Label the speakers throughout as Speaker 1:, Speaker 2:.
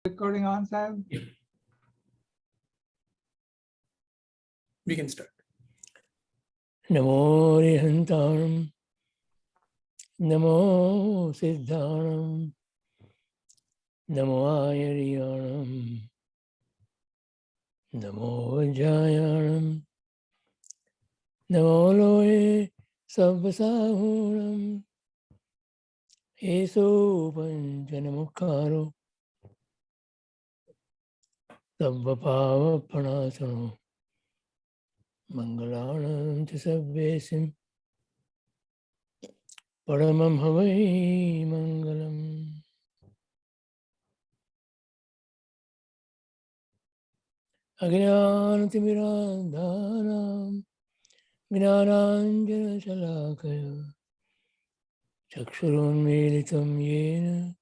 Speaker 1: Recording on, Sam?
Speaker 2: Yeah. We can start.
Speaker 3: Namo Rihantanam, Namo Siddhanam, Namo Ayariyanam, Namo Jayanam, Namo Loe Sabbasahunam, Eso Panchanamukharo, Sabbapava Panasano, Mangalanam Tisabbesim, Paramam Havai Mangalam. Ajnanatimirandhanam Gnananjana-shalakaya Chakshurunmilitam yena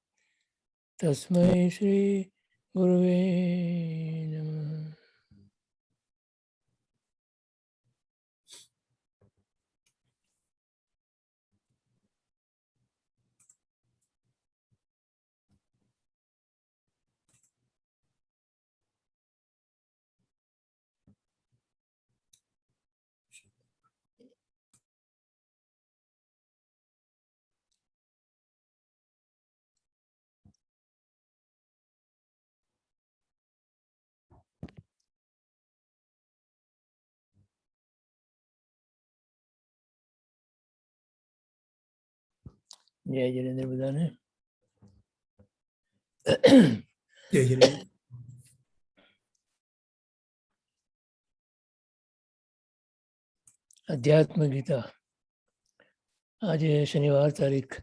Speaker 3: Tasmai Shri Gurave Namah. જય જિનેન્દ્ર બધાને.
Speaker 2: જય જિનેન્દ્ર.
Speaker 3: અધ્યાત્મ ગીતા આજે શનિવાર તારીખ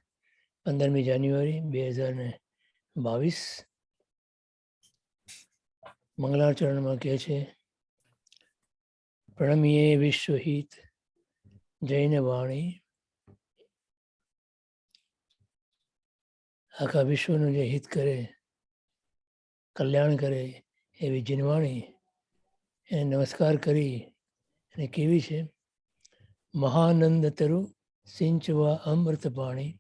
Speaker 3: 15મી જાન્યુઆરી 2022 મંગલાચરણમાં કહે છે પ્રણમીએ વિશ્વહિત જૈન વાણી. આખા વિશ્વનું જે હિત કરે, કલ્યાણ કરે એવી જીનવાણી એને નમસ્કાર કરી. અને કેવી છે? મહાનંદ તરુ સિંચવા અમૃત પાણી,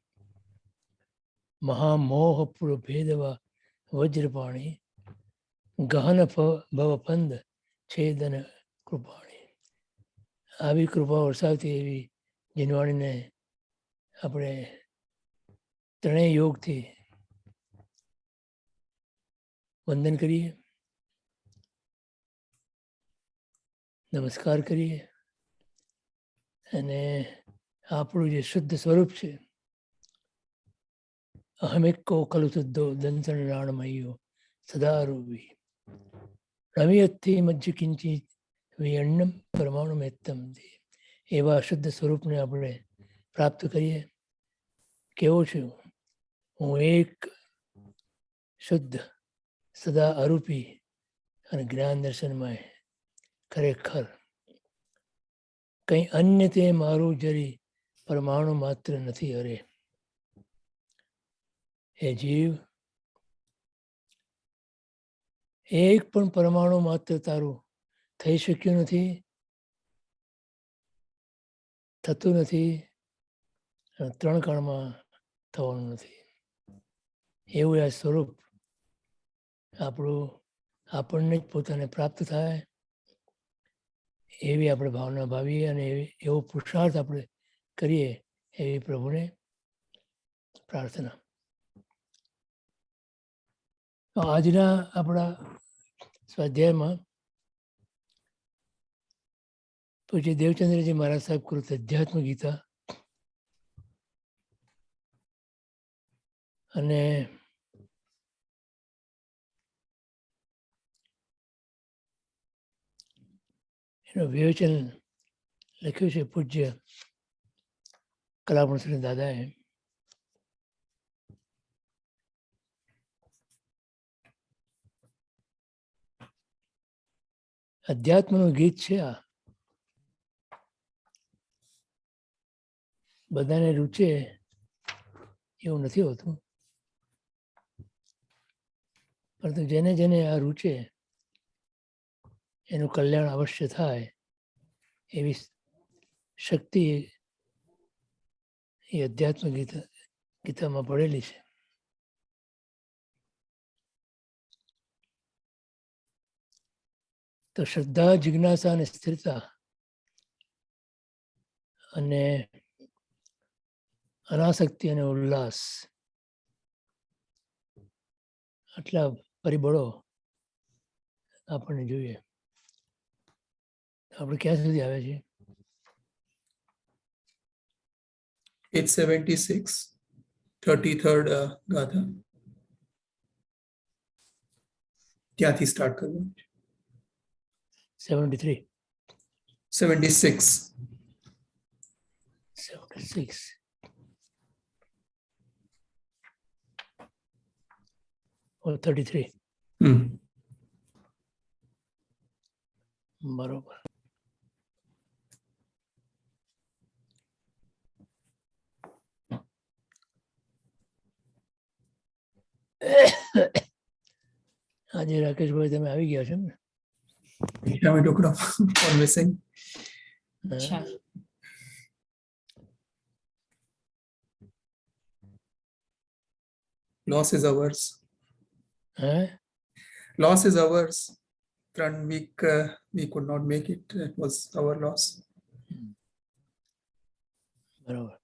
Speaker 3: મહામોહ પુર ભેદવા વજ્રપાણી, ગહન ભવપંદ છેદન કૃપાણી. આવી કૃપા વરસાવતી એવી જીનવાણીને આપણે ત્રણેય યોગથી વંદન કરીએ, નમસ્કાર કરીએ. અને આપણું જે શુદ્ધ સ્વરૂપ છે, અહમેકો ખલુ શુદ્ધો દંતન રાણમયો સદારૂપી રવિયથી મજ્જ કિંચિત વિયન્નમ પરમાણુ મેત્તમ. એવા શુદ્ધ સ્વરૂપને આપણે પ્રાપ્ત કરીએ. કેવો છું? હું એક શુદ્ધ સદા અરૂપી અને જ્ઞાન દર્શનમાં ખરેખર કંઈ અન્ય તે મારું જરી પરમાણુ માત્ર નથી. અરે હે જીવ, એક પણ પરમાણુ માત્ર તારું થઈ શક્યું નથી, થતું નથી, અને 3 કાળમાં થવાનું નથી. એવું આ સ્વરૂપ આપણને જ પોતાને પ્રાપ્ત થાય એવી આપણે ભાવના ભાવીએ અને એવો પુરુષાર્થ આપણે કરીએ એવી પ્રભુને પ્રાર્થના. આજના આપણા સ્વાધ્યાયમાં પૂજ્ય દેવચંદ્રજી મહારાજ સાહેબ કૃત અધ્યાત્મ ગીતા અને એનું વિવેચન લખ્યું છે પૂજ્ય કલાપુરુષ દાદાએ. અધ્યાત્મનું ગીત છે આ. બધાને રૂચે એવું નથી હોતું, પરંતુ જેને જેને આ રૂચે એનું કલ્યાણ અવશ્ય થાય એવી શક્તિ એ અધ્યાત્મ ગીતામાં પડેલી છે. તો શ્રદ્ધા, જિજ્ઞાસા અને સ્થિરતા અને અનાસક્તિ અને ઉલ્લાસ, આટલા પરિબળો આપણને જોઈએ. આપણે ક્યાં સુધી આવે છે?
Speaker 2: 876, 33rd ગાથા. ત્યાંથી સ્ટાર્ટ કરવું.
Speaker 3: 73,
Speaker 2: 76.
Speaker 3: 76. or 33. બરોબર. આજે રાકેશભાઈ તમે આવી ગયા છો ને?
Speaker 2: Yeah, we took it off for missing.
Speaker 3: હા.
Speaker 2: Loss is ours.
Speaker 3: હે?
Speaker 2: Loss is ours. Front week we could not make it. It was our loss.
Speaker 3: બરોબર.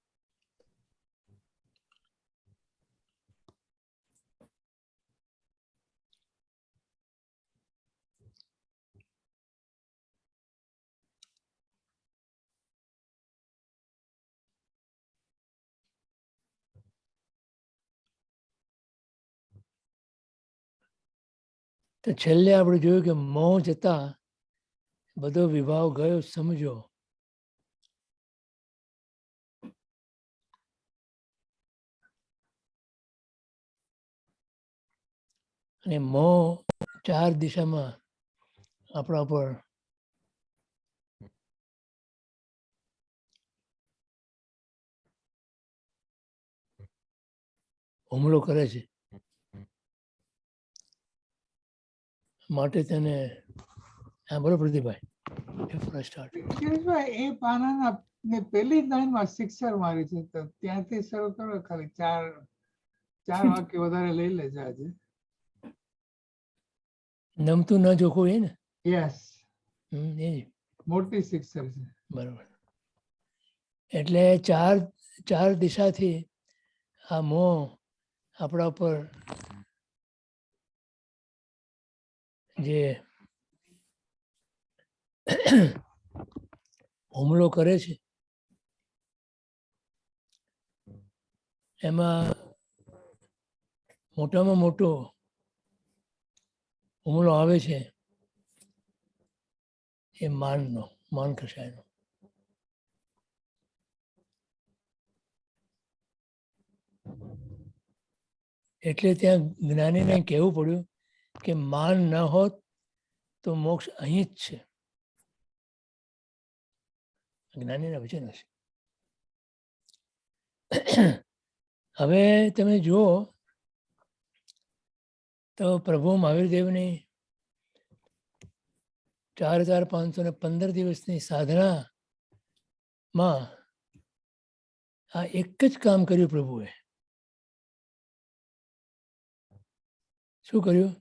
Speaker 3: તો છેલ્લે આપણે જોયું કે મોહ જતા બધો વિભાવ ગયો સમજો. અને મોહ 4 દિશામાં આપણા પર હુમલો કરે છે. માટે તેને બોલો પ્રદીપભાઈ. સ્ટાર્ટ.
Speaker 1: એ પાનાના ને પહેલી લાઈનમાં સિક્સર મારી છે, તો ત્યાંથી શરૂ કરો. ખાલી ચાર વાક્ય વધારે લઈ લેજે આજે.
Speaker 3: નમતું ન જોખું એ ને?
Speaker 1: યસ,
Speaker 3: એ
Speaker 1: મોટી સિક્સર છે.
Speaker 3: બરાબર. એટલે ચાર દિશાથી આ મોહ આપણા પર જે હુમલો કરે છે એમાં મોટામાં મોટો હુમલો આવે છે એ માનનો, માન કષાયનો. એટલે ત્યાં જ્ઞાનીને કહેવું પડ્યું કે માન ન હોત તો મોક્ષ અહીં જ છે. જ્ઞાનીના વચન હશે. હવે તમે જુઓ તો પ્રભુ મહાવીરદેવની 4515 દિવસની સાધનામાં આ એક જ કામ કર્યું પ્રભુએ. શું કર્યું?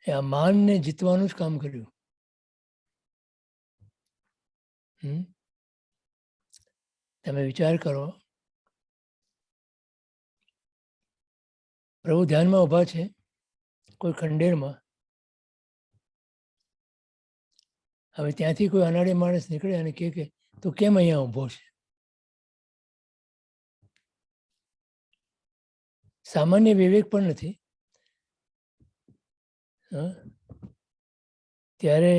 Speaker 3: એ આ માનને જીતવાનું જ કામ કર્યું. તમે વિચાર કરો, પ્રભુ ધ્યાનમાં ઊભા છે કોઈ ખંડેરમાં. હવે ત્યાંથી કોઈ અનાડી માણસ નીકળે અને કહે કે તું કેમ અહીંયા ઊભો છે? સામાન્ય વિવેક પણ નથી. ત્યારે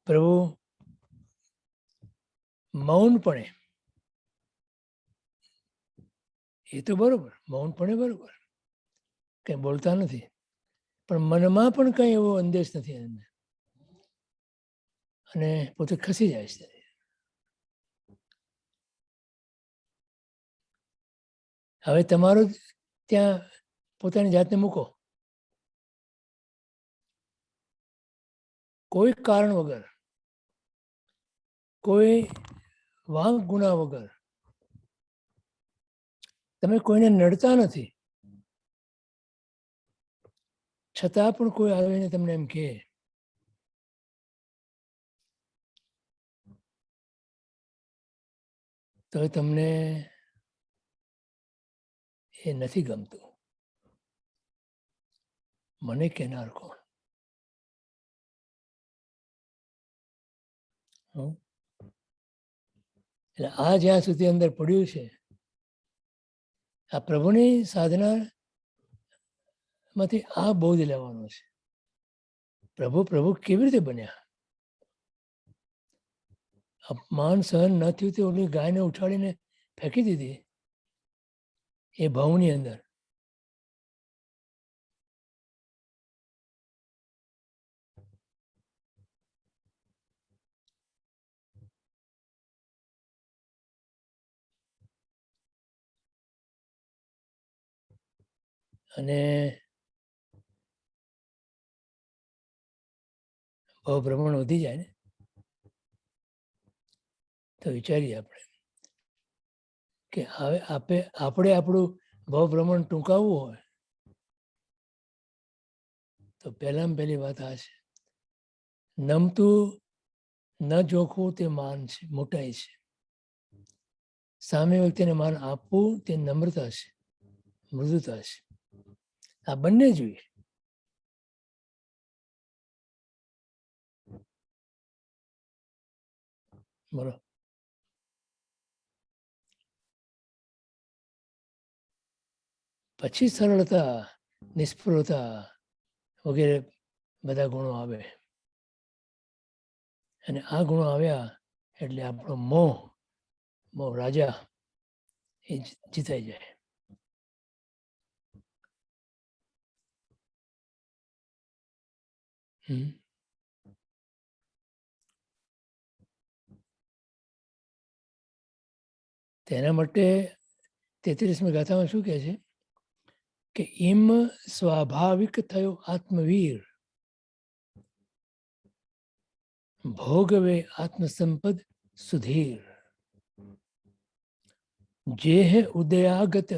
Speaker 3: પ્રભુ મૌનપણે, એ તો બરોબર, મૌનપણે બરોબર, કઈ બોલતા નથી, પણ મનમાં પણ કઈ એવો અંદેશ નથી એમને, અને પોતે ખસી જાય છે. હવે તમારું ત્યાં પોતાની જાતને મૂકો, કોઈ કારણ વગર, કોઈ વાંક ગુના વગર તમે કોઈને નડતા નથી, છતાં પણ કોઈ આવીને તમને એમ કહે તો તમને એ નથી ગમતું. મને કહેનાર કોણ? હમ? એટલે આ જ્યાં સુધી અંદર પડ્યું છે, આ પ્રભુની સાધના માંથી આ બોધ લેવાનો છે. પ્રભુ પ્રભુ કેવી રીતે બન્યા? અપમાન સહન ન થયું તે ઓલી ગાયને ઉઠાડીને ફેંકી દીધી એ ભાવની અંદર. અને ભ્રમણ વધી જાય ને તો વિચારીએ આપણે કે હવે આપણે આપણું ભ્રમણ ટૂંકાવવું હોય તો પહેલામાં પહેલી વાત આ છે, નમતું ન જોખવું તે માન છે, મોટાઈ છે. સામે વ્યક્તિને માન આપવું તે નમ્રતા છે, મૃદુતા છે. આ બંને જોઈએ. બરોબર. પછી સરળતા, નિષ્ફળતા વગેરે બધા ગુણો આવે. અને આ ગુણો આવ્યા એટલે આપણો મોહ રાજા એ જીતાઈ જાય. તેના માટે 33મી ગાથામાં શું કહે છે કે ઇમ સ્વાભાવિક થયો આત્મવીર, ભોગવે આત્મસંપદ સુધીર. જેહ ઉદયાગત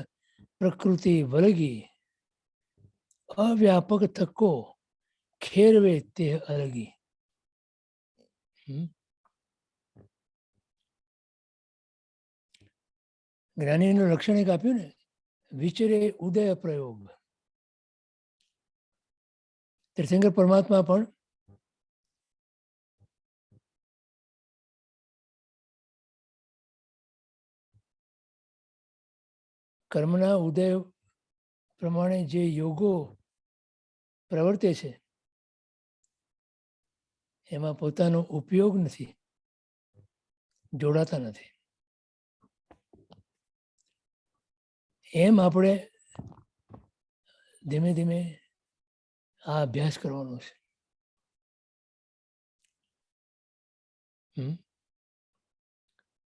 Speaker 3: પ્રકૃતિ વલગી, અવ્યાપક થકો ખેરવે તે અલગી. જ્ઞાનીનું લક્ષણ એક આપ્યું ને, વિચરે ઉદય પ્રયોગ. તીર્થંકર પરમાત્મા પણ કર્મના ઉદય પ્રમાણે જે યોગો પ્રવર્તે છે એમાં પોતાનો ઉપયોગ નથી, જોડાતા નથી. એમ આપણે ધીમે ધીમે આ અભ્યાસ કરવાનો છે.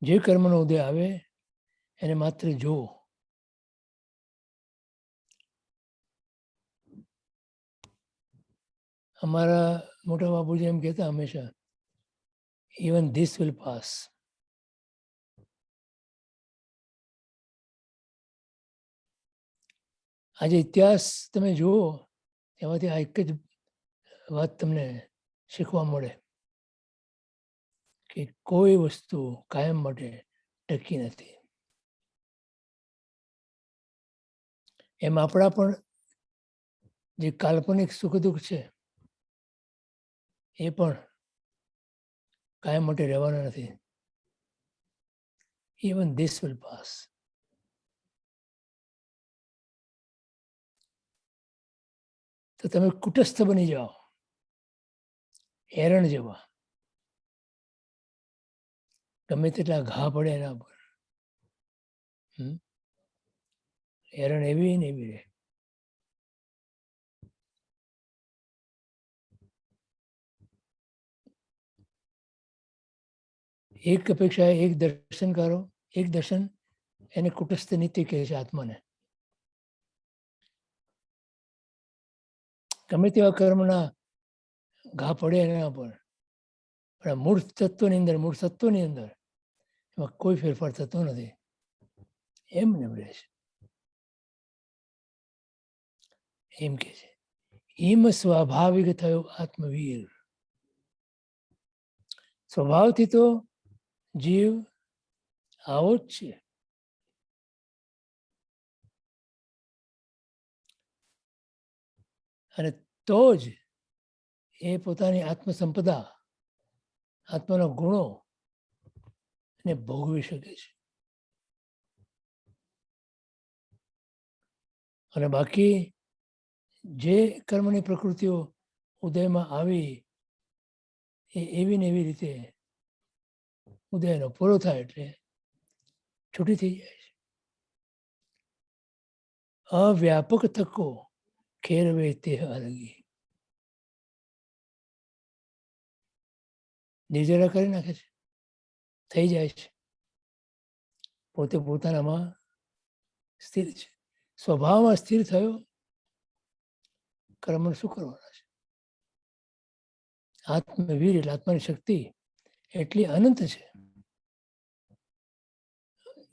Speaker 3: જે કર્મનો ઉદય આવે એને માત્ર જો. અમારા મોટા બાપુજી એમ કહેતા હંમેશા, ઇવન ધીસ વિલ પાસ. આજે ઇતિહાસ તમે જુઓ એમાંથી આ એક જ વાત તમને શીખવા મળે કે કોઈ વસ્તુ કાયમ માટે ટકી નથી. એમ આપણા પણ જે કાલ્પનિક સુખ દુઃખ છે એ પણ કાયમ માટે રહેવાના નથી. Even this will pass. તો તમે કુટસ્થ બની જાઓ, એરણ જેવા. ગમે તેટલા ઘા પડે એના પર, એરણ એવી ને એવી રહે. એક અપેક્ષા એક દર્શન કરો, એક દર્શન એને કુટસ્થ નીતિ કહે છે આત્માને. ગમે તેવા કર્મના ઘા પડે એના પર, પણ મૂળ તત્વની અંદર એમાં કોઈ ફેરફાર થતો નથી. એમ ને રહે છે. એમ કે છે હિમ સ્વાભાવિક થયો આત્મવીર. સ્વભાવથી તો જીવ આવો જ છે. અને તો જ એ પોતાની આત્મસંપદા, આત્માના ગુણો ને ભોગવી શકે છે. અને બાકી જે કર્મની પ્રકૃતિઓ ઉદયમાં આવી એ એવી ને એવી રીતે ઉદયનો પૂરો થાય એટલે છૂટી થઈ જાય છે. અવ્યાપક તકો ખેરવે તે અલગી. નિર્જરા કરી નાખે છે, થઈ જાય છે, પોતે પોતાનામાં સ્થિર છે. સ્વભાવમાં સ્થિર થયો, કર્મ શું કરવાના છે? આત્મવીર એટલે આત્માની શક્તિ એટલી અનંત છે,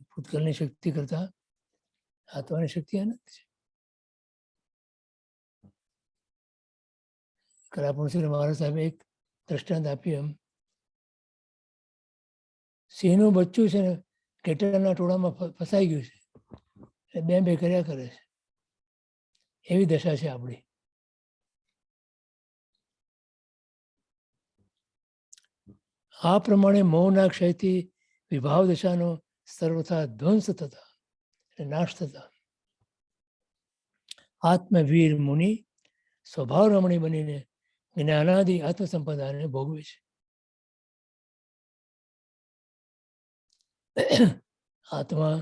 Speaker 3: ભૂતકાળની શક્તિ કરતા આત્માની શક્તિ અનંત છે. કરાપુર મહારાજ સાહેબે એક દ્રષ્ટાંત આપ્યું. એમ સિંહનું બચ્ચું છે ને ઘેટાના ટોળામાં ફસાઈ ગયું છે, બે કર્યા કરે છે. એવી દશા છે આપણી. આ પ્રમાણે મૌના ક્ષયથી વિભાવ દશાનો સર્વથા ધ્વંસ થતા નાશ થતા આત્મવીર મુનિ સ્વભાવ રમણી બનીને જ્ઞાનાદિ આત્મસંપદાને ભોગવે છે. આત્મા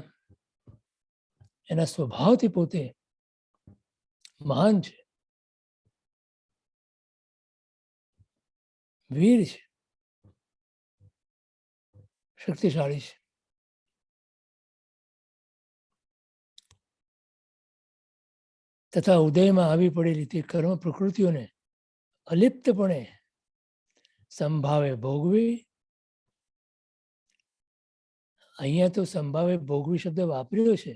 Speaker 3: એના સ્વભાવથી પોતે મહાન છે, વીર છે, શક્તિશાળી છે. તથા ઉદયમાં આવી પડેલી તે કર્મ પ્રકૃતિઓને અલિપ્તપણે સંભાવે ભોગવી. અહીંયા તો સંભાવે ભોગવી શબ્દ વાપર્યો છે.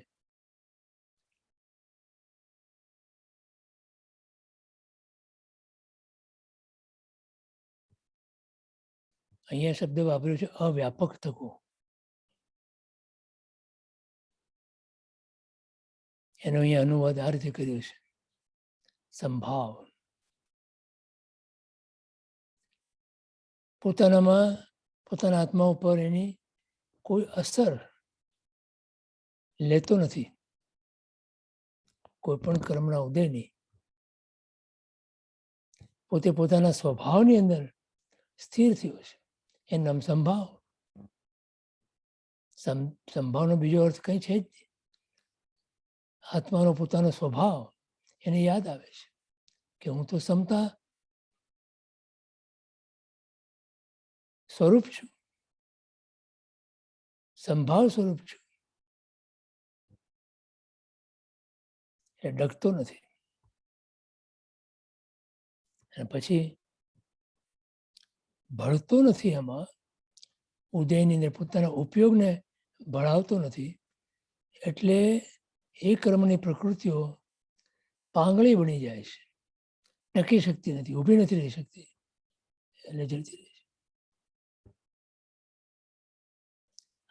Speaker 3: અહીંયા શબ્દ વાપર્યો છે અવ્યાપક તકો. એનો અહીંયા અનુવાદ આ રીતે કર્યો છે, સંભાવ. પોતાનામાં પોતાના આત્મા ઉપર એની કોઈ અસર લેતો નથી, કોઈ પણ કર્મના ઉદયની. પોતે પોતાના સ્વભાવની અંદર સ્થિર થયો છે, એનું નામ સંભાવ. સંભાવનો બીજો અર્થ કંઈ છે જ નહીં. આત્માનો પોતાનો સ્વભાવ એને યાદ આવે છે કે હું તો સમતા સ્વરૂપ છું, સંભાવ સ્વરૂપ છું. એ ડગતો નથી. અને પછી ભળતો નથી. એમાં ઉદયની અંદર પોતાના ઉપયોગને ભળાવતો નથી. એટલે એ કર્મની પ્રકૃતિઓ પાંગળી બની જાય છે, ટકી શકતી નથી, ઊભી નથી રહી શકતી, એટલે જતી રહે છે.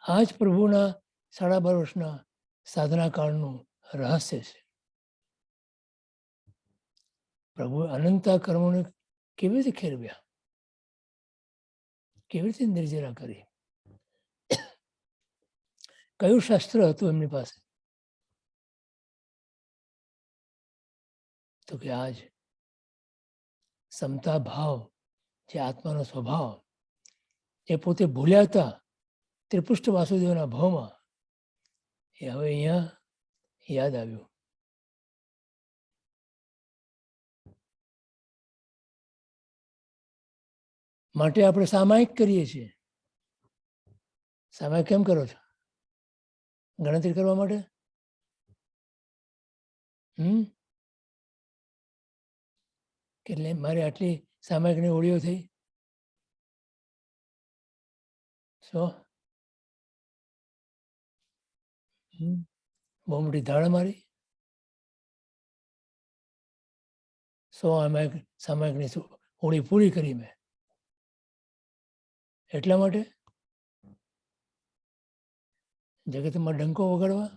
Speaker 3: આ જ પ્રભુના 12.5 વર્ષના સાધના કાળનું રહસ્ય છે. પ્રભુ અનંતા કર્મોને કેવી રીતે ખેરવ્યા, કેવી રીતે નિર્જરા કરી. કયું શાસ્ત્ર હતું એમની પાસે? તો કે આજ સમતા ભાવ, જે આત્માનો સ્વભાવ, એ પોતે ભૂલ્યા હતા ત્રિપુષ્ટ વાસુદેવના ભાવમાં, એ હવે અહીંયા યાદ આવ્યું. માટે આપણે સામાયિક કરીએ છીએ. સામાયિક કેમ કરો છો? ગણતરી કરવા માટે? એટલે મારે આટલી સામાયિકની ઓળીઓ થઈ, બહુ મોટી ધાડ મારી. સામાયિકની હોળી પૂરી કરી મેં. એટલા માટે જગતમાં ડંકો વગાડવા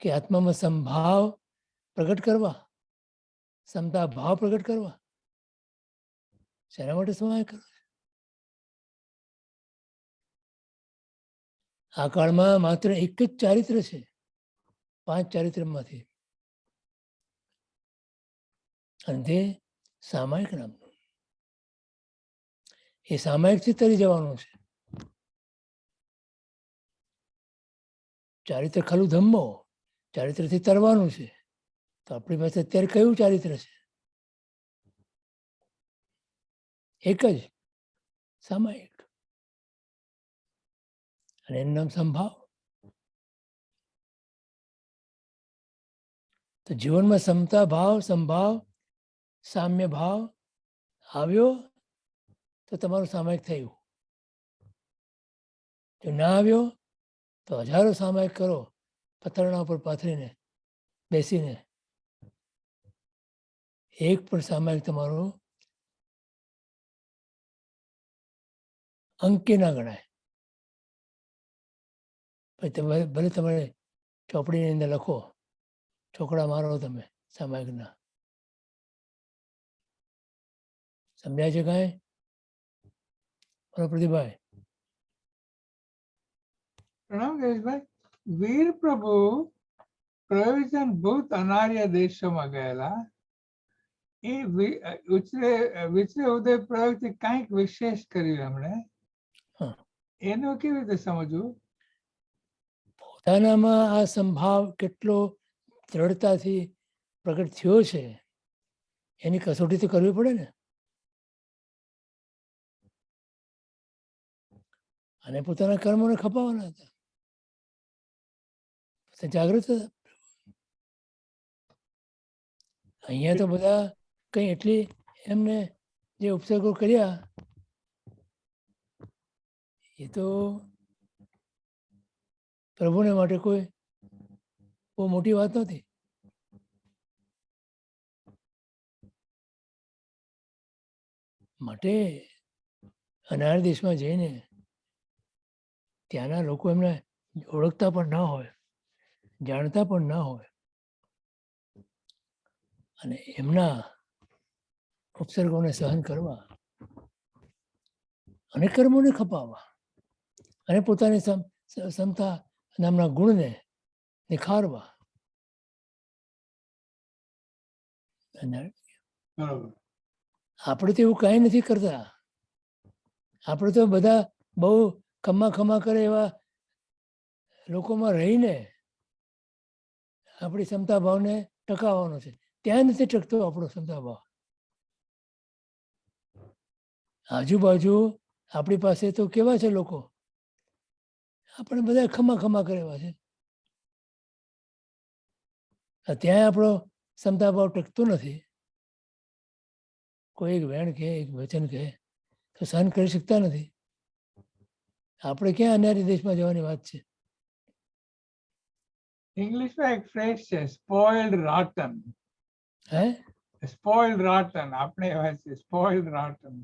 Speaker 3: કે આત્મામાં સંભાવ પ્રગટ કરવા, સમતા ભાવ પ્રગટ કરવા, શેના માટે સમાય કરો? આ કાળમાં માત્ર એક જ ચારિત્ર છે 5 ચારિત્રમાંથી, અને તે સામાયિક નામનું. એ સામાયિકથી તરી જવાનું છે. ચારિત્ર ખાલું ધમ્મો, ચારિત્રથી તરવાનું છે. તો આપણી પાસે અત્યારે કયું ચારિત્ર છે? એક જ, સામાયિક. અને એનું નામ સંભાવ. તો જીવનમાં સમતા ભાવ, સંભાવ, સામ્ય ભાવ આવ્યો તો તમારું સામાયિક થયું. જો ના આવ્યો તો હજારો સામાયિક કરો પથરણા ઉપર પાથરીને બેસીને, એક પણ સામાયિક તમારો અંકે ના ગણાય. પછી ભલે તમારે ચોપડીની અંદર લખો, ચોકડા મારો તમે સામાયિકના. સમજાય છે કાંઈ? પ્રદીપભાઈ?
Speaker 1: પ્રણામ ગણેશભાઈ. વીર પ્રભુ પ્રયોજન ભૂત અનાર્ય દેશોમાં ગયેલા. એ વિચરે ઉદય પ્રયોગથી કંઈક વિશેષ કર્યું એમણે.
Speaker 3: હા.
Speaker 1: એનું કેવી રીતે સમજવું?
Speaker 3: પોતાનામાં આ સંભાવ કેટલો દ્રઢતાથી પ્રગટ થયો છે એની કસોટી તો કરવી પડે ને. અને પોતાના કર્મોને ખપાવવાના હતા. જાગૃત હતા. અહીંયા તો બધા કઈ એટલી એમને જે ઉપસર્ગો કર્યા એ તો પ્રભુને માટે કોઈ બહુ મોટી વાત નથી. માટે અનાર દેશમાં જઈને ત્યાંના લોકો એમને ઓળખતા પણ ના હોય, જાણતા પણ ના હોય, અને એમના ઉપસર્ગોને સહન કરવા અને કર્મોને ખપાવવા અને પોતાની સમતા નામના ગુણને નિખારવા.
Speaker 1: બરોબર.
Speaker 3: આપણે તો એવું કાંઈ નથી કરતા. આપણે તો બધા બહુ ખમા કરે એવા લોકોમાં રહીને આપણી ક્ષમતા ભાવને ટકાવવાનો છે. ત્યાં નથી ટકતો આપણો ક્ષમતા ભાવ. આજુબાજુ આપણી પાસે તો કેવા છે લોકો, આપણે બધા ખમા કરે એવા છે. ત્યાં આપણો ક્ષમતા ભાવ ટકતો નથી. કોઈ એક વેણ કહે, એક વચન કહે તો સહન કરી શકતા નથી. આપણે ક્યાં અનારી દેશમાં જવાની વાત છે?
Speaker 1: ઇંગ્લિશમાં એક ફ્રેઝ છે, સ્પોઇલ્ડ રોટન.
Speaker 3: હે?
Speaker 1: સ્પોઇલ્ડ રોટન. આપણે એવા છે સ્પોઇલ્ડ રોટન.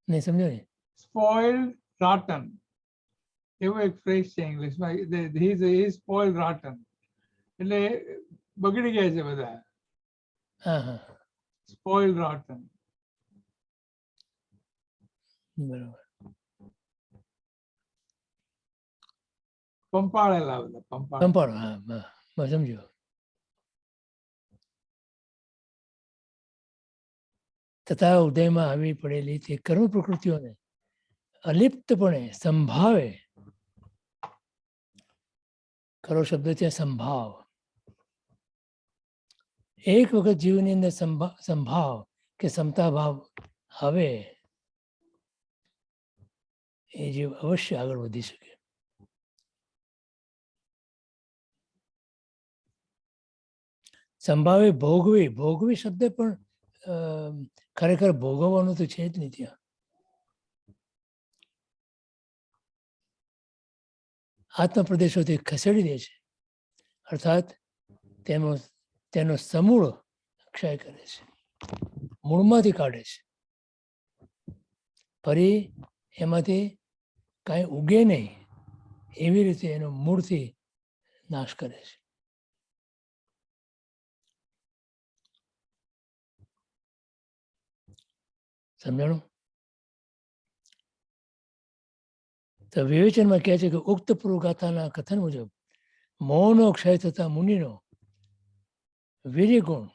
Speaker 3: નહીં સમજો ને.
Speaker 1: સ્પોઇલ્ડ રોટન એવો એક ફ્રેઝ છે ઇંગ્લિશમાં. હી ઇઝ સ્પોઇલ્ડ રોટન એટલે બગડી ગયા છે બધા.
Speaker 3: હા હા,
Speaker 1: સ્પોઇલ્ડ રોટન.
Speaker 3: બરોબર.
Speaker 1: પંપાળેલા બધા, પંપાળ.
Speaker 3: સંપાડો. હા બસ સમજો. તથા ઉદયમાં આવી પડેલી તે કર્મ પ્રકૃતિઓને અલિપ્તપણે સંભાવે. ખરો શબ્દ છે સંભાવ. એક વખત જીવની અંદર સંભાવ કે ક્ષમતા ભાવ આવે એ જીવ અવશ્ય આગળ વધી શકે. સંભાવે ભોગવી શબ્દ પણ ખરેખર ભોગવવાનું તો છે જ નહીં ત્યાં. આત્મ પ્રદેશોથી ખસેડી દે છે, અર્થાત તેનો તેનો સમૂળ ક્ષય કરે છે, મૂળમાંથી કાઢે છે. ફરી એમાંથી કાંઈ ઉગે નહીં એવી રીતે એનો મૂળથી નાશ કરે છે. સમજાણું? તો વિવેચનમાં કહે છે કે ઉક્ત પૂર્વ ગાથાના કથન મુજબ મૌનો ક્ષય થતા મુનિનો વીર્ય ગુણ,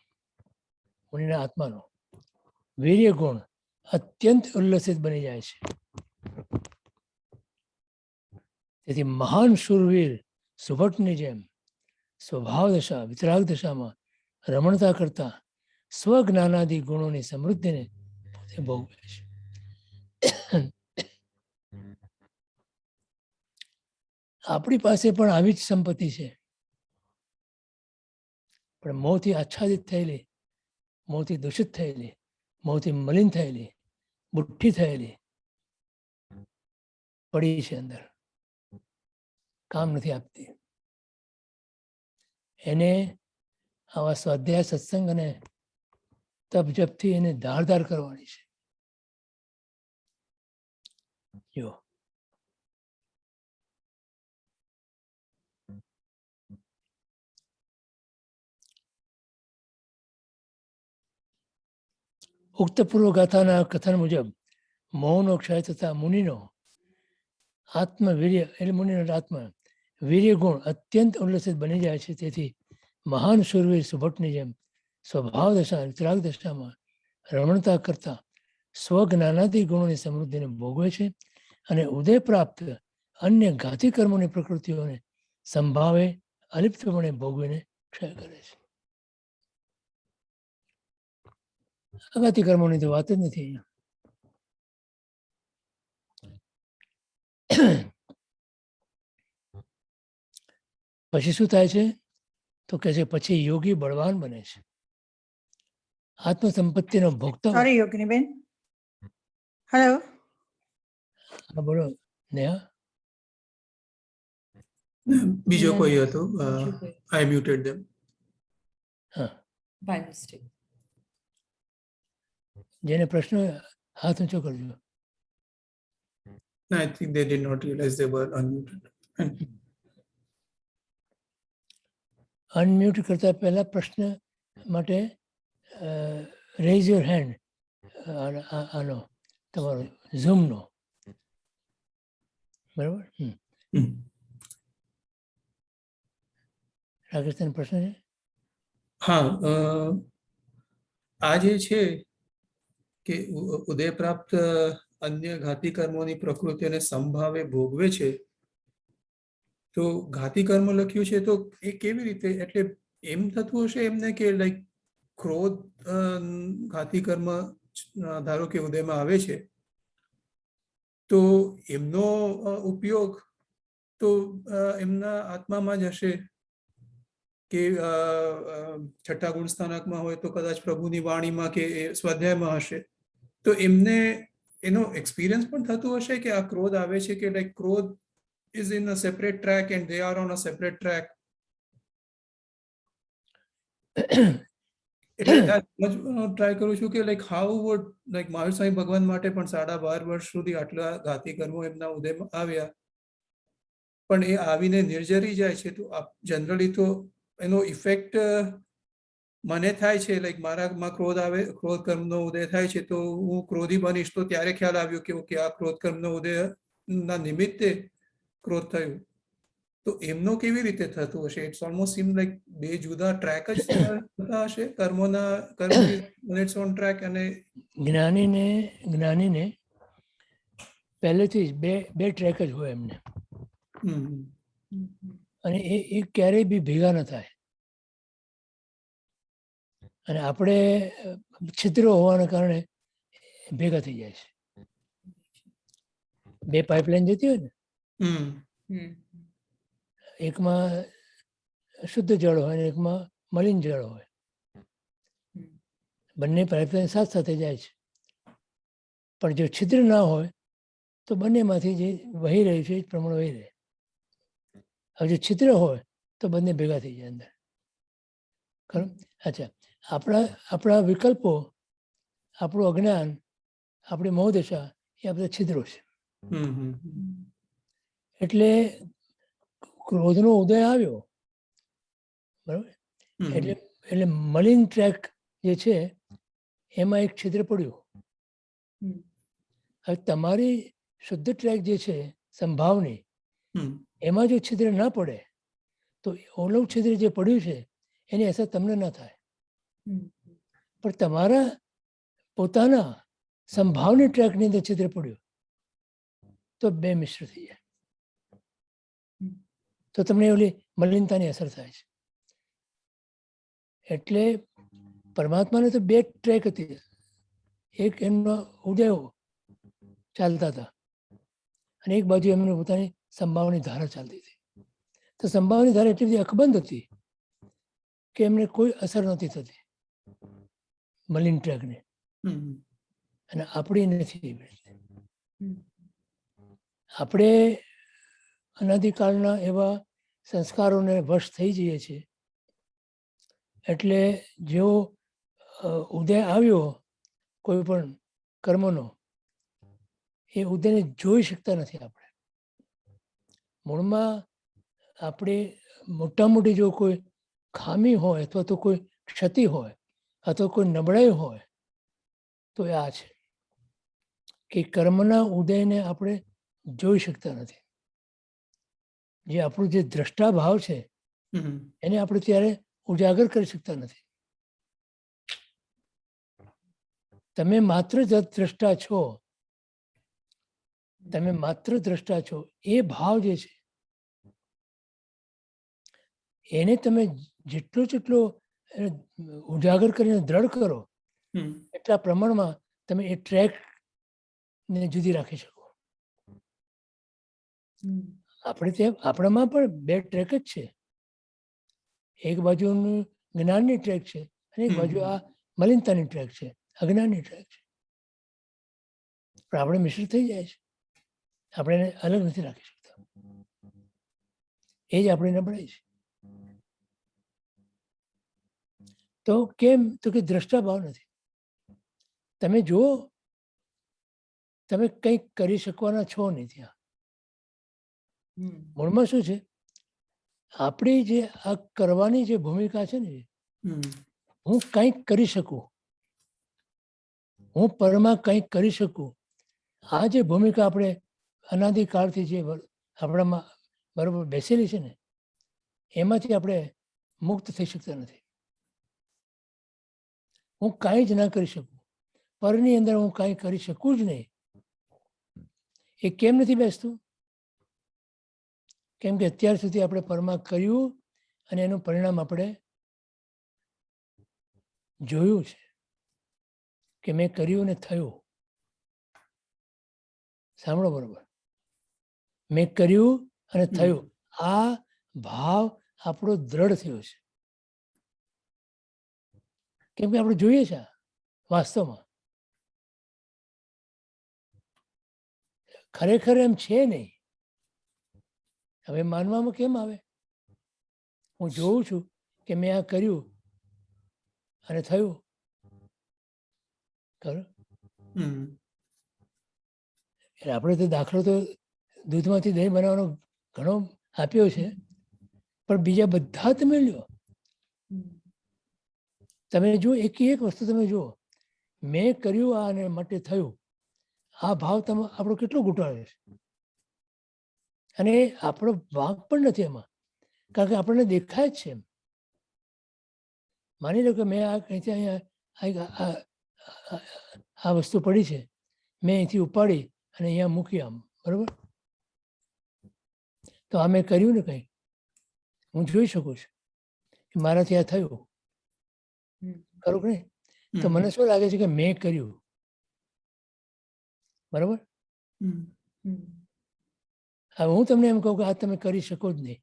Speaker 3: મુનિના આત્માનો વીર્ય ગુણ અત્યંત ઉલ્લસિત બની જાય છે. તેથી મહાન શૂરવીર સુભટની જેમ સ્વભાવ દશા વિતરાગ દશામાં રમણતા કરતા સ્વજ્ઞાનાદિ ગુણોની સમૃદ્ધિને તે ભોગવે છે. આપણી પાસે પણ આવી જ સંપત્તિ છે, પણ મોંથી આચ્છાદિત થયેલી, મોંથી દૂષિત થયેલી, મોંથી મલિન થયેલી, બુઠ્ઠી થયેલી પડી છે, અંદર કામ નથી આપતી. એને આવા સ્વાધ્યાય સત્સંગ અને તપ જપથી એને ધારદાર કરવાની છે. જો ઉક્ત પૂર્વ ગાથાના કથન મુજબ મૌનો ક્ષય થતા મુનિનો આત્મવીર્ય એટલે મુનિનો આત્મા વીર્ય ગુણ અત્યંત ઉલ્લસિત બની જાય છે. તેથી મહાન શૂરવીર સુભટની જેમ સ્વભાવ દશા વિતરાગ દશામાં રમણતા કરતા સ્વજ્ઞાનાદિ ગુણોની સમૃદ્ધિને ભોગવે છે અને ઉદય પ્રાપ્ત અન્ય ઘાતી કર્મોની પ્રકૃતિઓને સંભાવે અલિપ્તપણે ભોગવીને ક્ષય કરે છે. અઘાતી કર્મોની તો વાત જ નથી અહીંયા. પછી શું થાય છે? તો કે છે પછી યોગી બળવાન બને છે, આત્મસંપત્તિનો ભોગતા.
Speaker 4: સોરી યોગિનીબેન. હેલો.
Speaker 3: હા બોલો નેહા.
Speaker 2: બીજો કોઈ હતો, આઈ મ્યુટેડ ધેમ.
Speaker 3: હા,
Speaker 5: by mistake.
Speaker 3: જેને પ્રશ્ન હાથ ઊંચો કરજો.
Speaker 2: I think they did not realize they were unmuted.
Speaker 3: Unmute કરતા પહેલા પ્રશ્ન માટે રેઝ યોર હેન્ડ, આનો તમારો ઝૂમનો, બરાબર. રાકેશ તને પ્રશ્ન છે?
Speaker 2: હા, આ જે છે કે ઉદય પ્રાપ્ત અન્ય ઘાતી કર્મોની પ્રકૃતિને સંભાવે ભોગવે છે, તો ઘાતી કર્મ લખ્યું છે તો એ કેવી રીતે? એટલે એમ થતું હશે એમને કે લાઈક ક્રોધ ઘાતી કર્મ ધારો કે ઉદયમાં આવે છે, તો એમનો ઉપયોગ તો એમના આત્મામાં જ હશે કે છઠ્ઠા ગુણ સ્થાનકમાં હોય તો કદાચ પ્રભુની વાણીમાં કે સ્વાધ્યાયમાં હશે, તો એમને એનો એક્સપિરિયન્સ પણ થતું હશે કે આ ક્રોધ આવે છે, કે લાઈક ક્રોધ is in a separate track and they are on a separate track. એટલે ટ્રાય કરું છું કે like how would like Mahavir Swami ભગવાન માટે પણ 12.5 વર્ષ સુધી આટલા ઘાતી કર્મો એમના ઉદયમાં આવ્યા, પણ એ આવીને નિર્જરી જાય છે, તો જનરલી તો એનો ઇફેક્ટ મને થાય છે, લાઈક મારામાં ક્રોધ આવે, ક્રોધ કર્મનો ઉદય થાય છે, તો હું ક્રોધી બનીશ, તો ત્યારે ખ્યાલ આવ્યો કે ઓકે આ ક્રોધ કર્મનો ઉદય ના નિમિત્તે ક્રોધ થયું. તો એમનો કેવી રીતે થતું હશે? ઇટ્સ ઓલમોસ્ટ સીમ લાઈક બે જુદા ટ્રેક જ થતા હશે કર્મોના, કર્મ ઇટ્સ ઓન ટ્રેક. અને
Speaker 3: જ્ઞાનીને પહેલેથી જ બે ટ્રેક જ હોય એમને, અને એ ક્યારેય બી ભેગા ન થાય. અને આપણે છિદ્રો હોવાના કારણે ભેગા થઈ જાય છે. બે પાઇપલાઇન જતી હોય ને, એકમાં શુદ્ધ જળ હોય ને એકમાં મલિન જળ હોય, બંને પાઇપલાઇન સાથે જાય છે, પણ જો છિદ્ર ના હોય તો બંનેમાંથી જે વહી રહ્યું છે એ જ પ્રમાણે વહી રહે. હવે જો છિદ્ર હોય તો બંને ભેગા થઈ જાય અંદર. ખરું? અચ્છા, આપણા વિકલ્પો, આપણું અજ્ઞાન, આપણી મોહદશા એ આ બધા છિદ્રો છે.
Speaker 2: હમ હમ
Speaker 3: એટલે ક્રોધનો ઉદય આવ્યો, બરાબર,
Speaker 2: હમ
Speaker 3: એટલે મલિન ટ્રેક જે છે એમાં એક છિદ્ર પડ્યું. હવે તમારી શુદ્ધ ટ્રેક જે છે સંભાવની,
Speaker 2: હમ
Speaker 3: એમાં જો છિદ્ર ના પડે તો ઓલું છિદ્ર જે પડ્યું છે એની અસર તમને ના થાય. પણ તમારા પોતાના સંભાવની ટ્રેકની અંદર છિદ્ર પડ્યું તો બે મિશ્ર થઈ જાય, તો તમને ઓલી મલિનતાની અસર થાય છે. એટલે પરમાત્માને તો બે ટ્રેક હતી. એક એમનો ઉદયો ચાલતા હતા અને એક બાજુ એમને પોતાની સંભાવની ધારા ચાલતી હતી. તો સંભાવની ધારા એટલી બધી અકબંધ હતી કે એમને કોઈ અસર નહોતી થતી મલિન ટ્રેકને,
Speaker 2: હમ
Speaker 3: અને આપણી નથી. આપણે અનાદિકાળના એવા સંસ્કારોને વશ થઈ જઈએ છીએ, એટલે જેવો ઉદય આવ્યો કોઈ પણ કર્મનો, એ ઉદયને જોઈ શકતા નથી આપણે. મૂળમાં આપણે મોટા મોટી જો કોઈ ખામી હોય અથવા તો કોઈ ક્ષતિ હોય અથવા કોઈ નબળાઈ હોય તો એ આ છે કે કર્મના ઉદયને આપણે જોઈ શકતા નથી. જે આપણું જે દ્રષ્ટા ભાવ છે
Speaker 2: હમ
Speaker 3: એને આપણે ત્યારે ઉજાગર કરી શકતા નથી. તમે માત્ર દ્રષ્ટા છો, તમે માત્ર દ્રષ્ટા છો. એ ભાવ જે છે એને તમે જેટલો ઉજાગર કરીને દ્રઢ કરો
Speaker 2: હમ
Speaker 3: એટલા પ્રમાણમાં તમે એ ટ્રેકને જુદી રાખી શકો. આપણામાં પણ બે ટ્રેક જ છે. એક બાજુનું જ્ઞાનની ટ્રેક છે અને એક બાજુ આ મલિનતાની ટ્રેક છે, અજ્ઞાનની ટ્રેક છે. પણ આપણે મિશ્ર થઈ જાય છે, આપણે એને અલગ નથી રાખી શકતા. એ જ આપણી નબળાઈ છે. તો કેમ? તો કે દ્રષ્ટા ભાવ નથી. તમે જુઓ, તમે કંઈક કરી શકવાના છો નહીં ત્યાં. મૂળમાં શું છે? આપણી જે આ કરવાની જે ભૂમિકા છે ને, હું કંઈક કરી શકું, હું પરમાં કંઈક કરી શકું, આ જે ભૂમિકા આપણે અનાદિકાળથી જે આપણામાં બરોબર બેસેલી છે ને, એમાંથી આપણે મુક્ત થઈ શકતા નથી. હું કાંઈ જ ના કરી શકું, પરની અંદર હું કાંઈ કરી શકું જ નહીં. એ કેમ નથી બેસતું? કેમ કે અત્યાર સુધી આપણે પરમાં કર્યું અને એનું પરિણામ આપણે જોયું છે કે મેં કર્યું ને થયું. સાંભળો બરોબર, મેં કર્યું અને થયું. આ ભાવ આપણો દ્રઢ થયો છે. કેમ કે આપણે જોઈએ છે વાસ્તવમાં. ખરેખર એમ છે નહીં. હવે માનવામાં કેમ આવે? હું જોઉં છું કે મેં આ કર્યું અને થયું. ખરું? એટલે આપણે તો દાખલો તો દૂધમાંથી દહીં બનાવવાનો ઘણો આપ્યો છે, પણ બીજા બધા તમે લ્યો. તમે જુઓ, એક વસ્તુ તમે જુઓ, મેં કર્યું આ અને માટે થયું. આ ભાવ તમે આપણો કેટલો ઘૂંટાડે છે. અને આપણો વાંક પણ નથી એમાં, કારણ કે આપણને દેખાય જ છે એમ. માની લો કે મેં આ કંઈથી અહીંયા આ વસ્તુ પડી છે, મેં અહીંથી ઉપાડી અને અહીંયા મૂકી આમ, બરાબર? તો આ મેં કર્યું ને કંઈ, હું જોઈ શકું છું કે મારાથી આ થયું. ખરું કે નહીં? તો મને શું લાગે છે કે મેં કર્યું, બરાબર? હવે હું તમને એમ કહું કે આ તમે કરી શકો જ નહીં,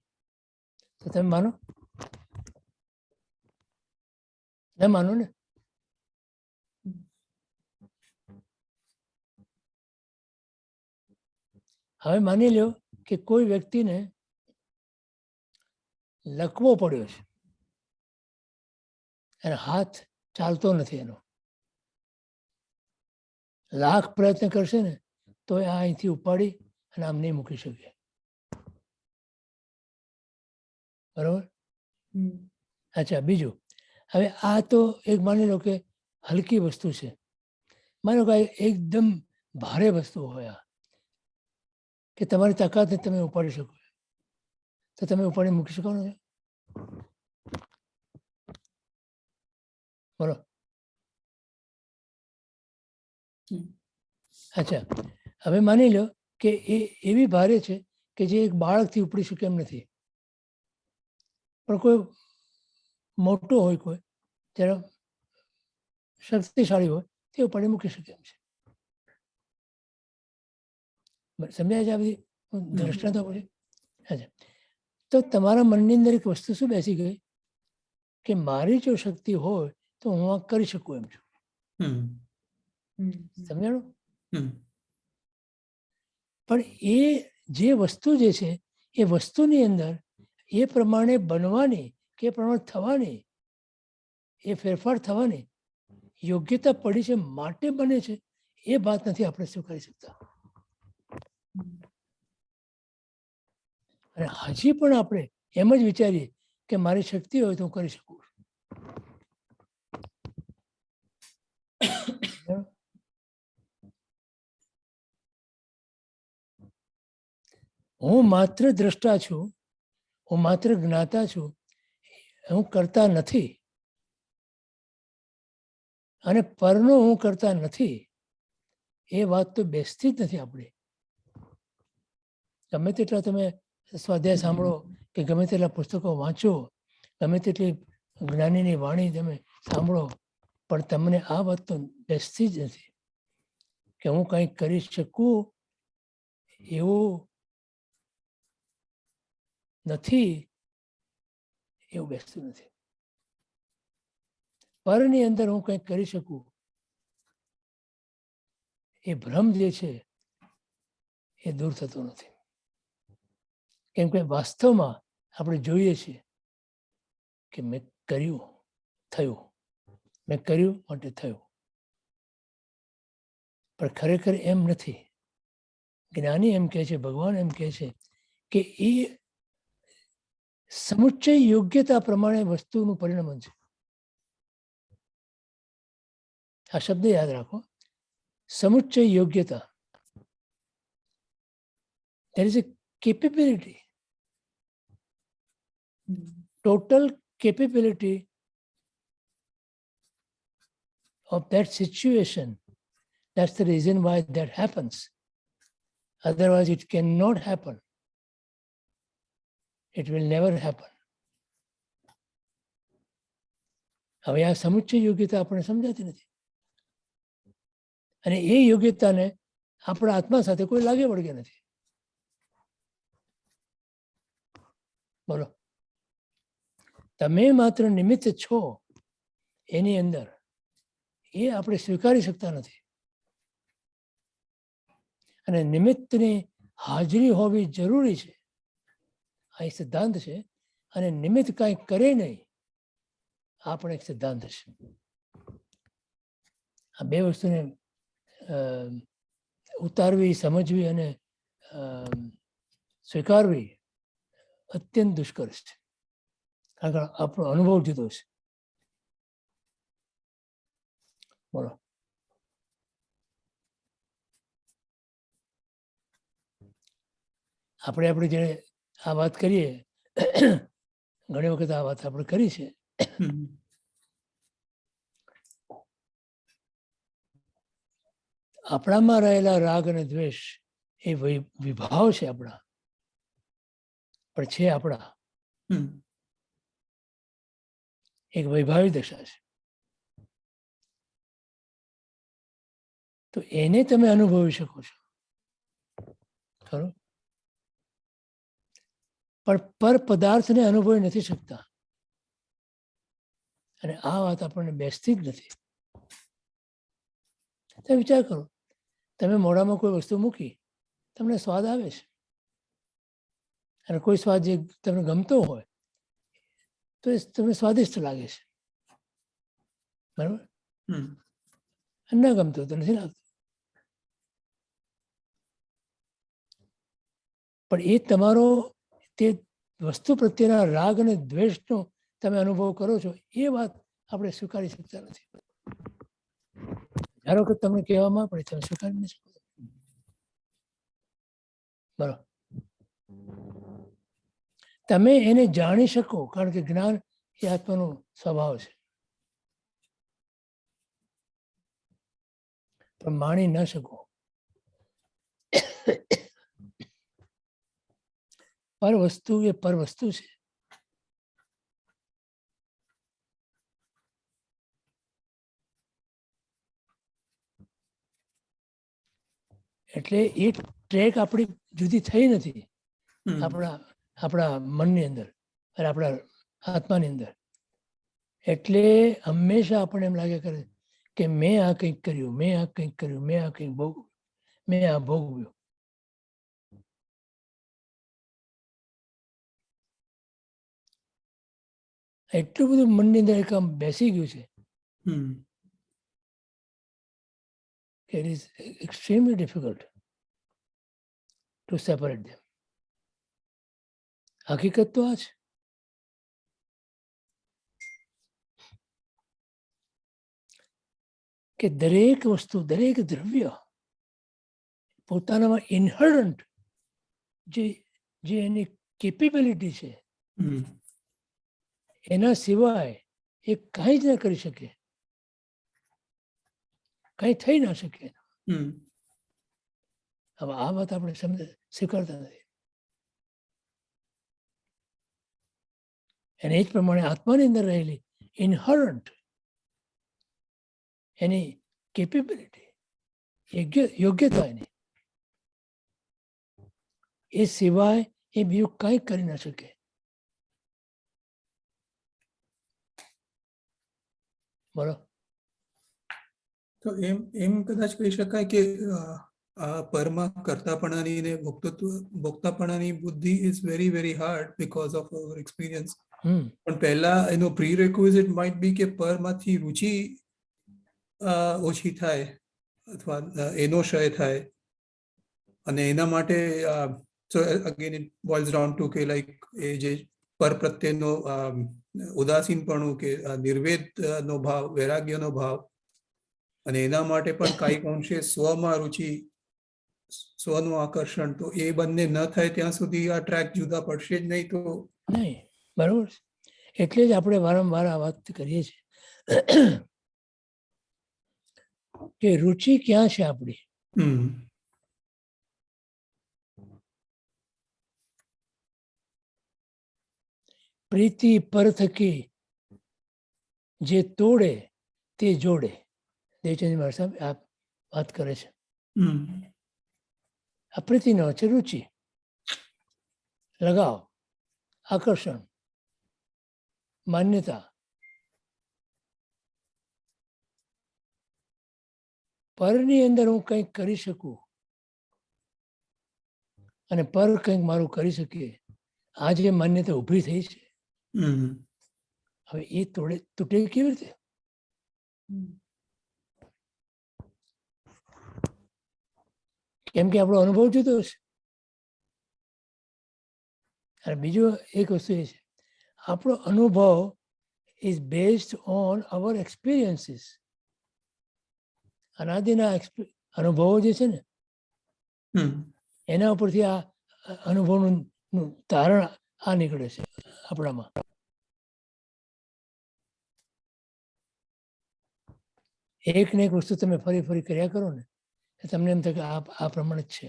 Speaker 3: તો તમે માનો? ના માનો ને? હવે માની લો કે કોઈ વ્યક્તિને લકવો પડ્યો છે, અને હાથ ચાલતો નથી એનો. લાખ પ્રયત્ન કરશે ને તો આ અહીંથી ઉપાડી અને આમ નહીં મૂકી શકે. બરોબર. અચ્છા, બીજું, હવે આ તો એક માની લો કે હલકી વસ્તુ છે. માનો કે એકદમ ભારે વસ્તુ હોય આ, કે તમારી તાકાતને તમે ઉપાડી શકો, તો તમે ઉપાડી મૂકી શકો ને? બોલો. અચ્છા, હવે માની લો કે એ એવી ભારે છે કે જે એક બાળકથી ઉપડી શકે એમ નથી, પણ કોઈ મોટો હોય, કોઈ જરા શક્તિશાળી હોય તે ઉપાડી મૂકી શકે એમ છે. સમજાય છે આ બધી દ્રષ્ટાંતો પછી? અચ્છા, તો તમારા મનની અંદર એક વસ્તુ શું બેસી ગઈ કે મારી જો શક્તિ હોય તો હું આ કરી શકું એમ છું. સમજાણું? પણ એ જે વસ્તુ જે છે એ વસ્તુની અંદર એ પ્રમાણે બનવાની કે એ પ્રમાણે થવાની, એ ફેરફાર થવાની યોગ્યતા પડી છે માટે બને છે, એ વાત નથી આપણે સ્વીકારી શકતા. અને હજી પણ આપણે એમ જ વિચારીએ કે મારી શક્તિ હોય તો હું કરી શકું. હું માત્ર દ્રષ્ટા છું, હું માત્ર જ્ઞાતા છું, હું કરતા નથી. અને પરનો હું કરતા નથી એ વાત તો બેસતી જ નથી આપણે. ગમે તેટલા તમે સ્વાધ્યાય સાંભળો કે ગમે તેટલા પુસ્તકો વાંચો, ગમે તેટલી જ્ઞાનીની વાણી તમે સાંભળો, પણ તમને આ વાત તો બેસતી જ નથી કે હું કંઈક કરી શકું એવું નથી, એવું બેસતું નથી. પરની અંદર હું કંઈક કરી શકું એ ભ્રમ જે છે એ દૂર થતો નથી. કેમ કે વાસ્તવમાં આપણે જોઈએ છીએ કે મેં કર્યું, થયું, મેં કર્યું માટે થયું. પણ ખરેખર એમ નથી. જ્ઞાની એમ કહે છે, ભગવાન એમ કહે છે કે એ સમુચ્ચય યોગ્યતા પ્રમાણે વસ્તુનું પરિણમન છે. આ શબ્દ યાદ રાખો, સમુચ્ચય યોગ્યતા. There is a capability, total capability of that situation. That's the reason why that happens. Otherwise, it cannot happen. It will never happen. હવે આ સમુચ્ચય યોગ્યતા આપણને સમજાતી નથી, અને એ યોગ્યતાને આપણા આત્મા સાથે કોઈ લાગે વળગે નથી. બોલો, તમે માત્ર નિમિત્ત છો એની અંદર, એ આપણે સ્વીકારી શકતા નથી. અને નિમિત્તની હાજરી હોવી જરૂરી છે, આ એક સિદ્ધાંત છે. અને નિમિત્ત કાંઈ કરે નહીં, આ પણ એક સિદ્ધાંત છે. આ બે વસ્તુને ઉતારવી, સમજવી અને સ્વીકારવી અત્યંત દુષ્કર છે, કારણ કે આપણો અનુભવ જુદો છે. બોલો. આપણે જે આ વાત કરીએ, ઘણી વખત આ વાત આપણે કરી છે. આપણામાં રહેલા રાગ અને દ્વેષ એ વિભાવ છે આપણા, પણ છે આપણા, એક વૈભાવી દશા છે. તો એને તમે અનુભવી શકો છો, ખરું? પણ પર પદાર્થને અનુભવી નથી શકતા, અને આ વાત આપણને બેસતી જ નથી. તમે વિચાર કરો, તમે મોઢામાં કોઈ વસ્તુ મૂકી, તમને સ્વાદ આવે છે, અને કોઈ સ્વાદ જે તમને ગમતો હોય તો એ તમને સ્વાદિષ્ટ લાગે છે. બરાબર,
Speaker 2: હમ
Speaker 3: ન ગમતું તો નથી લાગતું. પણ એ તમારો તે વસ્તુ પ્રત્યેના રાગ અને દ્વેષનો તમે અનુભવ કરો છો, એ વાત આપણે સ્વીકારી શકતા નથી. ધારો કે તમને કહેવામાં પડે, તમે સ્વીકારી નહીં શકો. બરાબર, તમે એને જાણી શકો, કારણ કે જ્ઞાન એ આત્માનો સ્વભાવ છે, પણ માણી ન શકો. પર વસ્તુ એ પર વસ્તુ છે. એટલે એ ટ્રેક આપણી જુદી થઈ નથી
Speaker 2: હમ
Speaker 3: આપણા મનની અંદર અને આપણા આત્માની અંદર. એટલે હંમેશા આપણને એમ લાગે કરે કે મેં આ કંઈક કર્યું, મેં આ કંઈક કર્યું, મેં આ કંઈક ભોગવ્યું, મેં આ ભોગવ્યું. એટલું બધું મનની અંદર એક આમ બેસી ગયું છે
Speaker 2: હમ
Speaker 3: કે it is extremely difficult to separate them. હકીકત તો આ છે. કે દરેક વસ્તુ, દરેક દ્રવ્ય પોતાનામાં ઇનહરન્ટ જે એની કેપેબિલિટી છે,
Speaker 2: હમ
Speaker 3: એના સિવાય એ કાંઈ જ ન કરી શકે, કાંઈ થઈ ના શકે.
Speaker 2: હમ
Speaker 3: હવે આ વાત આપણે સ્વીકારતા નથી. અને એ જ પ્રમાણે આત્માની અંદર રહેલી ઇનહરન્ટ એની કેપેબિલિટી, યોગ્યતા એની, એ સિવાય એ બીજું કંઈ કરી ના શકે. બરોબર,
Speaker 2: તો એમ કદાચ કહી શકાય કે આ પરમાં કર્તાપણાની ને ભોક્તાપણાની બુદ્ધિ is very very hard because of our experience. પણ પહેલા એનો પ્રી રેક્વિઝિટ માઇટ બી કે પરમાંથી રુચિ ઓછી થાય અથવા એનો ક્ષય થાય, અને એના માટે સો અગેન ઇટ બોઇલ્સ ડાઉન ટુ કે લાઈક એ જે પર પ્રત્યેનો ઉદાસીનપણું કે નિર્વેદનો ભાવ, વૈરાગ્યનો ભાવ, અને એના માટે પણ કાંઈક અંશે સ્વમાં રુચિ, સ્વનું આકર્ષણ, તો એ બંને ન થાય ત્યાં સુધી આ ટ્રેક જુદા પડશે જ નહીં. તો
Speaker 3: નહીં, બરાબર છે. એટલે જ આપણે વારંવાર આ વાત કરીએ છીએ કે રુચિ ક્યાં છે આપણી.
Speaker 2: હમ
Speaker 3: પ્રીતિ પર થકી જે તોડે તે જોડે, દેવચંદ મહારાજ સાહેબ આ વાત કરે છે.
Speaker 2: હમ
Speaker 3: આ પ્રીતિનો છે રુચિ, લગાવ, આકર્ષણ, માન્યતા. પરની અંદર હું કંઈક કરી શકું અને પર કંઈક મારું કરી શકીએ, આ જે માન્યતા ઊભી થઈ છે,
Speaker 2: હમ
Speaker 3: હવે એ તૂટે કેવી રીતે? કેમ કે આપણો અનુભવ જુદો છે. અને બીજું એક વસ્તુ એ છે, આપણો અનુભવ is based on our experiences. અનાદિના અનુભવો જે છે ને,
Speaker 2: હમ
Speaker 3: એના ઉપરથી આ અનુભવનું તારણ આ નીકળે છે આપણામાં. એક ને એક વસ્તુ તમે ફરી ફરી કર્યા કરો ને, તમને એમ થાય કે આ પ્રમાણે જ છે.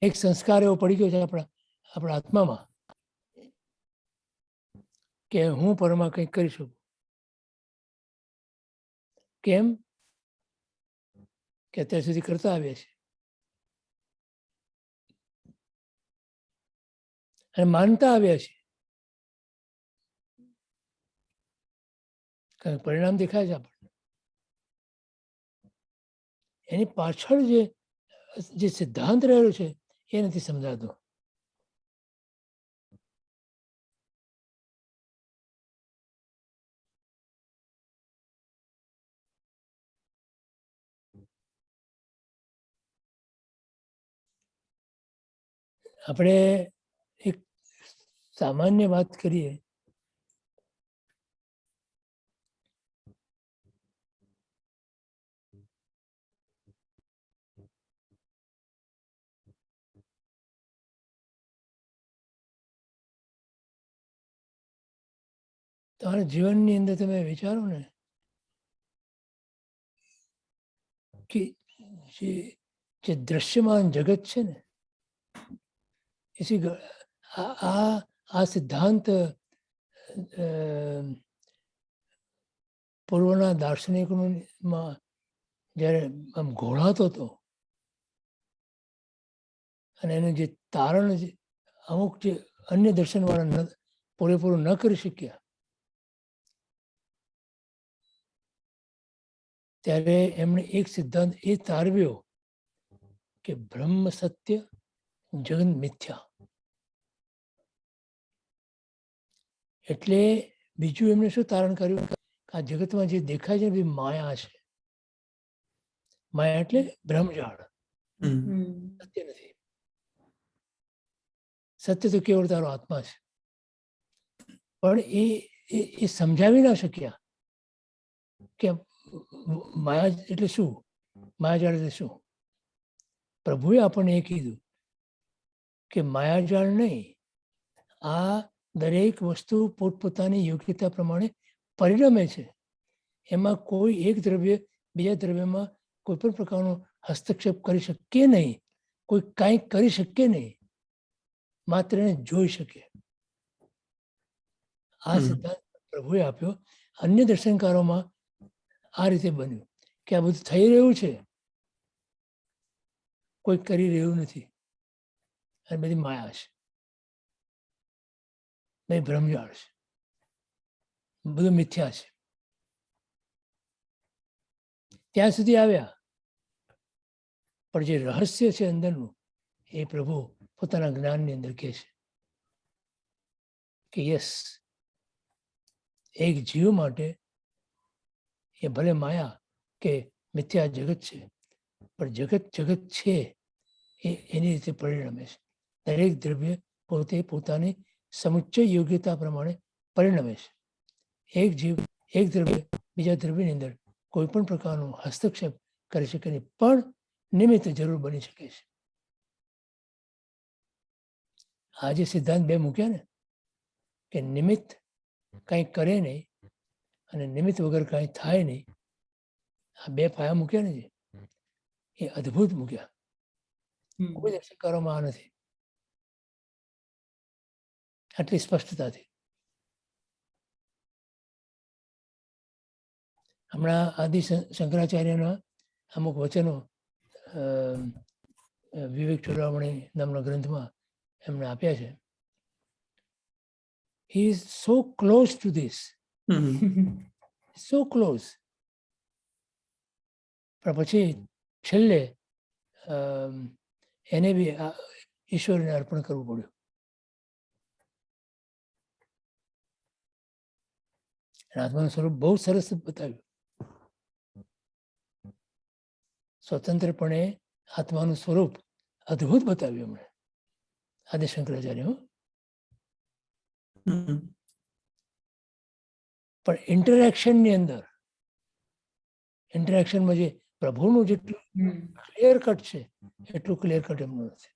Speaker 3: એક સંસ્કાર એવો પડી ગયો છે આપણા આત્મામાં કે હું પરમાં કંઈક કરી શકું. કેમ કે અત્યાર સુધી કરતા આવ્યા છે અને માનતા આવ્યા છે, કારણ પરિણામ દેખાય છે આપણને. એની પાછળ જે સિદ્ધાંત રહેલો છે એ નથી સમજાતો. આપણે એક સામાન્ય વાત કરીએ તમારા જીવનની અંદર તમે વિચારો ને કે જે દ્રશ્યમાન જગત છે ને આ સિદ્ધાંત પૂર્વના દાર્શનિકોમાં જ્યારે આમ ઘોળાતો હતો અને એનું જે તારણ અમુક જે અન્ય દર્શનવાળા પૂરેપૂરું ન કરી શક્યા, ત્યારે એમણે એક સિદ્ધાંત એ તારવ્યો કે બ્રહ્મ સત્ય, જગત મિથ્યા. એટલે બીજું એમણે શું તારણ કર્યું કે આ જગતમાં જે દેખાય છે એ માયા છે. માયા એટલે ભ્રમજાળ, સત્ય નથી. સત્ય તો કેવળ તારો આત્મા છે. પણ એ સમજાવી ના શક્યા કે માયા એટલે શું, માયાજાળ એટલે શું. પ્રભુએ આપણને એ કીધું કે માયાજાળ નહીં, આ દરેક વસ્તુ પોતપોતાની યોગ્યતા પ્રમાણે પરિણમે છે. એમાં કોઈ એક દ્રવ્ય બીજા દ્રવ્યમાં કોઈ પણ પ્રકારનો હસ્તક્ષેપ કરી શકીએ નહીં, કોઈ કાંઈ કરી શકીએ નહીં, માત્ર એને જોઈ શકે. આ સિદ્ધાંત પ્રભુએ આપ્યો. અન્ય દર્શનકારોમાં આ રીતે બન્યું કે આ બધું થઈ રહ્યું છે, કોઈ કરી રહ્યું નથી, અને બધી માયા છે, બધી ભ્રમજાળ છે, બધું મિથ્યા છે. ત્યાં સુધી આવ્યા, પણ જે રહસ્ય છે અંદરનું એ પ્રભુ પોતાના જ્ઞાનની અંદર કહે છે કે યસ, એક જીવ માટે એ ભલે માયા કે મિથ્યા જગત છે, પણ જગત છે એ એની રીતે પરિણમે છે. દરેક દ્રવ્ય પોતે પોતાની સમુચ્ચય યોગ્યતા પ્રમાણે પરિણમે છે. એક જીવ એક દ્રવ્ય બીજા દ્રવ્યની અંદર કોઈ પણ પ્રકારનો હસ્તક્ષેપ કરી શકે નહીં, પણ નિમિત્ત જરૂર બની શકે છે. આ જે સિદ્ધાંત બે મૂક્યા ને કે નિમિત્ત કંઈ કરે નહીં અને નિમિત્ત વગર કાંઈ થાય નહીં, આ બે પાયા મૂક્યા ને એ અદ્ભુત મૂક્યા. કોઈ દર્શનકારોમાં આ નથી આટલી સ્પષ્ટતાથી. હમણાં આદિ શંકરાચાર્યના અમુક વચનો વિવેક ચોરામણી નામના ગ્રંથમાં એમણે આપ્યા છે. He is so close to this, so close. પણ પછી છેલ્લે એને બી ઈશ્વરને અર્પણ કરવું પડ્યું. આત્માનું સ્વરૂપ બહુ સરસ બતાવ્યું. સ્વતંત્રપણે આત્માનું સ્વરૂપ અદ્ભુત બતાવ્યું એમણે આદિ શંકરાચાર્ય. પણ ઇન્ટરેક્શનની અંદર, ઇન્ટરેક્શનમાં જે પ્રભુનું જેટલું ક્લિયર કટ છે એટલું ક્લિયર કટ એમનું નથી.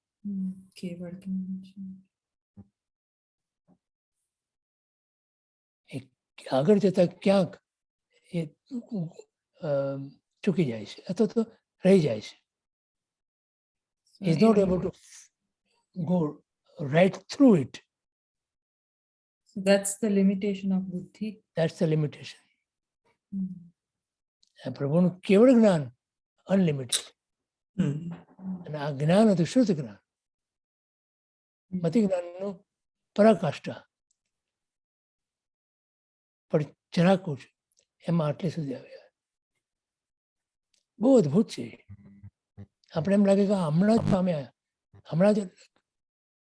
Speaker 3: આગળ જતા ક્યાંક એ ચૂકી જાય છે અથવા તો રહી જાય છે. He is not able to go right through it.
Speaker 5: So that's the limitation of buddhi.
Speaker 3: That's the limitation. પ્રભુનું કેવળ જ્ઞાન અનલિમિટેડ, અને આ જ્ઞાન હતું શુદ્ધ જ્ઞાન, મતિ જ્ઞાનનું પરાકાષ્ઠા. પણ જરાક ઓછું એમાં આટલે સુધી આવ્યા. બહુ અદ્ભુત છે. આપણે એમ લાગે કે હમણાં જ પામ્યા, હમણાં જ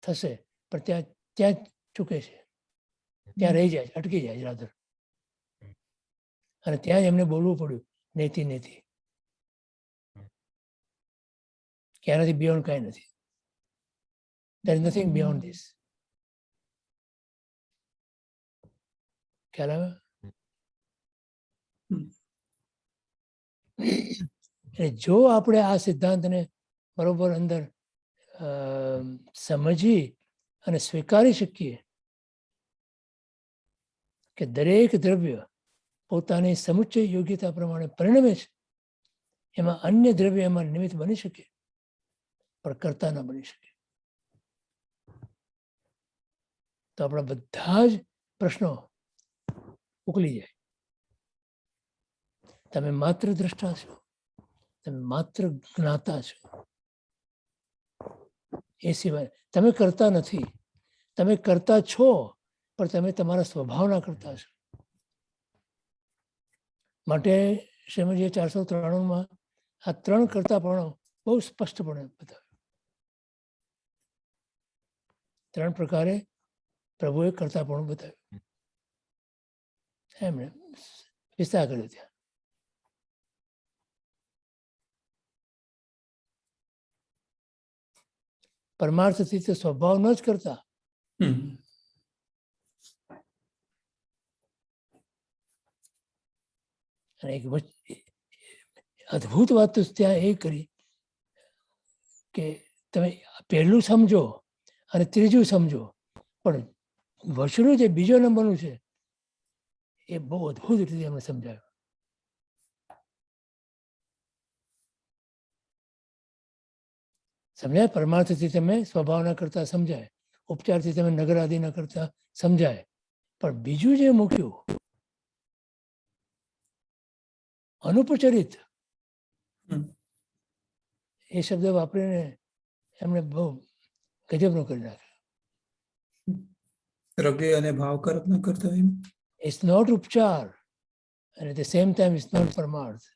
Speaker 3: થશે, પણ ત્યાં ચૂકે છે, ત્યાં રહી જાય, અટકી જાય રાધર. અને ત્યાં જ એમને બોલવું પડ્યું નેતિ નેતિ, ક્યાંથી બિયોન્ડ કાંઈ નથી. there is nothing beyond this. ખ્યાલ આવે? એટલે જો આપણે આ સિદ્ધાંતને બરોબર અંદર સમજી અને સ્વીકારી શકીએ કે દરેક દ્રવ્ય પોતાની સમુચ્ચય યોગ્યતા પ્રમાણે પરિણમે છે, એમાં અન્ય દ્રવ્ય એમાં નિમિત્ત બની શકે પણ કરતા ન બની શકે, તો આપણા બધા જ પ્રશ્નો ઉકલી જાય. તમે માત્ર દ્રષ્ટા છો, તમે માત્ર જ્ઞાતા છો, એ સિવાય તમે કરતા નથી. તમે કરતા છો પણ તમે તમારા સ્વભાવના કરતા છો. માટે શ્રીમદજી 493 આ 3 કરતાપણો બહુ સ્પષ્ટપણે બતાવ્યું. 3 પ્રકારે પ્રભુએ કરતાપણું બતાવ્યું, એમણે વિસ્તાર કર્યો ત્યાં. પરમાર્થથી તો સ્વભાવ ન જ કરતા, અને એક અદ્ભુત વાત તો ત્યાં એ કરી કે તમે પહેલું સમજો અને ત્રીજું સમજો, પણ વચનું જે બીજો નંબરનું છે એ બહુ અદ્ભુત રીતે એમને સમજાયું. સમજાય? પરમાર્થથી તમે સ્વભાવના કરતા સમજાય, ઉપચારથી તમે નગર આદિના કરતા સમજાય, પણ બીજું જે મૂક્યું અનુપચરિત, એ શબ્દ વાપરીને એમણે બહુ ગજબનું કરી નાખ્યું.
Speaker 2: હૃદય અને ભાવ કરત ન કરતા એમ.
Speaker 3: It's not ઉપચાર and at the same time it's not પરમાર્થ,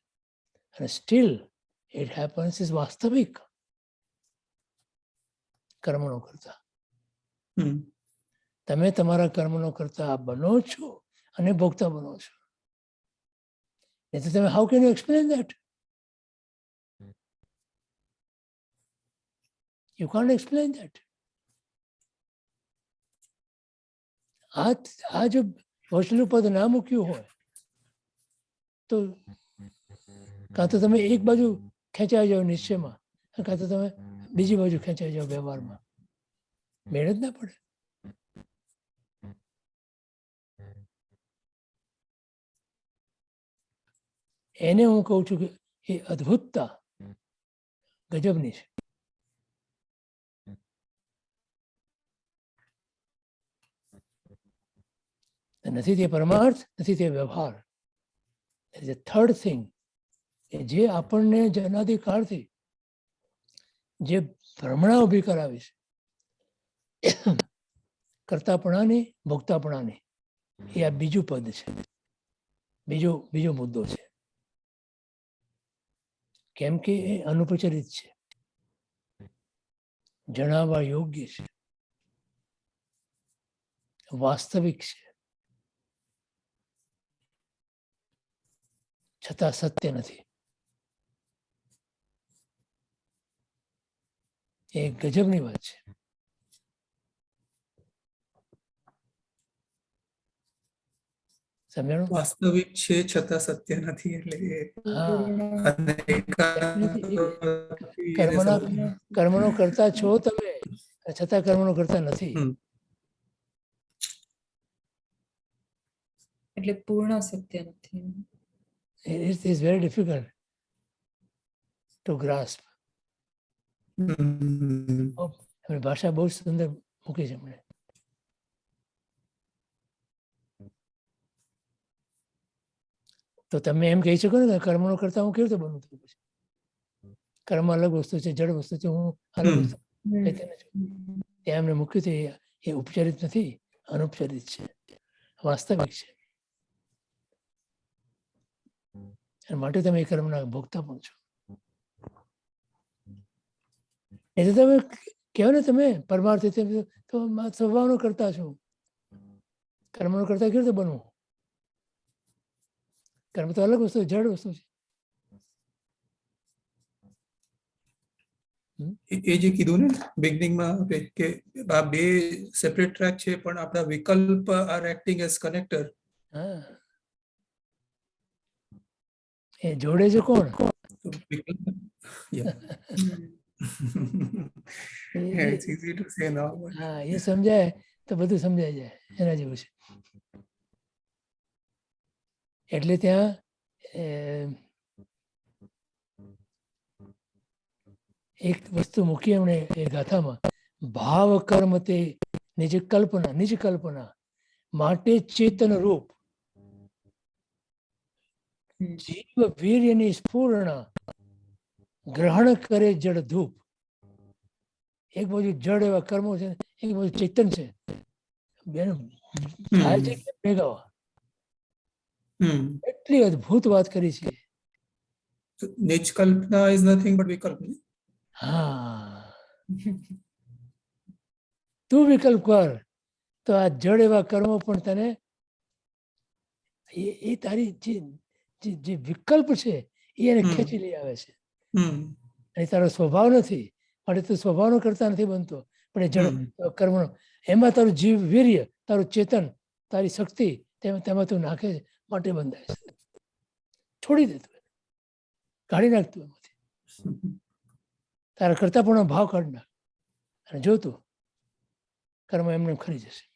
Speaker 3: and still it happens is વાસ્તવિક કર્મનો કરતા. તમે તમારા કર્મનો કરતા બનો છો અને ભોગતા બનો છો. નહીં તો તમે how can you explain that? You can't explain that. આ જો વચલું પદ ના મૂક્યું હોય તો કાં તો તમે એક બાજુ ખેંચાઈ જાઓ નિશ્ચયમાં, કાં તો તમે બીજી બાજુ ખેંચાઈ જાઓ વ્યવહારમાં. મેળ જ ના પડે. એને હું કહું છું કે એ અદ્ભુતતા ગજબની છે. નથી તે પરમાર્થ, નથી તે વ્યવહાર. થર્ડ થિંગ જે આપણને જનાદિકાળથી જે ભ્રમણા ઊભી કરાવી છે, કરતાપણાની, ભોગતાપણાની, એ આ બીજું પદ છે, બીજો મુદ્દો છે. કેમ કે એ અનુપચરિત છે, જણાવવા યોગ્ય છે, વાસ્તવિક છે, છતાં સત્ય નથી. એ ગજબની વાત છે. સમજાણું?
Speaker 2: વાસ્તવિક છે છતાં સત્ય નથી, એટલે
Speaker 3: કર્મનો કરતા છો તમે, છતાં કર્મનો કરતા નથી.
Speaker 5: એટલે પૂર્ણ સત્ય નથી.
Speaker 3: It is very difficult to grasp. ભાષા બહુ સુંદર મૂકી છે એમણે. તો તમે એમ કહી શકો ને કે કર્મનો કરતા હું કેવી રીતે બનું? પછી કર્મ અલગ વસ્તુ છે, જડ વસ્તુ છે, હું અલગ વસ્તુ. ત્યાં એમને મૂક્યું છે એ ઉપચારિત નથી, અનુપચારિત છે, વાસ્તવિક છે. અને માટે તમે એ કર્મના ભોગતા પણ છો. એટલે તમે કહો ને તમે પરમાર્થ તો સ્વભાવનો કરતા છો. કર્મનો કરતા કેવી રીતે બનવું? કર્મ તો અલગ વસ્તુ, જડ વસ્તુ છે.
Speaker 2: એ જે કીધું ને બિગનિંગમાં આપણે કે આ બે સેપરેટ ટ્રેક છે પણ આપણા વિકલ્પ આર એક્ટિંગ એઝ કનેક્ટર.
Speaker 3: હા, એ જોડે છે કોણ?
Speaker 2: વિકલ્પ yeah.
Speaker 3: A-
Speaker 2: Yeah,
Speaker 3: A-
Speaker 2: it's easy to say now, but
Speaker 3: હા, એ સમજાય તો બધું સમજાઈ જાય, એના જેવું છે. એટલે ત્યાં એક વસ્તુ મૂકી એમણે એ ગાથામાં, ભાવ કર્મ તે નિજ કલ્પના માટે ચેતન રૂપ જીવ વીર્યની સ્ફૂર્ણા ગ્રહણ કરે જડ ધૂપ. એક બાજુ જડ એવા કર્મો છે, એક બાજુ ચેતન છે, બેનું થાય છે કે ભેગા. એટલી અદ્ભુત વાત કરી છે.
Speaker 2: so, nij kalpana is nothing but vikalp.
Speaker 3: હા, તું વિકલ્પ કર તો આ જડ એવા કર્મો પણ તને એ તારી જે વિકલ્પ છે એ એને ખેંચી લઈ આવે છે. અને તારો સ્વભાવ નથી, માટે તું સ્વભાવનો કરતા નથી બનતો, પણ એ જડ કર્મનો એમાં તારું જીવ વીર્ય, તારું ચેતન, તારી શક્તિ તેમાં તું નાખે છે, માટે બંધાય છે. છોડી દે તું, કાઢી નાખતું એમાંથી, તારા કરતા પણ ભાવ કાઢી નાખ, અને જોતું કર્મ એમને ખરી જશે,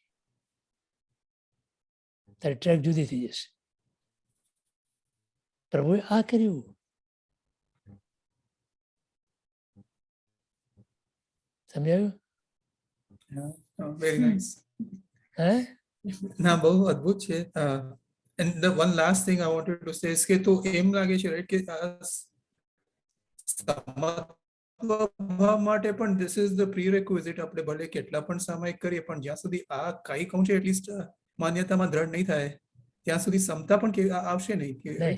Speaker 3: તારી ટ્રેક જુદી થઈ જશે. પ્રભુએ આ કર્યું. સમજાયું?
Speaker 2: Very nice.
Speaker 3: હે?
Speaker 2: ના, બહુ અદ્ભુત છે. And the one last thing I wanted to say is કે તો એમ લાગે છે right કે સમત્વ માટે પણ this is the prerequisite. આપણે ભલે કેટલા પણ સામાયિક કરીએ પણ જ્યાં સુધી આ કઈ કહું છે એટલીસ્ટ માન્યતામાં દ્રઢ નહીં થાય ત્યાં સુધી સમતા પણ આવશે નહીં કે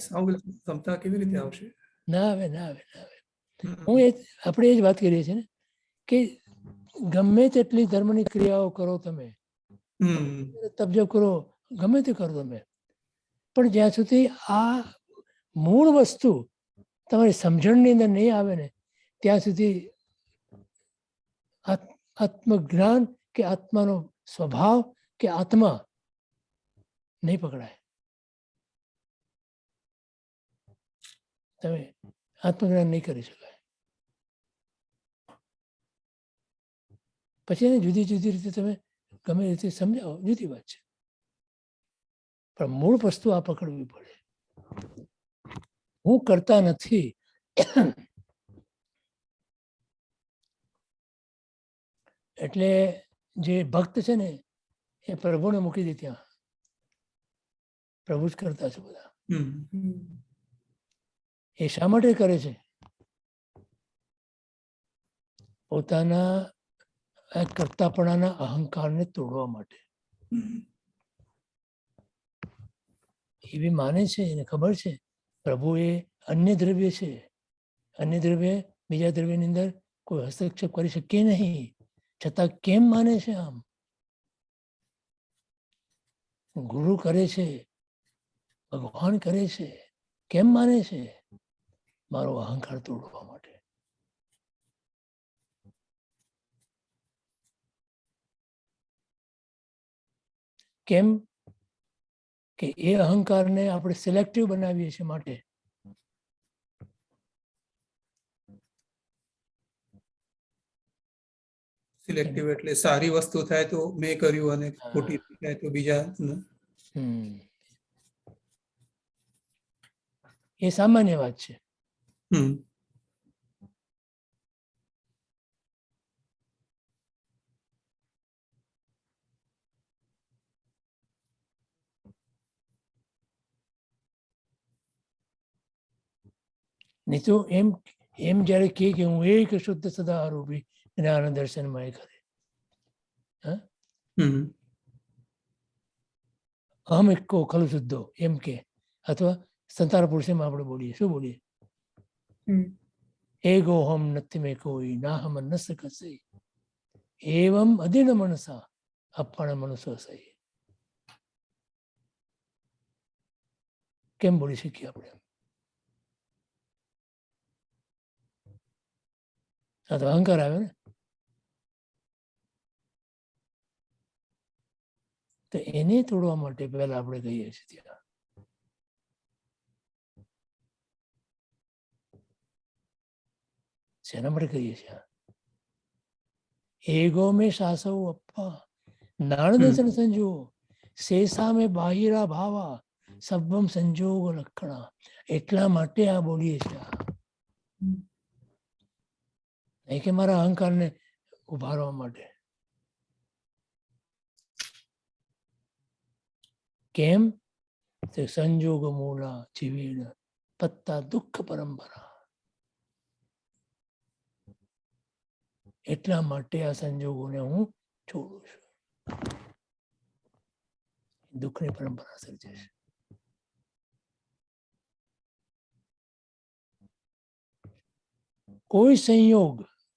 Speaker 2: સમતા કેવી રીતે આવશે?
Speaker 3: ના આવે. હું આપણે એ જ વાત કરીએ છીએ ને કે ગમે તેટલી ધર્મની ક્રિયાઓ કરો તમે, તબજબ કરો, ગમે તે કરો તમે, પણ જ્યાં સુધી આ મૂળ વસ્તુ તમારી સમજણની અંદર નહીં આવે ને ત્યાં સુધી આત્મજ્ઞાન કે આત્માનો સ્વભાવ કે આત્મા નહીં પકડાય. તમે આત્મજ્ઞાન નહીં કરી શકાય. પછી એને જુદી જુદી રીતે તમે ગમે રીતે સમજાવો, જુદી વાત છે, પણ મૂળ વસ્તુ આ પકડવી પડે. હું કરતા નથી એટલે જે ભક્ત છે ને એ પ્રભુને મૂકી દે ત્યાં, પ્રભુ જ કરતા છે બધા. એ શા માટે કરે છે? પોતાના કરતાપણાના અહંકારને તોડવા માટે. એવી માને છે, એને ખબર છે પ્રભુ એ અન્ય દ્રવ્ય છે, અન્ય દ્રવ્ય બીજા દ્રવ્યની અંદર કોઈ હસ્તક્ષેપ કરી શકે નહીં, છતાં કેમ માને છે? આમ ગુરુ કરે છે, ભગવાન કરે છે, કેમ માને છે? મારો અહંકાર તોડવા માટે. કેમ કે એ અહંકારને આપણે સિલેક્ટિવ બનાવીએ છીએ માટે.
Speaker 2: સિલેક્ટિવ એટલે સારી વસ્તુ થાય તો મેં કર્યું અને ખોટી થાય તો બીજા.
Speaker 3: એ સામાન્ય વાત છે. નહીં તો એમ જયારે કે હું એક શુદ્ધ સદા આરોપી જ્ઞાન દર્શનમાં એ કરે. અહમ એકો ખલુ શુદ્ધો એમ કે, અથવા સંતાન પુરુષમાં આપણે બોલીએ, શું બોલીએ? એગો હમ નથી મેં કોઈ ના હમ ન શકશે એવમ અધિન મનસા અપણ મનુષ્ય સહી. કેમ બોલી શકીએ આપણે? આ તો અહંકાર આવે ને. તો એને તોડવા માટે પહેલા આપણે કહીએ છીએ ત્યાં શેના માટે કહીએ છીએ? એગો મેં શાસવ અપ્પા નાણ દર્શન સંજો શેષા મેં બાહિરા ભાવા સબ્બમ સંજોગ લક્ષણા. એટલા માટે આ બોલીએ છીએ. નહીં કે મારા અહંકારને ઉભારવા માટે. કેમ? તે સંજોગ મૂળા જીવીણ પત્તા દુઃખ પરંપરા. એટલા માટે આ સંજોગોને હું છોડું છું. દુઃખની પરંપરા સર્જે છે.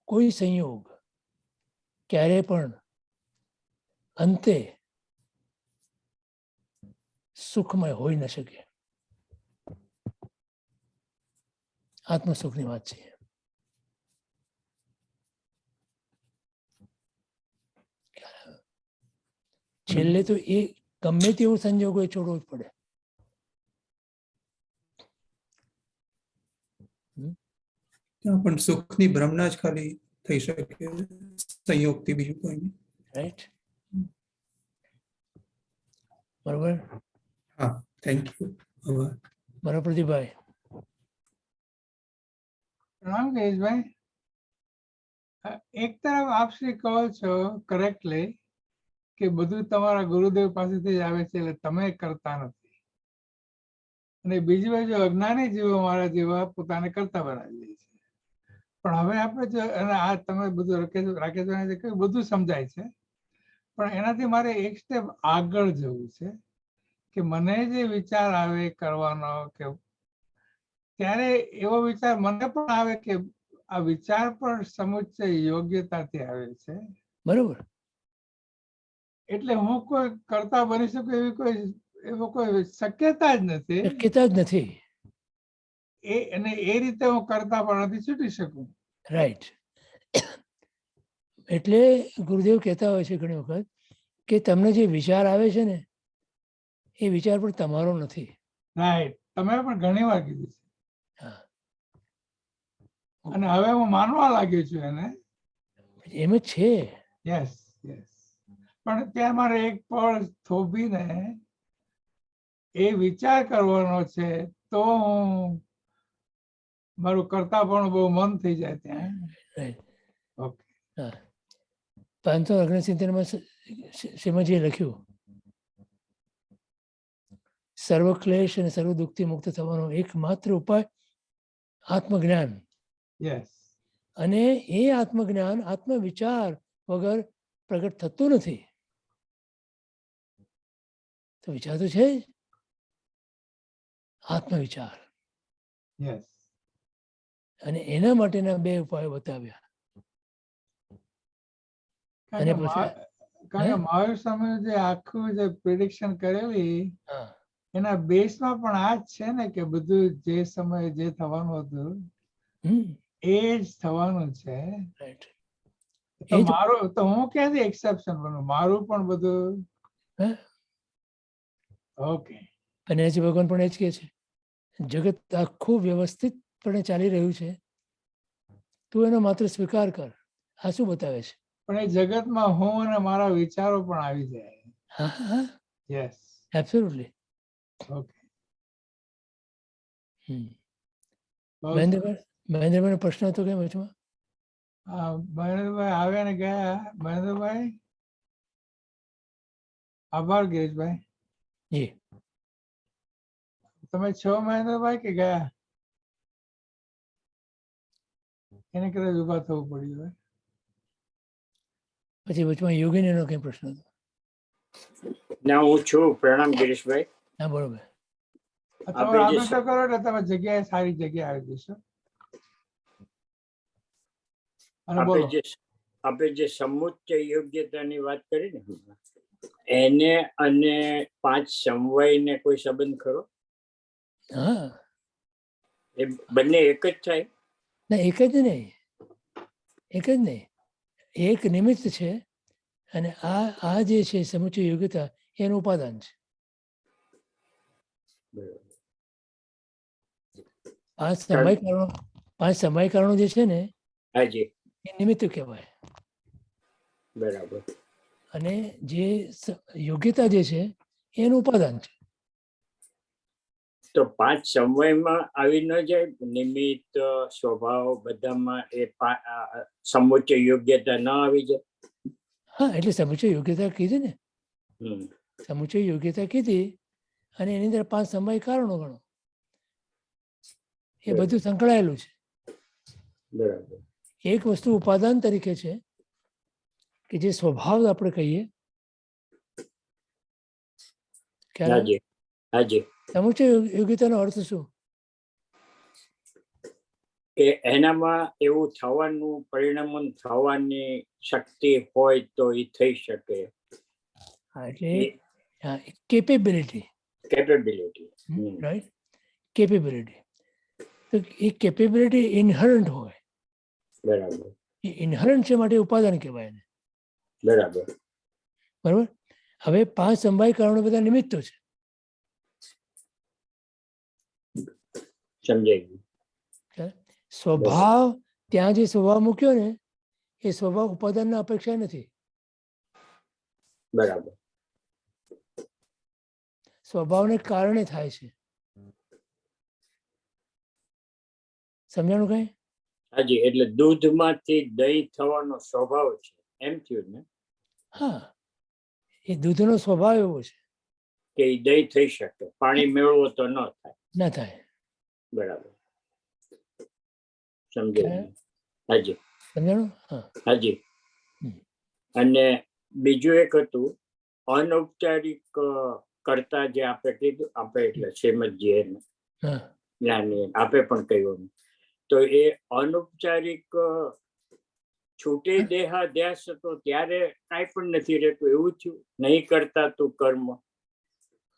Speaker 3: કોઈ સંયોગ ક્યારે પણ અંતે સુખમય હોઈ ન શકે. આત્મસુખની વાત છે. છેલ્લે તો એ ગમે તેવો સંજોગો એ છોડવો જ પડે.
Speaker 2: ત્યાં પણ સુખની ભ્રમણા જ ખાલી થઈ શકે સંયોગથી, બીજું કોઈ નહીં.
Speaker 3: રાઈટ? બરોબર.
Speaker 2: હા, થેન્ક યુ.
Speaker 3: બરાબર પ્રદીપભાઈ.
Speaker 1: પ્રણામ ગણેશભાઈ. એક તરફ આપ શ્રી કહો છો કરેક્ટલી કે બધું તમારા ગુરુદેવ પાસેથી જ આવે છે એટલે તમે કરતા નથી, અને બીજી બાજુ અજ્ઞાની જીવો મારા જેવા પોતાને કરતા બનાવી દે છે. પણ હવે આપણે જો અને આ તમે બધું રાકેશભાઈ જે કહ્યું બધું સમજાય છે, પણ એનાથી મારે એક સ્ટેપ આગળ જવું છે કે મને જે વિચાર આવે કરવાનો કે ત્યારે એવો વિચાર મને પણ આવે કે આ વિચાર પણ સમુચ્ચય યોગ્યતાથી આવે છે.
Speaker 3: બરોબર.
Speaker 1: એટલે હું કોઈ કરતા બની શકું એવો કોઈ શક્યતા જ નથી.
Speaker 3: શક્યતા જ નથી.
Speaker 1: અને એ રીતે હું કરતા પણ નથી છૂટી શકું.
Speaker 3: રાઈટ. એટલે ગુરુદેવ કહેતા હોય છે ઘણી વખત કે તમને જે વિચાર આવે છે ને એ વિચાર પણ તમારો નથી.
Speaker 1: રાઈટ, તમે પણ ઘણી વાર કીધું છે.
Speaker 3: હા.
Speaker 1: અને હવે હું માનવા લાગ્યો છું એને.
Speaker 3: એમ જ છે.
Speaker 1: Yes yes. પણ ત્યાં મારે એક પળ થોભીને એ વિચાર કરવાનો છે તો હું મારું કરતા પણ બહુ મન થઈ જાય ત્યાં. ઓકે.
Speaker 3: હા. 569 શ્રીમદજીએ લખ્યું સર્વ ક્લેશ અને સર્વ દુઃખથી મુક્ત થવાનો એકમાત્ર ઉપાય આત્મજ્ઞાન.
Speaker 1: યસ.
Speaker 3: અને એ આત્મજ્ઞાન આત્મવિચાર વગર પ્રગટ થતું નથી. તો વિચાર તો છે જ. આત્મવિચાર.
Speaker 1: યસ.
Speaker 3: અને એના માટેના બે ઉપાયો બતાવ્યા. અને પછી
Speaker 1: કારણ કે મહાવીર સ્વામી જે આખું જે પ્રિડિક્શન કરેલી
Speaker 3: હા
Speaker 1: એના બેસમાં પણ આ જ છે ને કે બધું જે સમયે જે થવાનું હતું એ જ થવાનું છે.
Speaker 3: રાઈટ.
Speaker 1: તો મારું તો હું ક્યાંથી એક્સેપ્શન બનું? મારું પણ બધું. ઓકે.
Speaker 3: અને એ જ ભગવાન પણ એ જ કહે છે જગત આખું વ્યવસ્થિતપણે ચાલી રહ્યું છે, તું એનો માત્ર સ્વીકાર કર. આ શું બતાવે છે?
Speaker 1: પણ એ જગતમાં હું અને મારા વિચારો પણ આવી જાય.
Speaker 3: હા હા.
Speaker 1: યસ.
Speaker 3: એબ્સોલ્યુટલી.
Speaker 1: ઓકે.
Speaker 3: મહેન્દ્રભાઈ પ્રશ્ન હતો કેમ વચમાં?
Speaker 1: મહેન્દ્રભાઈ આવ્યા ને ગયા. મહેન્દ્રભાઈ આભાર ગિરીશભાઈ.
Speaker 3: જી.
Speaker 1: તમે છો મહેન્દ્રભાઈ કે ગયા? એને કદાચ ઉભા થવું પડ્યું હોય.
Speaker 3: પછી વચમાં યોગીનીનો કઈ પ્રશ્ન હતો?
Speaker 6: ના, હું છું. પ્રણામ ગિરીશભાઈ.
Speaker 3: હા બરોબર.
Speaker 1: તમે આગળ તો કરો એટલે તમે જગ્યાએ સારી જગ્યાએ આવી જશો. અને બોલો.
Speaker 6: આપણે જે સમુચ્ચય યોગ્યતાની વાત કરી ને એને અને 5 સમવાયને કોઈ સંબંધ ખરો?
Speaker 3: હા.
Speaker 6: એ બંને એક જ થાય?
Speaker 3: ના, એક જ નહીં. એક જ નહીં, એક નિમિત્ત છે અને આ જે છે સમુચ્ચય યોગ્યતા એનું ઉપાદાન છે.
Speaker 6: બરાબર.
Speaker 3: પાંચ સમયકારણો જે છે ને
Speaker 6: હાજી.
Speaker 3: એ નિમિત્ત કહેવાય.
Speaker 6: બરાબર.
Speaker 3: અને જે યોગ્યતા જે છે એનું ઉપાદાન છે.
Speaker 6: તો 5 સમયમાં આવી ન જાય? નિમિત્ત, સ્વભાવ બધામાં એ સમુચ્ચય યોગ્યતા ન આવી જાય?
Speaker 3: હા, એટલે સમુચ્ચય યોગ્યતા કીધી ને,
Speaker 6: હમ.
Speaker 3: સમુચ્ચય યોગ્યતા કીધી અને એની અંદર 5 સમય કારણો ગણો, એ બધું સંકળાયેલું છે.
Speaker 6: બરાબર.
Speaker 3: એક વસ્તુ ઉપાદાન તરીકે છે કે જે સ્વભાવ આપણે કહીએ,
Speaker 6: હાજી. હાજી.
Speaker 3: સમુચ્ચય યોગ્યતાનો અર્થ શું?
Speaker 6: કે એનામાં એવું થવાનું, પરિણામન થવાની શક્તિ હોય તો એ થઈ શકે.
Speaker 3: હા, એટલે કેપેબિલિટી,
Speaker 6: કેપેબિલિટી.
Speaker 3: Right, capability. તો એ કેપેબિલિટી ઇનહરન્ટ હોય.
Speaker 6: બરાબર.
Speaker 3: એ ઇનહરન્ટ છે માટે ઉપાદાન કહેવાય એને.
Speaker 6: બરાબર.
Speaker 3: બરાબર. હવે 5 સમવાય કારણો બધા નિમિત્તો છે.
Speaker 6: સમજાઈ ગયું.
Speaker 3: સ્વભાવ, ત્યાં જે સ્વભાવ મૂક્યો ને એ સ્વભાવ ઉપાદાનના અપેક્ષા નથી.
Speaker 6: બરાબર.
Speaker 3: સ્વભાવને કારણે થાય છે. સમજાણું કઈ?
Speaker 6: હાજી. એટલે દૂધમાંથી દહીં થવાનો સ્વભાવ છે, એમ થયું ને?
Speaker 3: હા, એ દૂધનો સ્વભાવ એવો છે
Speaker 6: કે એ દહીં થઈ શકે, પાણી મેળવો તો ન થાય.
Speaker 3: ના થાય.
Speaker 6: બરાબર. સમજાયું. હાજી.
Speaker 3: સમજાણું? હા.
Speaker 6: હાજી.
Speaker 3: હમ.
Speaker 6: અને બીજું એક હતું, અનૌપચારિક કરતા જે આપણે કીધું, આપણે એટલે શ્રીમદજી એને
Speaker 3: હા.
Speaker 6: જ્ઞાની આપે પણ કહ્યું, તો એ અનૌપચારિક છૂટે દેહાધ્યાસ હતો ત્યારે કાંઈ પણ નથી રહેતું, એવું થયું? નહીં કરતા તું કર્મ,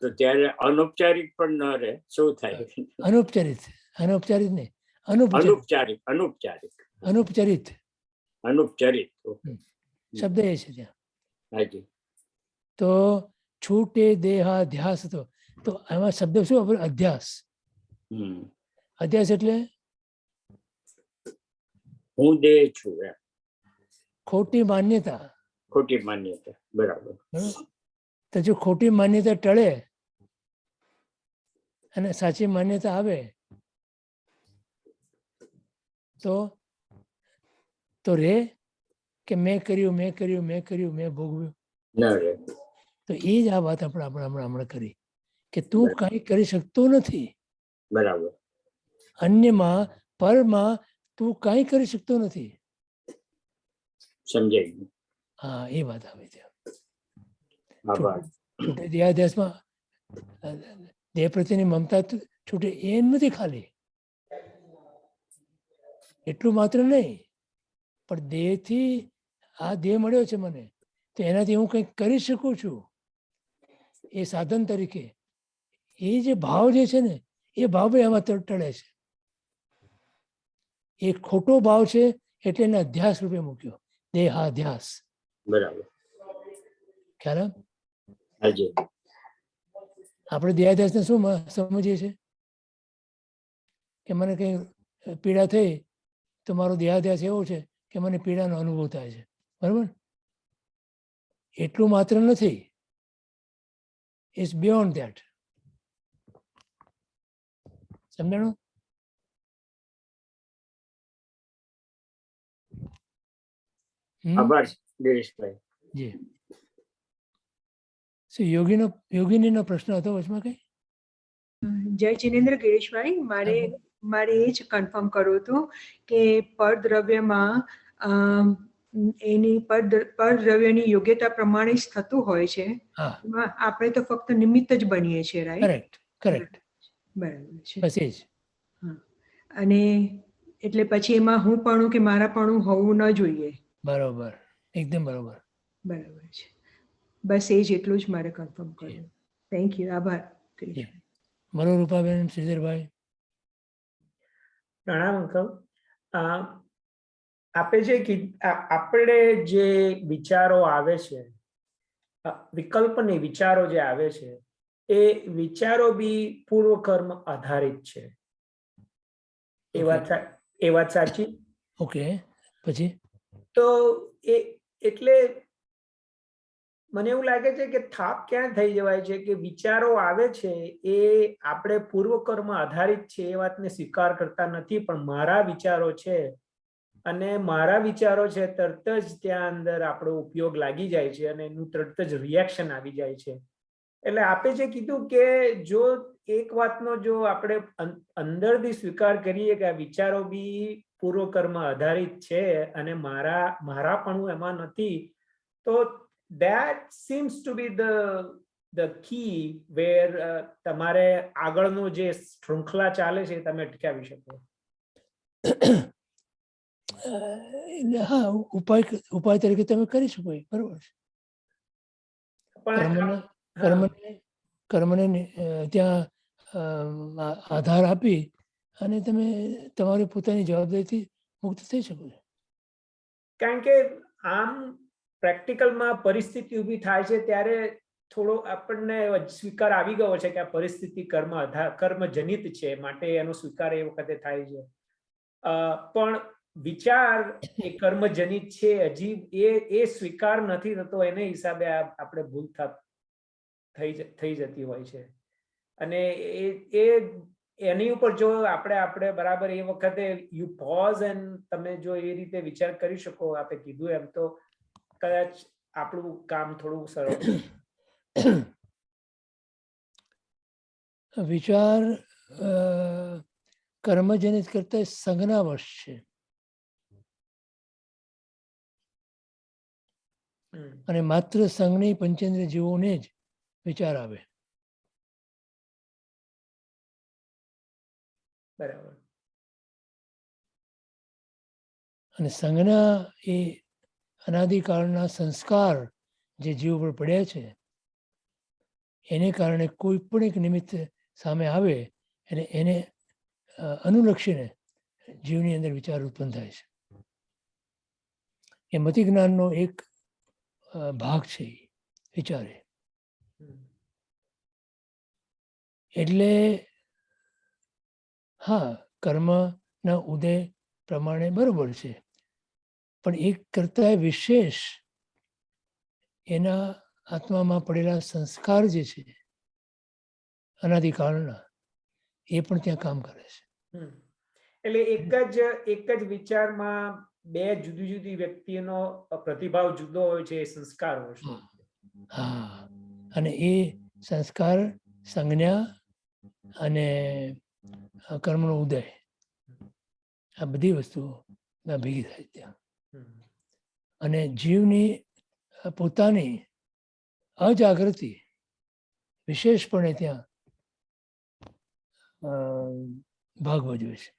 Speaker 6: તો ત્યારે અનૌપચારિક પણ ન રહે, શું થાય?
Speaker 3: અનૌપચારિત, અનૌપચારિત નહીં, અનૌપચારિક,
Speaker 6: અનૌપચારિક,
Speaker 3: અનૌપચારિત
Speaker 6: અનૌપચારિક.
Speaker 3: શબ્દ એ છે ત્યાં.
Speaker 6: હાજી.
Speaker 3: તો છૂટે દેહાધ્યાસ હતો, તો આમાં શબ્દ શું આપણે? અધ્યાસ. અધ્યાસ એટલે
Speaker 6: હું દેહ છું, એમ.
Speaker 3: ખોટી માન્યતા.
Speaker 6: ખોટી માન્યતા. બરાબર.
Speaker 3: તો જો ખોટી માન્યતા ટળે અને સાચી માન્યતા આવે તો રે કે મેં કર્યું, મેં કર્યું, મેં કર્યું, મેં ભોગવ્યું.
Speaker 6: ન રે.
Speaker 3: તો એ જ આ વાત આપણે હમણાં કરી કે તું કંઈ કરી શકતો નથી.
Speaker 6: બરાબર.
Speaker 3: અન્યમાં, પરમાં તું કંઈ કરી શકતો નથી.
Speaker 6: સમજાઈ ગયું.
Speaker 3: હા, એ વાત આવે છે.
Speaker 6: આભાર.
Speaker 3: છૂટે દેહાધ્યાસમાં દેહ પ્રત્યેની મમતા છૂટે એ નથી, ખાલી એટલું માત્ર નહીં, પણ દેહથી આ દેહ મળ્યો છે મને, તો એનાથી હું કંઈક કરી શકું છું એ સાધન તરીકે. એ જે ભાવ જે છે ને એ ભાવ બી એમાં ટળે છે. એ ખોટો ભાવ છે એટલે એને અધ્યાસ રૂપે મૂક્યો, દેહાધ્યાસ.
Speaker 6: બરાબર.
Speaker 3: ખ્યાલ આવે?
Speaker 6: હાજી.
Speaker 3: આપણે દેહાધ્યાસને શું સમજીએ છીએ કે મને કંઈ પીડા થઈ તો મારો દેહાધ્યાસ એવો છે કે મને પીડાનો અનુભવ થાય છે. બરાબર? એટલું માત્ર નથી, ઇટ્સ બિયોન્ડ ધેટ. સમજાણું?
Speaker 6: આભાર ગિરીશભાઈ.
Speaker 3: જી. શું યોગિનીનો પ્રશ્ન હતો વચમાં કઈ?
Speaker 4: જય જિનેન્દ્ર ગિરીશભાઈ, મારે એ જ કન્ફર્મ કરવું હતું કે પરદ્રવ્યમાં એની પરદ્રવ્યની યોગ્યતા પ્રમાણે જ થતું હોય છે.
Speaker 3: હા,
Speaker 4: એમાં આપણે તો ફક્ત નિમિત્ત જ બનીએ છીએ, રાઈટ?
Speaker 3: કરેક્ટ.
Speaker 4: બરાબર છે.
Speaker 3: બસ એ જ.
Speaker 4: હા, અને એટલે પછી એમાં હું પણ કે મારા પણ હોવું ન જોઈએ.
Speaker 3: બરોબર, એકદમ બરોબર.
Speaker 4: બરાબર છે. બસ એ જ એટલું જ મારે કન્ફર્મ કરવું. Thank you. આભાર.
Speaker 3: બરો રૂપાબેન, શ્રીધરભાઈ.
Speaker 7: પ્રણામ અંકલ. આપે જે આપણે જે વિચારો આવે છે, વિકલ્પ નહીં, વિચારો જે આવે છે એ વિચારો બી પૂર્વ કર્મ આધારિત છે. એ વાત સાચી?
Speaker 3: ઓકે, પછી
Speaker 7: તો એટલે મને એવું લાગે છે કે થાપ ક્યાં થઈ જવાય છે કે વિચારો આવે છે એ આપણે પૂર્વ કર્મ આધારિત છે એ વાતને સ્વીકાર કરતા નથી, પણ મારા વિચારો છે અને મારા વિચારો છે તરત જ ત્યાં અંદર આપણો ઉપયોગ લાગી જાય છે અને એનું તરત જ રિએક્શન આવી જાય છે. એટલે આપે જે કીધું કે જો એક વાતનો જો આપણે અંદરથી સ્વીકાર કરીએ કે આ વિચારો બી પૂર્વ કર્મ આધારિત છે અને મારાપણું એમાં નથી, તો that seems to be the key where તમારે આગળનો જે શૃંખલા ચાલે છે તમે અટકાવી શકો.
Speaker 3: હા, ઉપાય તરીકે તમે કરી શકો, બરોબર છે. કર્મને ત્યાં આધાર આપી અને તમે તમારી પોતાની જવાબદારીથી મુક્ત થઈ શકો છો.
Speaker 7: કારણ કે આમ પ્રેક્ટિકલમાં પરિસ્થિતિ ઊભી થાય છે ત્યારે થોડો આપણને સ્વીકાર આવી ગયો છે કે આ પરિસ્થિતિ કર્મજનિત છે, માટે એનો સ્વીકાર એ વખતે થાય છે. પણ વિચાર એ કર્મજનિત છે, હજી એ સ્વીકાર નથી થતો, એને હિસાબે આપણે ભૂલ થઈ જતી હોય છે. અને એની ઉપર જો આપણે બરાબર એ વખતે યુ પોઝ એન્ડ તમે જો એ રીતે વિચાર કરી શકો, આપણે કીધું એમ, તો કદાચ આપણું કામ થોડું સરળ.
Speaker 3: વિચાર કર્મજનિત કરતા સંજ્ઞાવશ છે અને માત્ર સંજ્ઞી પંચેન્દ્રિય જીવોને જ વિચાર આવે.
Speaker 7: બરાબર.
Speaker 3: અને સંજ્ઞા એ અનાદિકાળના સંસ્કાર જે જીવ પર પડ્યા છે એને કારણે કોઈ પણ એક નિમિત્ત સામે આવે અને એને અનુલક્ષીને જીવની અંદર વિચાર ઉત્પન્ન થાય છે. એ મતિ જ્ઞાનનો એક ભાગ છે વિચારે. એટલે હા, કર્મના ઉદય પ્રમાણે બરોબર છે, પણ એક કરતા વિશેષ એના આત્મામાં પડેલા સંસ્કાર જે છે અનાદિકાળના, એ પણ ત્યાં કામ કરે છે.
Speaker 7: એટલે એક જ વિચારમાં બે જુદી જુદી વ્યક્તિનો પ્રતિભાવ જુદો હોય છે, એ સંસ્કાર હોય છે.
Speaker 3: હા, અને એ સંસ્કાર, સંજ્ઞા અને કર્મનો ઉદય, આ બધી વસ્તુઓ ભેગી થાય ત્યાં. અને જીવની પોતાની અજાગૃતિ વિશેષપણે ત્યાં ભાગ ભજવે છે.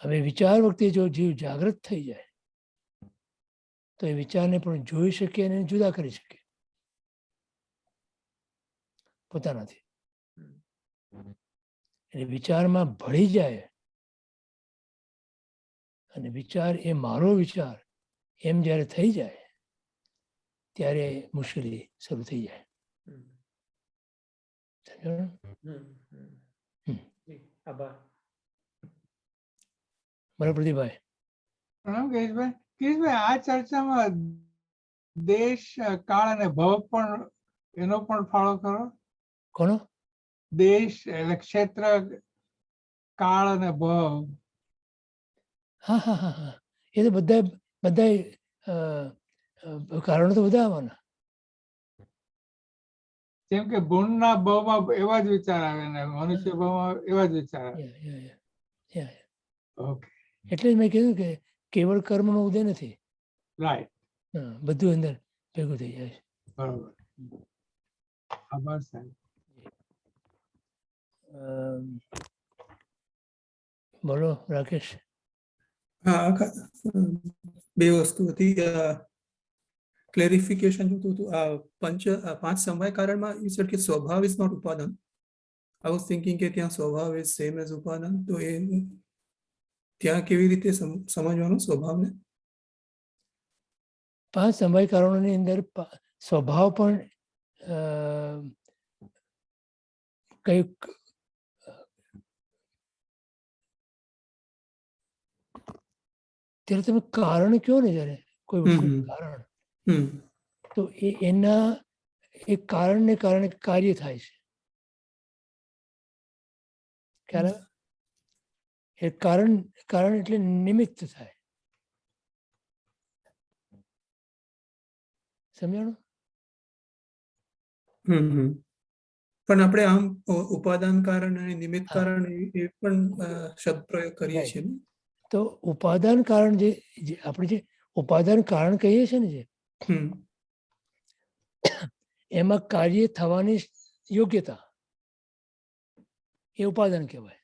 Speaker 3: હવે વિચાર વખતે જો જીવ જાગૃત થઈ જાય તો એ વિચારને પણ જોઈ શકે અને જુદા કરી શકે પોતાનાથી. એટલે વિચારમાં ભળી જાય અને વિચાર એ મારો વિચાર એમ જ્યારે થઈ જાય ત્યારે મુશ્કેલી શરૂ થઈ જાય. બરાબર પ્રદીપભાઈ?
Speaker 1: પ્રણામ કેશભાઈ. કેશભાઈ, આ ચર્ચામાં દેશ, કાળ અને ભવ પણ એનો પણ ફાળો કરો.
Speaker 3: કોનો?
Speaker 1: દેશ એટલે ક્ષેત્ર, કાળ અને ભવ.
Speaker 3: હા હા હા હા, એ તો બધા કારણો તો બધા આવવાના.
Speaker 1: જેમ કે ગુણના ભાવમાં એવા જ વિચાર આવે ને મનુષ્ય ભાવમાં એવા જ વિચાર આવે. ઓકે,
Speaker 3: એટલે જ મેં કીધું કે કેવળ કર્મનો ઉદય નથી.
Speaker 1: રાઈટ.
Speaker 3: બધું અંદર ભેગું થઈ જાય છે.
Speaker 1: બરોબર. આભાર સાહેબ.
Speaker 3: બોલો રાકેશ.
Speaker 2: હા, બે વસ્તુ હતી. ક્લેરિફિકેશન જોતું હતું. આ પાંચ સમવાય કારણમાં યુ સેડ કે સ્વભાવ ઇઝ નોટ ઉપાદાન. આઈ વોઝ થિંકિંગ કે ત્યાં સ્વભાવ ઇઝ સેમ એઝ ઉપાદાન. તો એ ત્યાં કેવી રીતે સમજવાનો સ્વભાવને?
Speaker 3: 5 સમયકારણોની અંદર સ્વભાવ પણ કંઈક ત્યારે તમે કારણ કહો ને જ્યારે કોઈ વસ્તુનું કારણ,
Speaker 2: હમ
Speaker 3: તો એના એ કારણને કારણે કાર્ય થાય છે. ખ્યાલ આવે? એ કારણ એટલે નિમિત્ત થાય. સમજાણું?
Speaker 2: પણ આપણે આમ ઉપાદાન કારણ અને નિમિત્ત કારણ એ પણ શબ્દ પ્રયોગ કરીએ છીએ ને?
Speaker 3: તો ઉપાદાન કારણ જે આપણે જે ઉપાદાન કારણ કહીએ છીએ ને, જે એમાં કાર્ય થવાની યોગ્યતા એ ઉપાદાન કહેવાય.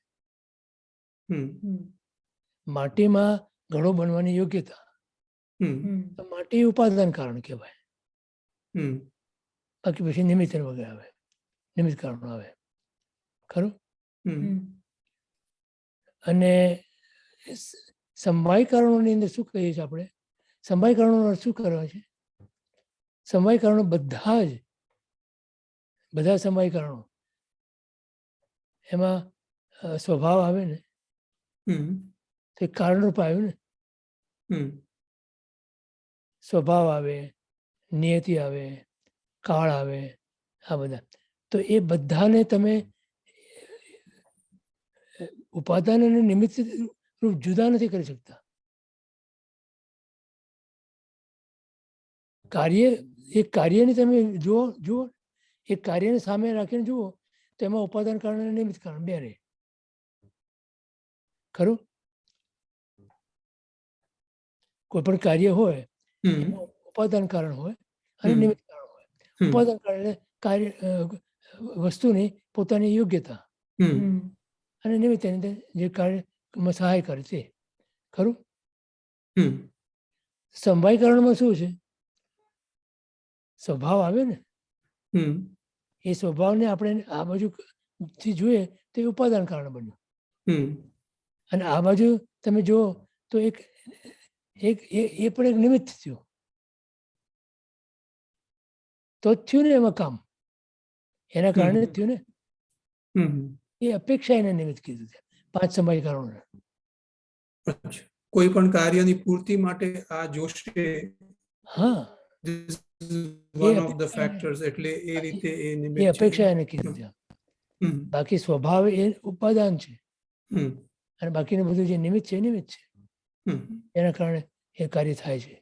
Speaker 3: માટીમાં ઘડો બનવાની યોગ્યતા, તો માટી ઉપાદાન કારણ કહેવાય. બાકી પછી નિમિત્ત વગેરે આવે, નિમિત્ત કારણો આવે. ખરું? અને સમવાય કારણોની અંદર શું કહીએ છીએ આપણે? સમવાય કારણોનો અર્થ શું કરવા છે? સમવાય કારણો બધા સમવાય કારણો એમાં સ્વભાવ આવે ને, તો કારણરૂપ આવ્યું ને. સ્વભાવ આવે, નિયતિ આવે, કાળ આવે, આ બધા. તો એ બધાને તમે ઉપાદાન અને નિમિત્ત રૂપ જુદા નથી કરી શકતા. કાર્યને તમે જુઓ એ કાર્યને સામે રાખીને જુઓ તો એમાં ઉપાદાન કારણ અને નિમિત્ત કારણ બે રહે. ખરું? કોઈ પણ કાર્ય હોય એમાં ઉપાદાન કારણ હોય અને નિમિત્ત કારણ હોય. ઉપાદાન કારણ એટલે કાર્ય વસ્તુની પોતાની યોગ્યતા, અને નિમિત્ત જે કાર્યમાં સહાય કરે તે. ખરું? સમવાય કારણમાં શું છે? સ્વભાવ આવે ને, એ સ્વભાવને આપણે આ બાજુથી જોઈએ તો એ ઉપાદાન કારણ બન્યું. અને આ બાજુ તમે જુઓ તો એ પણ એક નિમિત્ત થયું. તો જ થયું ને એમાં કામ, એના કારણે જ થયું ને. એ અપેક્ષા એને નિમિત્ત કીધું છે 5 સમવાય કારણોને.
Speaker 2: કોઈ પણ કાર્યની પૂર્તિ માટે આ જોશે.
Speaker 3: હા,
Speaker 2: one of the factors, એટલે એ રીતે એ
Speaker 3: એ
Speaker 2: નિમિત્ત છે.
Speaker 3: અપેક્ષા એને કીધું છે. બાકી સ્વભાવ એ ઉપાદાન છે, અને બાકીનું બધું જે નિમિત્ત છે એ નિમિત્ત છે. એના કારણે એ કાર્ય થાય છે.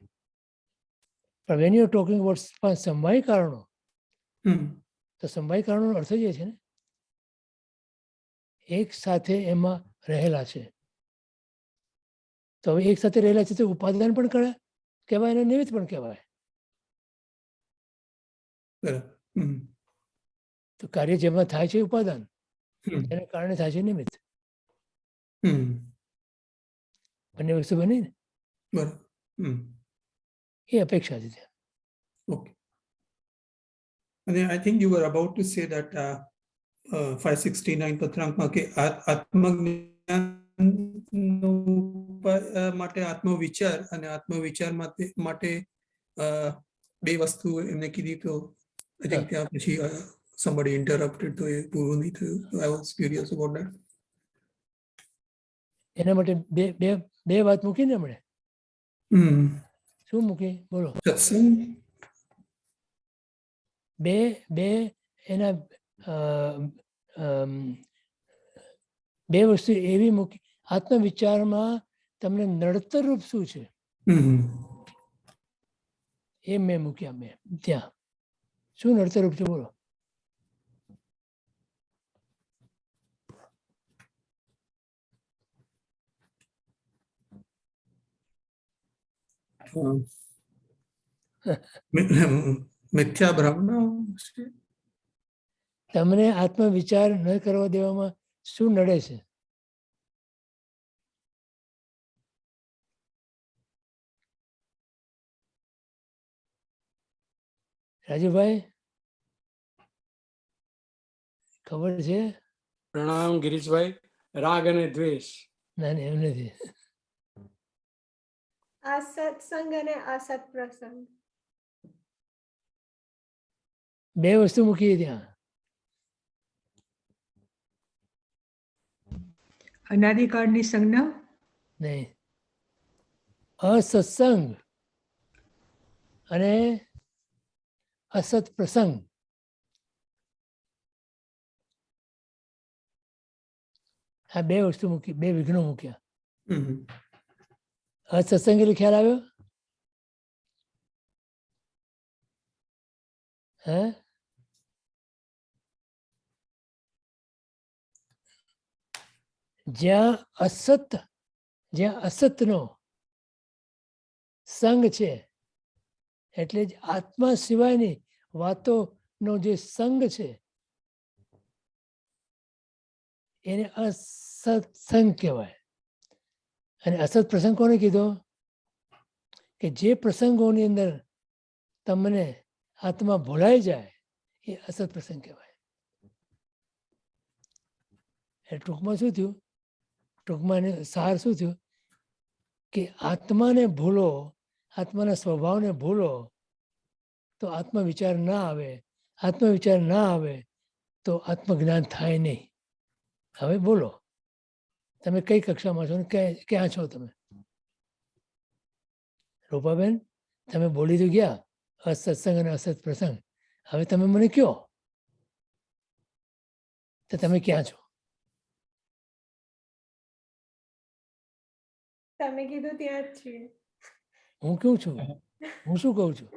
Speaker 3: પણ when you are talking about સમવાય કારણો, તો સમવાય કારણોનો અર્થ જ એ છે ને એક સાથે એમાં રહેલા છે. તો હવે એક સાથે રહેલા છે તો ઉપાદાન પણ કહેવાય અને નિમિત્ત પણ કહેવાય. તો કાર્ય જેમાં થાય છે ઉપાદાન, એના કારણે થાય છે નિમિત્ત. બંને વસ્તુ બની ને, એ અપેક્ષા છે.
Speaker 2: Okay. અને I think you were about to say that 569 પત્રાંકમાં કે આત્મજ્ઞાન માટે આત્મવિચાર અને આત્મવિચાર માટે બે વસ્તુ એમને કીધી. તો I think ત્યાં પછી somebody interrupted, તો એ પૂરું નહીં થયું. I was curious about that.
Speaker 3: એના માટે બે વાત મૂકીને હમણે. શું મૂકી બોલો?
Speaker 2: સત્સંગ.
Speaker 3: બે એના બે વસ્તુ એવી મૂકી. આત્મવિચારમાં તમને નડતર રૂપ શું છે એ મેં મૂક્યા. મેં ત્યાં શું નડતર રૂપ છે બોલો?
Speaker 2: મિથ્યા ભ્રમ.
Speaker 3: તમને આત્મવિચાર ન કરવા દેવામાં શું નડે છે? રાજુભાઈ ખબર છે?
Speaker 8: પ્રણામ ગિરીશભાઈ. રાગ અને દ્વેષ.
Speaker 3: ના એમ નથી.
Speaker 8: આ સત્સંગ અને અસત પ્રસંગ.
Speaker 3: બે વસ્તુ મૂકીએ ત્યાં.
Speaker 4: અનાદિકાળની સંજ્ઞા
Speaker 3: નહીં, અસત્સંગ અને અસત પ્રસંગ. આ બે વસ્તુ મૂકી, બે વિઘ્નો મૂક્યા.
Speaker 2: હમ.
Speaker 3: અસત્સંગ એટલે ખ્યાલ આવ્યો? હે? જ્યાં અસતનો સંગ છે, એટલે જ આત્મા સિવાયની વાતોનો જે સંગ છે એને અસત્સંગ કહેવાય. અને અસત પ્રસંગ કોને કીધો? કે જે પ્રસંગોની અંદર તમને આત્મા ભૂલાઈ જાય એ અસત પ્રસંગ કહેવાય. એટલે ટૂંકમાં શું થયું? ટૂંકમાં સાર શું થયું? કે આત્માને ભૂલો, આત્માના સ્વભાવને ભૂલો તો આત્મવિચાર ના આવે. આત્મવિચાર ના આવે તો આત્મજ્ઞાન થાય નહીં. હવે બોલો, તમે કઈ કક્ષામાં છો ને ક્યાં છો તમે? રૂપાબેન, તમે બોલી તો ગયા અસત્સંગ અને અસત પ્રસંગ. હવે તમે મને કહો તો તમે ક્યાં છો?
Speaker 8: તમે કીધું ત્યાં જ છીએ.
Speaker 3: હું કેવું છું? હું શું કહું છું?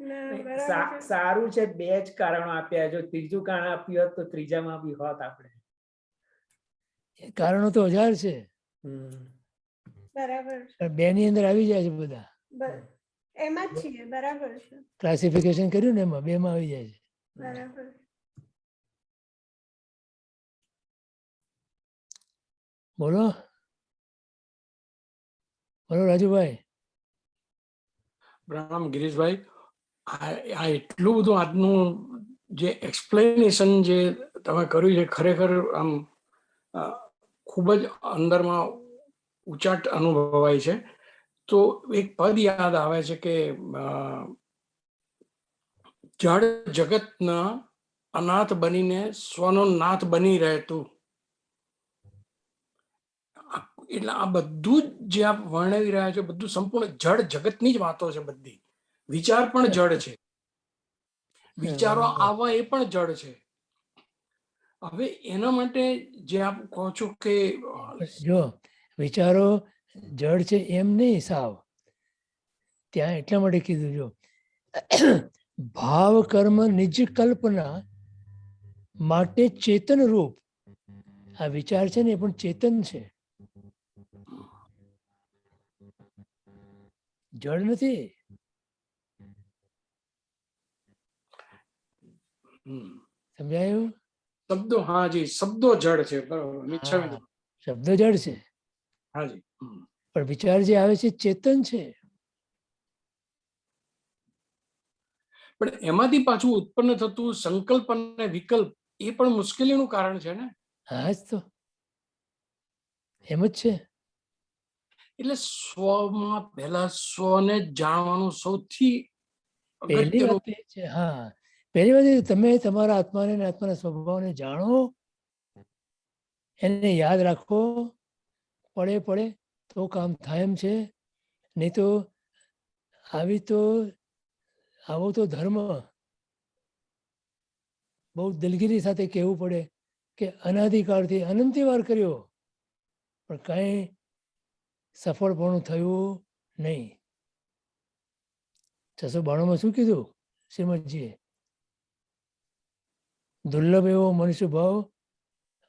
Speaker 8: ના, બરાબર છે.
Speaker 7: સારું છે, બે જ કારણો આપ્યા. જો ત્રીજું કારણ આપ્યું હોત તો ત્રીજામાં બી હોત આપણે.
Speaker 3: એ કારણો તો 1000 છે,
Speaker 8: બરાબર છે.
Speaker 3: પણ બે ની અંદર આવી જાય છે બધા.
Speaker 8: એમાં જ છીએ. બરાબર છે.
Speaker 3: ક્લાસિફિકેશન કર્યું ને એમાં બે માં આવી જાય છે.
Speaker 8: બરાબર.
Speaker 3: બોલો બોલો રાજુભાઈ.
Speaker 9: પ્રણામ ગિરીશભાઈ. આ એટલું બધું આજનું જે એક્સપ્લેનેશન જે તમે કર્યું છે, ખરેખર આમ ખૂબ જ અંદરમાં ઉચાટ અનુભવાય છે. તો એક પદ યાદ આવે છે કે જળ જગતના અનાથ બનીને સ્વનો નાથ બની રહે તું. એટલે આ બધું જ જે આપ વર્ણવી રહ્યા છે બધું સંપૂર્ણ જળ જગતની જ વાતો છે. બધી વિચાર પણ જળ છે, વિચારો આવવા એ પણ જળ છે. હવે એના માટે જે આપ કહો છો કે
Speaker 3: જો વિચારો જડ છે એમ નહીં સાવ. ત્યાં એટલા માટે કીધું, જો ભાવ કર્મ નિજ કલ્પના માટે ચેતન રૂપ આ વિચાર છે ને એ પણ ચેતન છે, જડ નથી. સમજાયું?
Speaker 9: શબ્દો, હાજી, શબ્દો જડ છે. બરોબર,
Speaker 3: શબ્દો જડ છે,
Speaker 9: હાજી.
Speaker 3: પણ વિચાર જે આવે છે ચેતન છે.
Speaker 9: પણ એમાંથી પાછું ઉત્પન્ન થતું સંકલ્પ અને વિકલ્પ એ પણ મુશ્કેલીનું કારણ છે ને.
Speaker 3: હા જ તો એમ જ છે.
Speaker 9: એટલે સ્વમાં પહેલા સ્વને જાણવાનું સૌથી
Speaker 3: પહેલી
Speaker 9: અગત્યનું.
Speaker 3: વાત એ છે, હા, પહેલી વાત એ તમે તમારા આત્માને આત્માના સ્વભાવને જાણો, એને યાદ રાખો, પડે પડે તો કામ થાય એમ છે. નહીં તો આવો તો ધર્મ બહુ દિલગીરી સાથે કહેવું પડે કે અનાદિકાળથી અનંતી વાર કર્યો પણ કાંઈ સફળપણું થયું નહીં. 692 શું કીધું શ્રીમદજીએ? દુર્લભ એવો મનુષ્ય ભાવ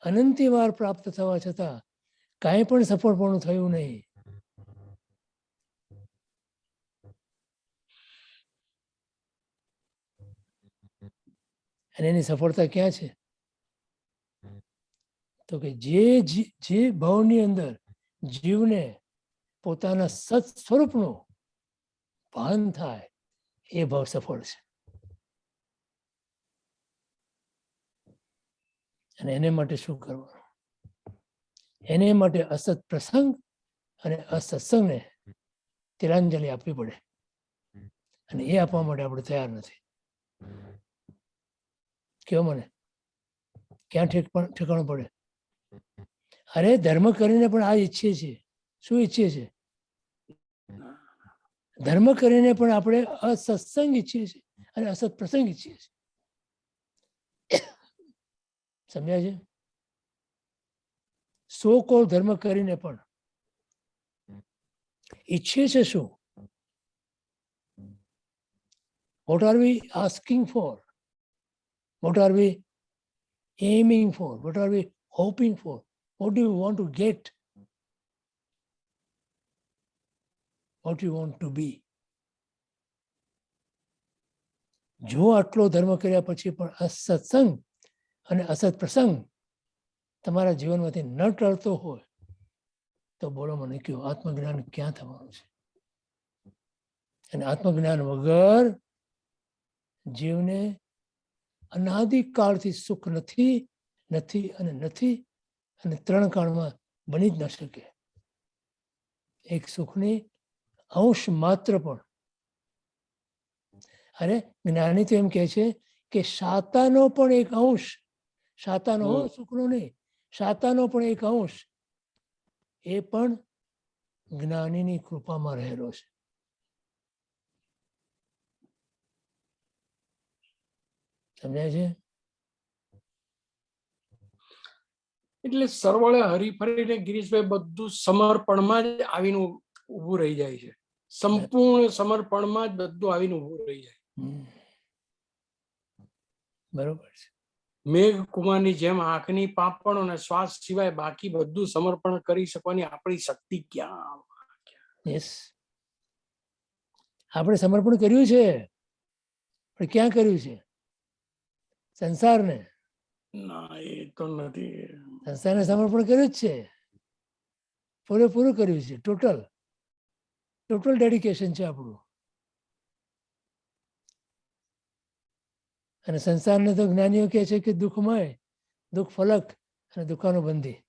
Speaker 3: અનંતી વાર પ્રાપ્ત થવા છતાં કાંઈ પણ સફળપણું થયું નહીં. અને એની સફળતા ક્યાં છે? તો કે જે ભાવની અંદર જીવને પોતાના સત સ્વરૂપનું ભાન થાય એ ભાવ સફળ છે. અને એને માટે શું કરવાનું? એને માટે અસત પ્રસંગ અને અસત્સંગને તિલાંજલિ આપવી પડે, અને એ આપવા માટે આપણે તૈયાર નથી. કેવો મને ક્યાં ઠેકાણું પડે? અરે ધર્મ કરીને પણ આ ઈચ્છીએ છીએ. શું ઈચ્છીએ છીએ? ધર્મ કરીને પણ આપણે અસત્સંગ ઈચ્છીએ છીએ અને અસત પ્રસંગ ઈચ્છીએ છીએ. સમજ્યા છે? સો કોલ ધર્મ કરીને પણ ઈચ્છીએ છે શું? What are we asking for? What are we aiming for? What are we hoping for? What do you want to get? What do you want to be? જો આટલો ધર્મ કર્યા પછી પણ અસત્સંગ અને અસત પ્રસંગ તમારા જીવનમાંથી ન ટળતો હોય તો બોલો મને કયો, આત્મજ્ઞાન ક્યાં થવાનું છે? અને આત્મજ્ઞાન વગર જીવને અનાદિકાળથી સુખ નથી, નથી અને નથી, અને 3 કાળમાં બની જ ન શકે. એક સુખની અંશ માત્ર પણ. અરે જ્ઞાની તો એમ કહે છે કે શાતાનો પણ એક અંશ, શાતાનો સુખનો નહીં, શાતાનો પણ એક અંશ એ પણ જ્ઞાનીની કૃપામાં રહેલો છે. સમજાય છે?
Speaker 9: એટલે સરવળે હરીફરીને ગિરીશભાઈ બધું સમર્પણમાં જ આવીને ઊભું રહી જાય છે. સંપૂર્ણ સમર્પણમાં જ બધું આવીને ઊભું રહી જાય.
Speaker 3: બરોબર છે.
Speaker 9: મેઘ કુમારની જેમ આંખની પાપણ અને શ્વાસ સિવાય બાકી બધું સમર્પણ કરી શકવાની આપણી શક્તિ ક્યાં?
Speaker 3: યસ, આપણે સમર્પણ કર્યું છે, પણ ક્યાં કર્યું છે? સંસારને.
Speaker 9: ના, એ તો નથી.
Speaker 3: સંસારને સમર્પણ કર્યું જ છે, પૂરેપૂરું કર્યું છે. ટોટલ ડેડિકેશન છે આપણું. અને સંસારને તો જ્ઞાનીઓ કહે છે કે દુઃખમય, દુઃખ ફલક અને દુઃખાનો બંધી.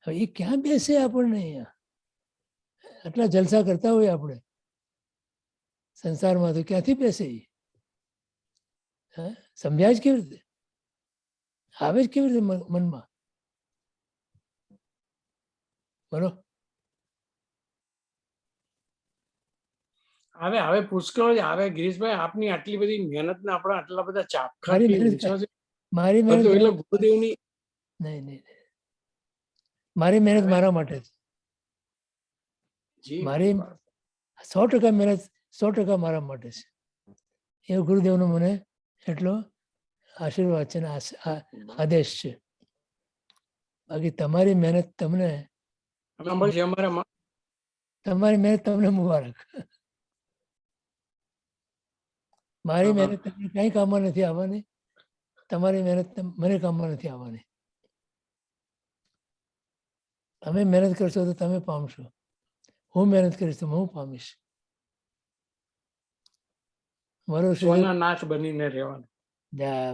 Speaker 3: હવે એ ક્યાં બેસે આપણને? અહીંયા આટલા જલસા કરતા હોય આપણે સંસારમાં, તો ક્યાંથી બેસે? સમજાય જ કેવી રીતે? આવે જ કેવી રીતે મનમાં? બોલો.
Speaker 9: હવે પુષ્કળ જ આવે. ગિરીશભાઈ, આપની આટલી બધી મહેનત ને આપણા આટલા બધા ચાપખા
Speaker 3: મારી મહેનત
Speaker 9: એટલે ગુરુદેવની
Speaker 3: નહીં, મારી મહેનત મારા માટે છે. મારી 100% મહેનત 100% મારા માટે છે. એ ગુરુદેવનો મને એટલો આશીર્વાદ છે ને આદેશ છે. બાકી તમારી મહેનત તમને મુબારક. મારી મહેનત તમને કઈ કામમાં નથી આવવાની, તમારી મહેનત મને કામમાં નથી આવવાની. તમે મહેનત કરશો તો તમે પામશો, હું મહેનત કરીશ તો હું પામીશ.
Speaker 9: સોના નાથ બનીને રહેવાનું.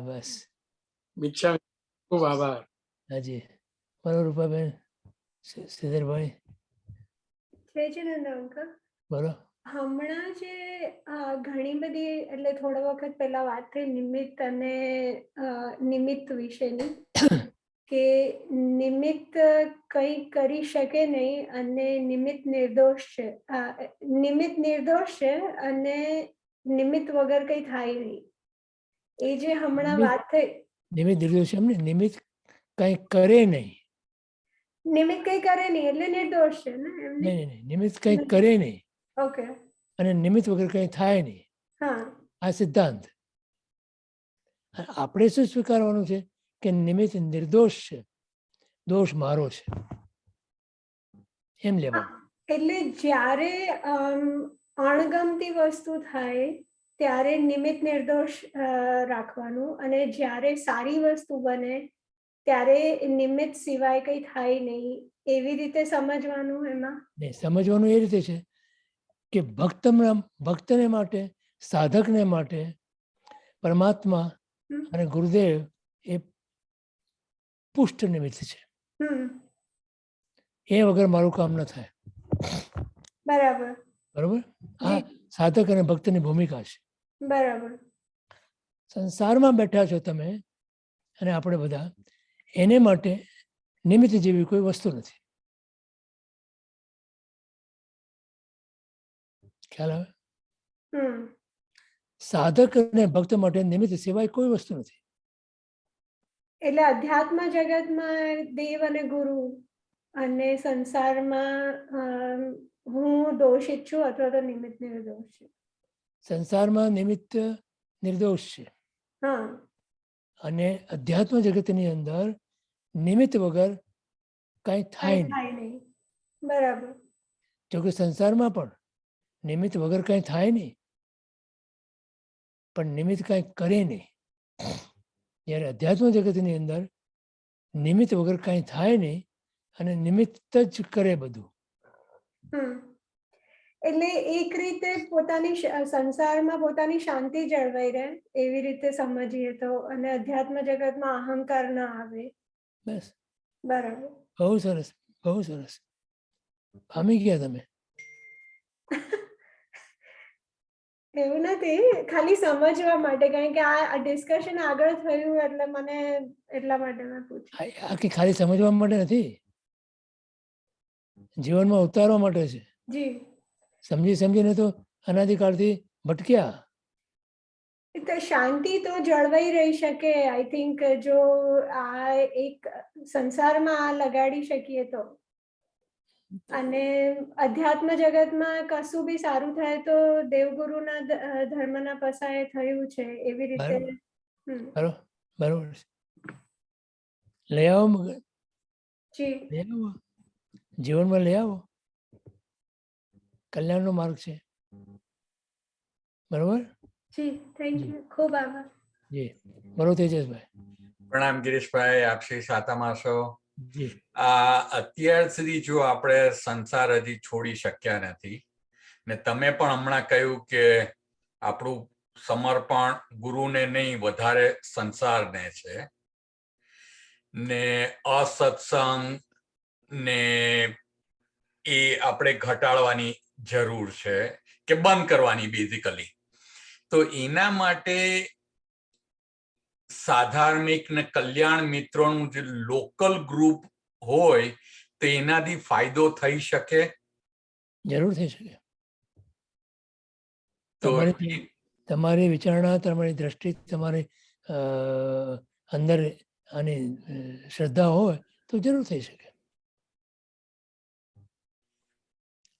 Speaker 3: બસ.
Speaker 9: મિચ્છા ખૂબ આભાર.
Speaker 3: હાજી. બરોબર રૂપાબેન, શ્રીધરભાઈ બોલો.
Speaker 8: હમણાં જે ઘણી બધી એટલે થોડા વખત પહેલા વાત થઈ નિમિત્ત અને નિમિત્ત વિશેની, કે નિમિત્ત કંઈ કરી શકે નહીં અને નિમિત્ત નિર્દોષ છે. નિમિત્ત નિર્દોષ છે અને નિમિત્ત વગર કંઈ થાય નહીં. એ જે હમણાં વાત થઈ,
Speaker 3: નિમિત્ત નિર્દોષ એમ ને, નિમિત્ત કંઈ કરે નહીં.
Speaker 8: નિમિત્ત કંઈ કરે નહીં એટલે નિર્દોષ છે ને?
Speaker 3: નહીં, નિમિત્ત કંઈ કરે નહીં.
Speaker 8: ઓકે.
Speaker 3: અને નિમિત્ત વગર કંઈ થાય નહીં.
Speaker 8: હા,
Speaker 3: આ સિદ્ધાંત. આપણે શું સ્વીકારવાનું છે કે નિમિત્ત નિર્દોષ છે, દોષ મારો છે, એમ લેવાનું.
Speaker 8: એટલે જ્યારે અણગમતી વસ્તુ થાય ત્યારે નિમિત્ત નિર્દોષ રાખવાનું, અને જ્યારે સારી વસ્તુ બને ત્યારે નિમિત્ત સિવાય કંઈ થાય નહીં, એવી રીતે સમજવાનું. એમાં
Speaker 3: નહીં, સમજવાનું એ રીતે છે કે ભક્તને માટે, સાધકને માટે પરમાત્મા અને ગુરુદેવ એ પુષ્ટ નિમિત્ત છે. એ વગર મારું કામ ન થાય.
Speaker 8: બરાબર.
Speaker 3: બરોબર? આ
Speaker 8: જી.
Speaker 3: સાધક અને ભક્તની ભૂમિકા છે.
Speaker 8: બરાબર.
Speaker 3: સંસારમાં બેઠા છો તમે અને આપણે બધા, એને માટે નિમિત્ત જેવી કોઈ વસ્તુ નથી. ખ્યાલ આવે?
Speaker 8: હમ.
Speaker 3: સાધક અને ભક્ત માટે નિમિત્ત સિવાય કોઈ વસ્તુ નથી.
Speaker 8: એટલે અધ્યાત્મ જગતમાં દેવ અને ગુરુ અને સંસારમાં હું દોષિત છું અથવા તો નિમિત્ત નિર્દોષ છું.
Speaker 3: સંસારમાં નિમિત્ત નિર્દોષ છે
Speaker 8: હા.
Speaker 3: અને અધ્યાત્મ જગતની અંદર નિમિત્ત વગર કાંઈ થાય
Speaker 8: કાંઈ
Speaker 3: નહીં.
Speaker 8: થાય નહીં. બરાબર.
Speaker 3: જો કે સંસારમાં પણ નિમિત્ત વગર કાંઈ થાય નહીં, પણ નિમિત્ત કાંઈ કરે નહીં. જ્યારે અધ્યાત્મ જગતની અંદર નિમિત્ત વગર કાંઈ થાય નહીં અને નિમિત્ત જ કરે બધું.
Speaker 8: હમ. એટલે એક રીતે પોતાની સંસારમાં પોતાની શાંતિ જળવાઈ રહે એવી રીતે સમજીએ તો, અને અધ્યાત્મ જગતમાં અહંકાર ના આવે.
Speaker 3: બસ,
Speaker 8: બરાબર.
Speaker 3: બહુ સરસ, બહુ સરસ. પામી ગયા તમે.
Speaker 8: એવું નથી, ખાલી સમજવા માટે, કારણ કે આ ડિસ્કશન આગળ થયું એટલે મને એટલા માટે મેં પૂછ્યું.
Speaker 3: આ કે ખાલી સમજવા માટે નથી, જીવનમાં ઉતારવા માટે છે.
Speaker 8: જી.
Speaker 3: સમજી સમજીને તો અનાદિકાળથી ભટક્યા.
Speaker 8: તો શાંતિ તો જળવાઈ રહી શકે, આઈ થિંક, જો આ એક સંસારમાં આ લગાડી શકીએ તો. અને અધ્યાત્મ જગતમાં કશું બી સારું થાય તો દેવગુરુના ધર્મના પસાએ થયું છે એવી રીતે.
Speaker 3: બરોબર, બરોબર. લઈ આવો મગજ,
Speaker 8: જી.
Speaker 3: લઈ આવો, જીવનમાં લઈ આવો. કલ્યાણનો માર્ગ છે. બરોબર.
Speaker 8: જી, થેન્ક યુ, ખૂબ આભાર.
Speaker 3: જી, બરોબર તેજસભાઈ.
Speaker 10: પ્રણામ ગિરીશભાઈ, આપ શ્રી સાતામાં છો.
Speaker 3: જી.
Speaker 10: અત્યાર સુધી જો આપણે સંસાર હજી છોડી શક્યા નથી, ને તમે પણ હમણાં કહ્યું કે આપણું સમર્પણ ગુરુને નહીં વધારે સંસારને છે, ને અસત્સંગ ને એ આપણે ઘટાડવાની જરૂર છે કે બંધ કરવાની બેઝિકલી. તો એના માટે સાધાર્મિક ને કલ્યાણ મિત્રોનું જે લોકલ ગ્રુપ હોય તો એનાથી ફાયદો થઈ શકે.
Speaker 3: જરૂર થઈ શકે.
Speaker 10: તો
Speaker 3: તમારી વિચારણા, તમારી દ્રષ્ટિ, તમારી અંદર આની શ્રદ્ધા હોય તો જરૂર થઈ શકે.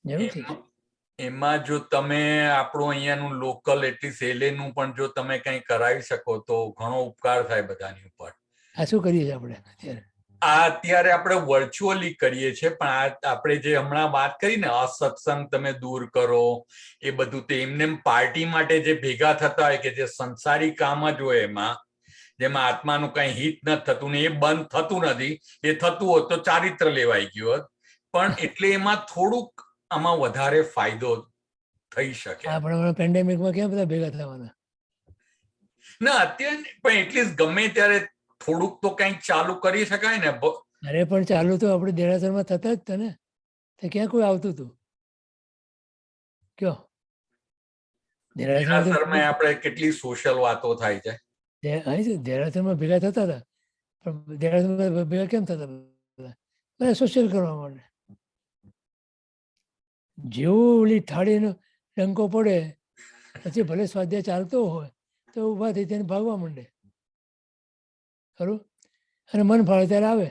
Speaker 3: જરૂર થઈ શકે.
Speaker 10: એમાં જો તમે આપણું અહીંયાનું લોકલ એટલીસ્ટ એલેનું પણ જો તમે કંઈ કરાવી શકો તો ઘણો ઉપકાર થાય બધાની ઉપર.
Speaker 3: આ શું કરીએ છીએ આપણે અત્યારે?
Speaker 10: અત્યારે આપણે વર્ચ્યુઅલી કરીએ છીએ, પણ આપણે જે હમણાં વાત કરી ને અસત્સંગ તમે દૂર કરો એ બધું, તો એમને પાર્ટી માટે જે ભેગા થતા હોય કે જે સંસારી કામ જ હોય એમાં, જેમાં આત્માનું કઈ હિત નથી થતું ને એ બંધ થતું નથી, એ થતું હોત તો ચારિત્ર લેવાઈ ગયું હોત, પણ એટલે એમાં થોડુંક આમાં વધારે ફાયદો થઈ શકે.
Speaker 3: આપણે પેન્ડેમિકમાં ક્યાં બધા ભેગા થવાના?
Speaker 10: ના અત્યારે પણ એટલીસ્ટ ગમે ત્યારે થોડુંક તો કંઈક ચાલુ કરી શકાય ને.
Speaker 3: અરે પણ ચાલુ તો આપણે દેરાસરમાં થતા જ તને, તો ક્યાં કોઈ આવતું હતું? કયો
Speaker 10: દેરાસરમાં આપણે કેટલી સોશિયલ વાતો થાય છે.
Speaker 3: દેરાસરમાં ભેગા થતા હતા, પણ દેરાસરમાં ભેગા કેમ થતા? બધા સોશિયલ કરવા માટે. જેવું ઓલી થાળીનો ડંકો પડે પછી ભલે સ્વાધ્યાય ચાલતો હોય તો ઊભા થઈ તેને ભાગવા માંડે, ખરું? અને મન ફાળે ત્યારે આવે,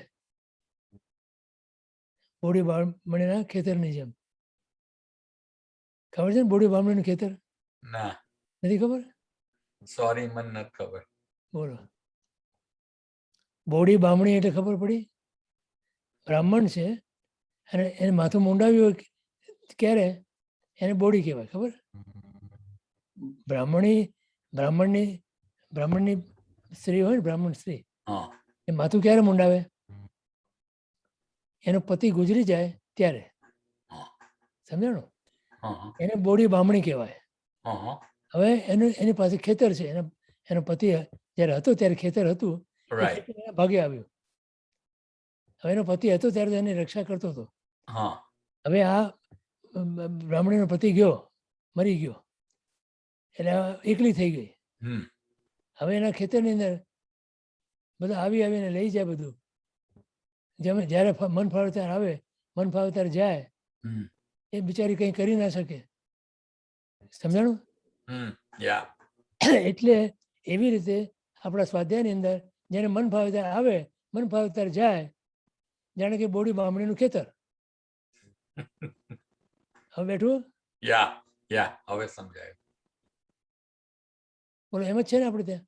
Speaker 3: બોડી બામણીના ખેતરની જેમ. ખબર છે ને બોડી બામણીનું ખેતર?
Speaker 10: ના,
Speaker 3: નથી ખબર?
Speaker 10: સોરી, મને નથી ખબર.
Speaker 3: બોલો. બોડી બામણી એટલે ખબર પડી? બ્રાહ્મણ છે અને એને માથું મુંડાવ્યું હોય ક્યારે એને બોડી કહેવાય, ખબર? બ્રાહ્મણની સ્ત્રી હોય ને, બ્રાહ્મણ સ્ત્રી, એ માથું ક્યારે મુંડાવે? એનો પતિ ગુજરી જાય ત્યારે. સમજાણું? એને બોડી બામણી કહેવાય. હવે એની પાસે ખેતર છે, એનો પતિ જ્યારે હતો ત્યારે ખેતર હતું, ભાગે આવ્યું. હવે એનો પતિ હતો ત્યારે એની રક્ષા કરતો હતો. હવે આ બ્રાહ્મણીનો પતિ ગયો, મરી ગયો, એટલે એકલી થઈ ગઈ.
Speaker 10: હમ
Speaker 3: હવે એના ખેતરની અંદર બધા આવીને લઈ જાય બધું. જેમ જ્યારે મન ફાવે ત્યારે આવે, મન ફાવે ત્યારે જાય.
Speaker 10: હમ
Speaker 3: એ બિચારી કંઈ કરી ના શકે. સમજાણું?
Speaker 10: હમ યા
Speaker 3: એટલે એવી રીતે આપણા સ્વાધ્યાયની અંદર જેને મન ફાવે ત્યારે આવે, મન ફાવે ત્યારે જાય, જાણે કે બોડી બામણીનું ખેતર. હવે બેઠું
Speaker 10: યા હવે સમજાય.
Speaker 3: બોલો, એમ જ છે ને આપણે ત્યાં?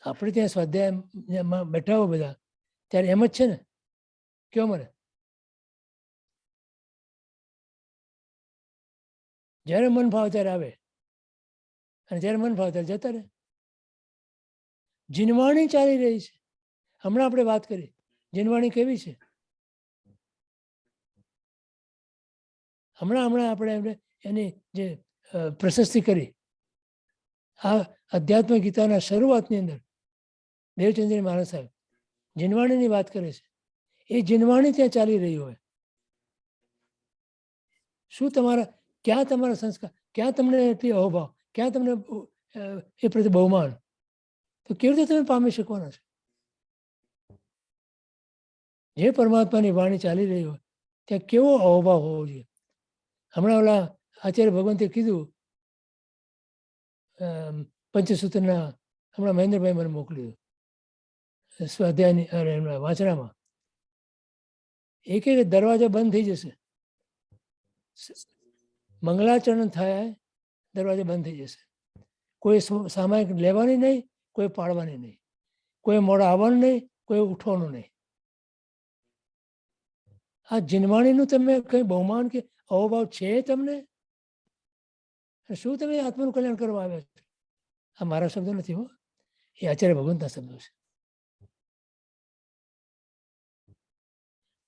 Speaker 3: આપણે ત્યાં સ્વાધ્યાયમાં બેઠા હો બધા ત્યારે એમ જ છે ને? કયો મને. જ્યારે મન ફાવે ત્યારે આવે અને જ્યારે મન ફાવે ત્યારે જતા રહે. જીનવાણી ચાલી રહી છે. હમણાં આપણે વાત કરી, જીનવાણી કેવી છે? હમણાં આપણે એની જે પ્રશસ્તિ કરી, આ અધ્યાત્મ ગીતાના શરૂઆતની અંદર દેવચંદ્ર મહારાજ સાહેબ જીનવાણીની વાત કરે છે. એ જીનવાણી ત્યાં ચાલી રહી હોય, શું ક્યાં તમારા સંસ્કાર, ક્યાં તમને એટલી અહોભાવ, ક્યાં તમને એ પ્રત્યે બહુમાન, તો કેવી રીતે તમે પામી શકવાના છો? જે પરમાત્માની વાણી ચાલી રહી હોય ત્યાં કેવો અહોભાવ હોવો જોઈએ. હમણાં ઓલા આચાર્ય ભગવંતે કીધું પંચસૂત્રના, હમણાં મહેન્દ્રભાઈ મને મોકલ્યું સ્વાધ્યાયની વાંચનામાં. એક દરવાજા બંધ થઈ જશે, મંગલાચરણ થાય દરવાજા બંધ થઈ જશે. કોઈ સામાયિક લેવાની નહીં, કોઈ પાડવાની નહીં, કોઈ મોડા આવવાનું નહીં, કોઈ ઉઠવાનું નહીં. આ જીનવાણીનું તમે કંઈ બહુમાન કે અહોભાવ છે તમને? શું તમે આત્માનું કલ્યાણ કરવા આવ્યા છો? આ મારા શબ્દો નથી હો, એ આચાર્ય ભગવંતના શબ્દો છે.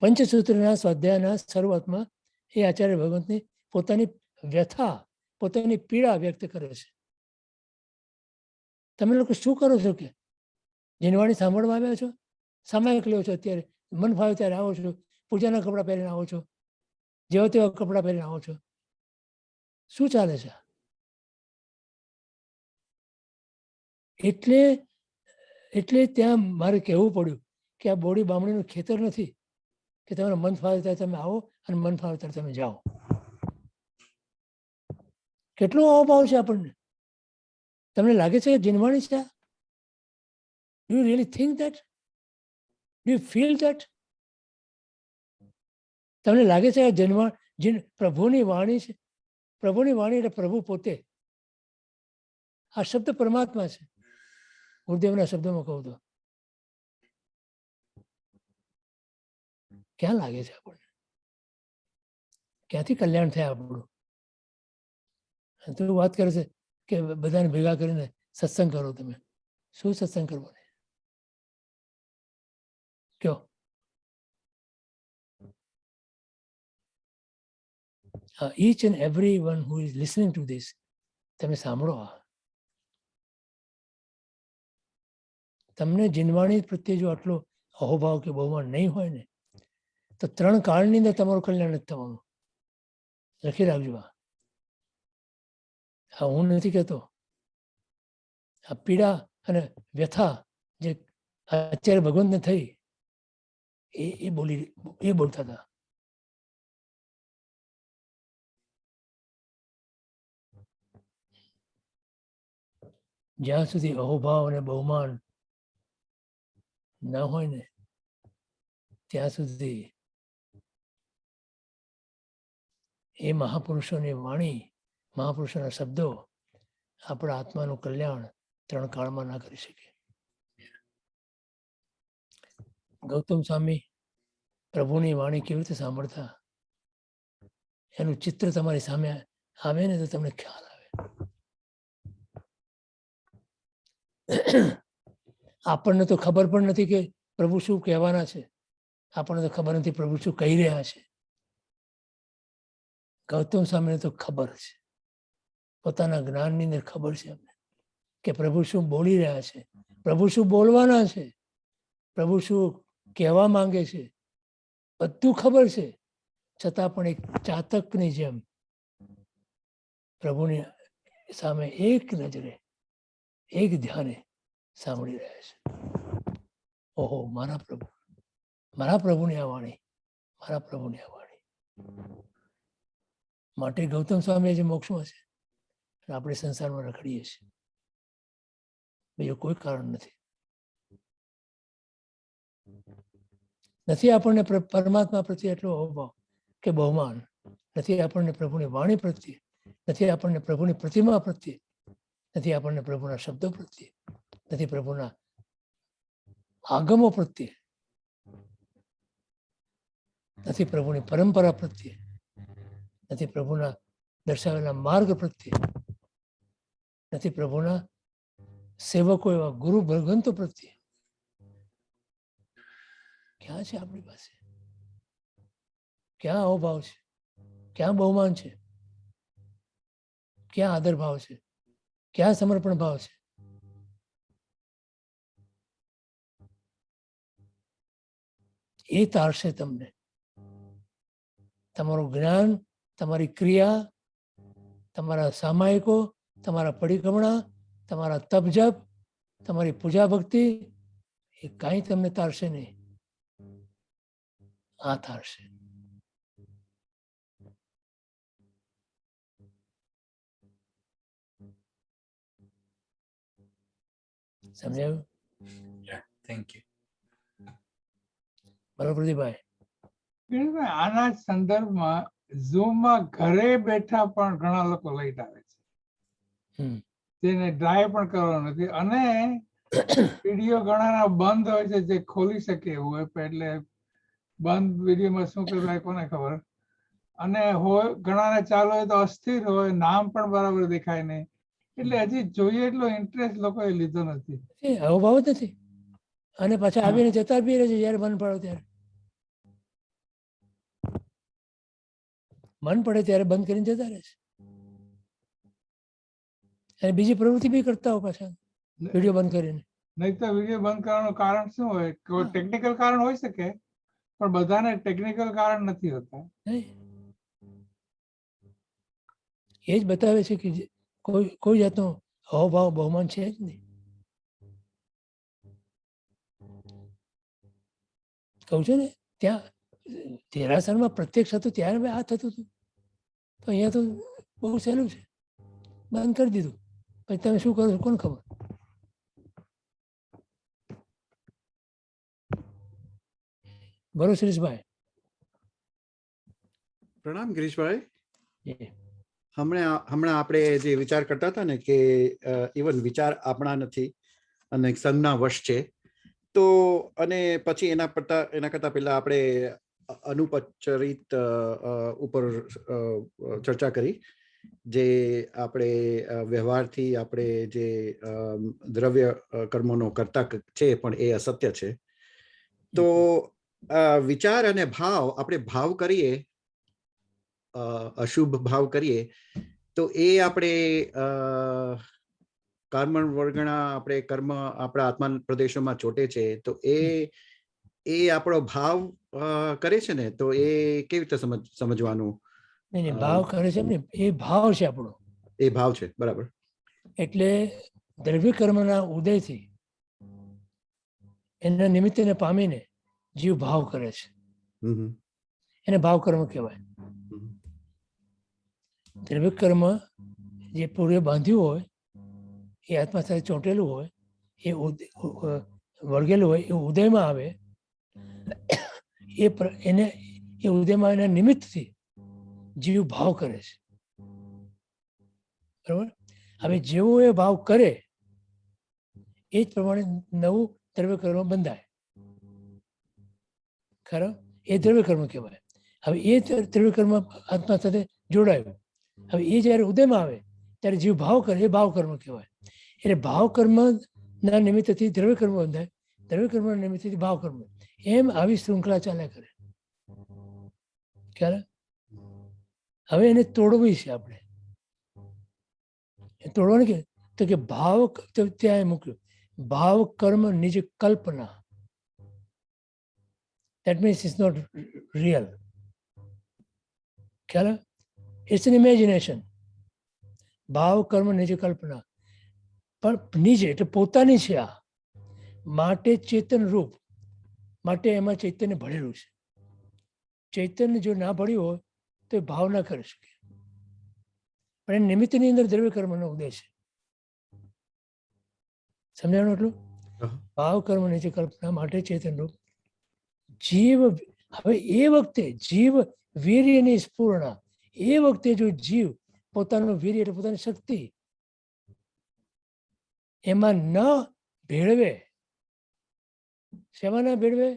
Speaker 3: પંચસૂત્રના સ્વાધ્યાયના શરૂઆતમાં એ આચાર્ય ભગવંતની પોતાની વ્યથા, પોતાની પીડા વ્યક્ત કરે છે. તમે લોકો શું કરો છો કે જીનવાણી સાંભળવા આવ્યા છો? સામાયિક લ્યો છો, અત્યારે મન ફાવે ત્યારે આવો છો, પૂજાના કપડાં પહેરીને આવો છો, જેવા તેવા કપડાં પહેરીને આવો છો. શું ચાલે છે? એટલે ત્યાં મારે કહેવું પડ્યું કે આ બોડી બામણીનું ખેતર નથી કે તમારે મન ફાવે ત્યારે તમે આવો અને મન ફાવે ત્યારે તમે જાઓ. કેટલો અભાવ છે આપણને. તમને લાગે છે કે જીનવાણી છે? Do you really think that? Do you feel that? તમને લાગે છે કે પ્રભુની વાણી છે? પ્રભુની વાણી એટલે પ્રભુ પોતે. આ શબ્દ પરમાત્મા છે. ગુરુદેવના શબ્દોમાં કહું તો ક્યાં લાગે છે આપણને? ક્યાંથી કલ્યાણ થાય આપણું? તો વાત કરે છે કે બધાને ભેગા કરીને સત્સંગ કરો. તમે શું સત્સંગ કરવો? કયો? each and everyone who is listening to this, તમે સાંભળો. તમને જીનવાણી પ્રત્યે જો આટલો અહોભાવ કે બહુમાન નહીં હોય ને, તો 3 કાળની અંદર તમારું કલ્યાણ નથી થવાનું. લખી રાખજો. આ હું નથી કહેતો. આ પીડા અને વ્યથા જે અત્યારે ભગવંતને થઈ એ બોલતા હતા. જ્યાં સુધી અહોભાવ અને બહુમાન ના હોય ને ત્યાં સુધી એ મહાપુરુષોની વાણી, મહાપુરુષોના શબ્દો આપણા આત્માનું કલ્યાણ 3 કાળમાં ના કરી શકે. ગૌતમ સ્વામી પ્રભુની વાણી કેવી રીતે સાંભળતા, એનું ચિત્ર તમારી સામે આવે ને તો તમને ખ્યાલ આવે. આપણને તો ખબર પણ નથી કે પ્રભુ શું કહેવાના છે. આપણને તો ખબર નથી પ્રભુ શું કહી રહ્યા છે. ગૌતમ સ્વામીને તો ખબર છે, પોતાના જ્ઞાનની અંદર ખબર છે એમને કે પ્રભુ શું બોલી રહ્યા છે, પ્રભુ શું બોલવાના છે, પ્રભુ શું કહેવા માંગે છે, બધું ખબર છે. છતાં પણ એક ચાતકની જેમ પ્રભુની સામે એક નજરે એક ધ્યાને સાંભળી રહ્યા છે. ઓહો, મારા પ્રભુની આ વાણી, મારા પ્રભુની આ વાણી. માટે ગૌતમ સ્વામી આજે મોક્ષમાં છે અને આપણે સંસારમાં રખડીએ છીએ. બીજું કોઈ કારણ નથી આપણને પરમાત્મા પ્રત્યે એટલો અભાવ કે બહુમાન નથી, આપણને પ્રભુની વાણી પ્રત્યે નથી, આપણને પ્રભુની પ્રતિમા પ્રત્યે નથી, આપણને પ્રભુના શબ્દો પ્રત્યે નથી, પ્રભુના આગમો પ્રત્યે નથી, પ્રભુની પરંપરા પ્રત્યે નથી, પ્રભુના દર્શાવેલા માર્ગ પ્રત્યે નથી, પ્રભુના સેવકો એવા ગુરુ ભગવંતો પ્રત્યે. ક્યાં છે આપણી પાસે? ક્યાં અહોભાવ છે? ક્યાં બહુમાન છે? ક્યાં આદર ભાવ છે? ક્યાં સમર્પણ ભાવ છે? એ તારશે તમને. તમારું જ્ઞાન, તમારી ક્રિયા, તમારા સામાયિકો, તમારા પરિક્રમણા, તમારા તપ જપ, તમારી પૂજા ભક્તિ, એ કાંઈ તમને તારશે નહીં. આ તારશે. સમજાયું?
Speaker 10: Thank you.
Speaker 3: બરોબર પ્રદીપભાઈ?
Speaker 1: કિરીટભાઈ, આના જ સંદર્ભમાં ઝૂમમાં ઘરે બેઠા પણ ઘણા લોકો લઈને આવે છે, જેને ડ્રાય પણ કરવાનો નથી, અને વિડીયો ઘણાના બંધ હોય છે જે ખોલી શકે એવું હોય, એટલે બંધ વિડીયોમાં શું કરવું કોને ખબર. અને હોય ઘણાને ચાલુ હોય તો અસ્થિર હોય, નામ પણ બરાબર દેખાય નહીં, એટલે હજી જોઈએ એટલો ઇન્ટરેસ્ટ લોકોએ લીધો નથી.
Speaker 3: એ અહોભાવ જ નથી. અને પાછા આવીને જતા બી રહે છે જયારે મન પડે ત્યારે. મન પડે ત્યારે બંધ કરીને જતા રહે છે, અને બીજી પ્રવૃત્તિ બી કરતા હોય પાછા વિડીયો બંધ કરીને.
Speaker 1: નહીં તો વિડીયો બંધ કરવાનું કારણ શું હોય? કોઈ ટેકનિકલ કારણ હોઈ શકે, પણ બધાને ટેકનિકલ કારણ નથી હોતા.
Speaker 3: એ જ બતાવે છે કે કોઈ જાતનો અહોભાવ બહુમાન છે જ નહીં. કહું છું ને, ત્યાં દેરાસરમાં પ્રત્યક્ષ હતું ત્યારે આ થતું હતું, તો અહીંયા તો બહુ સહેલું છે, બંધ કરી દીધું. પછી તમે શું કરો છો કોને ખબર? બરોબર સુરેશભાઈ?
Speaker 11: પ્રણામ ગિરીશભાઈ.
Speaker 3: એ
Speaker 11: હમણાં આપણે જે વિચાર કરતા હતા ને કે ઇવન વિચાર આપણા નથી અને સંજ્ઞા વશ છે, તો અને પછી એના કરતા પહેલા આપણે અનુપચરિત ઉપર ચર્ચા કરી, જે આપણે વ્યવહારથી આપણે જે દ્રવ્ય કર્મોનો કરતા છે પણ એ અસત્ય છે. તો વિચાર અને ભાવ, આપણે ભાવ કરીએ, અશુભ ભાવ કરીએ, તો એ આપણે કર્મણ વર્ગણા આપણે કર્મ આપણા આત્મા પ્રદેશોમાં ચોટે છે, તો એ આપણો ભાવ કરે છે ને, તો એ કેવી રીતે સમજવાનું?
Speaker 3: નહીં, ભાવ કરે છે ને, એ ભાવ છે આપણો.
Speaker 11: એ ભાવ છે, બરાબર.
Speaker 3: એટલે દ્રવ્ય કર્મના ઉદયથી એના નિમિત્તને પામીને જીવ ભાવ કરે છે, એને ભાવ કર્મ કહેવાય. દ્રવ્ય કર્મ જે પૂર્વે બાંધ્યું હોય, એ આત્મા સાથે ચોંટેલું હોય, એ વળગેલું હોય, એ ઉદયમાં આવે, એ ઉદયમાં એના નિમિત્તથી જીવ ભાવ કરે છે. બરાબર? હવે જેવો એ ભાવ કરે એ જ પ્રમાણે નવું દ્રવ્ય કર્મ બંધાય. ખરો? એ દ્રવ્ય કર્મ કહેવાય. હવે એ દ્રવ્ય કર્મ આત્મા સાથે જોડાયું, હવે એ જ્યારે ઉદયમાં આવે ત્યારે જીવ ભાવ કરે, એ ભાવ કર્મ કહેવાય. એટલે ભાવ કર્મના નિમિત્તથી દ્રવ્ય કર્મ બંધાય, દ્રવ્ય કર્મના નિમિત્તથી ભાવ કર્મ, એમ આવી શૃંખલા ચાલ્યા કરે. ખ્યાલ? હવે એને તોડવી છે આપણે. તોડવાનું કે તો કે ભાવ ત્યાં મૂક્યું, ભાવ કર્મ નિજ કલ્પના. That means it's not real. ખ્યાલ આવે? It's an imagination. ભાવ કર્મ નિજ કલ્પના, પણ નિજ એટલે પોતાની છે આ, માટે ચેતન રૂપ, માટે એમાં ચૈતન્ય ભળેલું છે. ચૈતન્ય જો ના ભળ્યું હોય તો એ ભાવ ના કરી શકે, પણ એ નિમિત્તની અંદર દ્રવ્ય કર્મનો ઉદય છે. સમજાણું એટલું? ભાવ કર્મ નિજ કલ્પના માટે ચેતન રૂપ જીવ. હવે એ વખતે જીવ વીર્યની સ્ફૂર્ણા, એ વખતે જો જીવ પોતાનું વીર્ય એટલે પોતાની શક્તિ એમાં ન ભેળવે, શેમાં ના ભેળવે?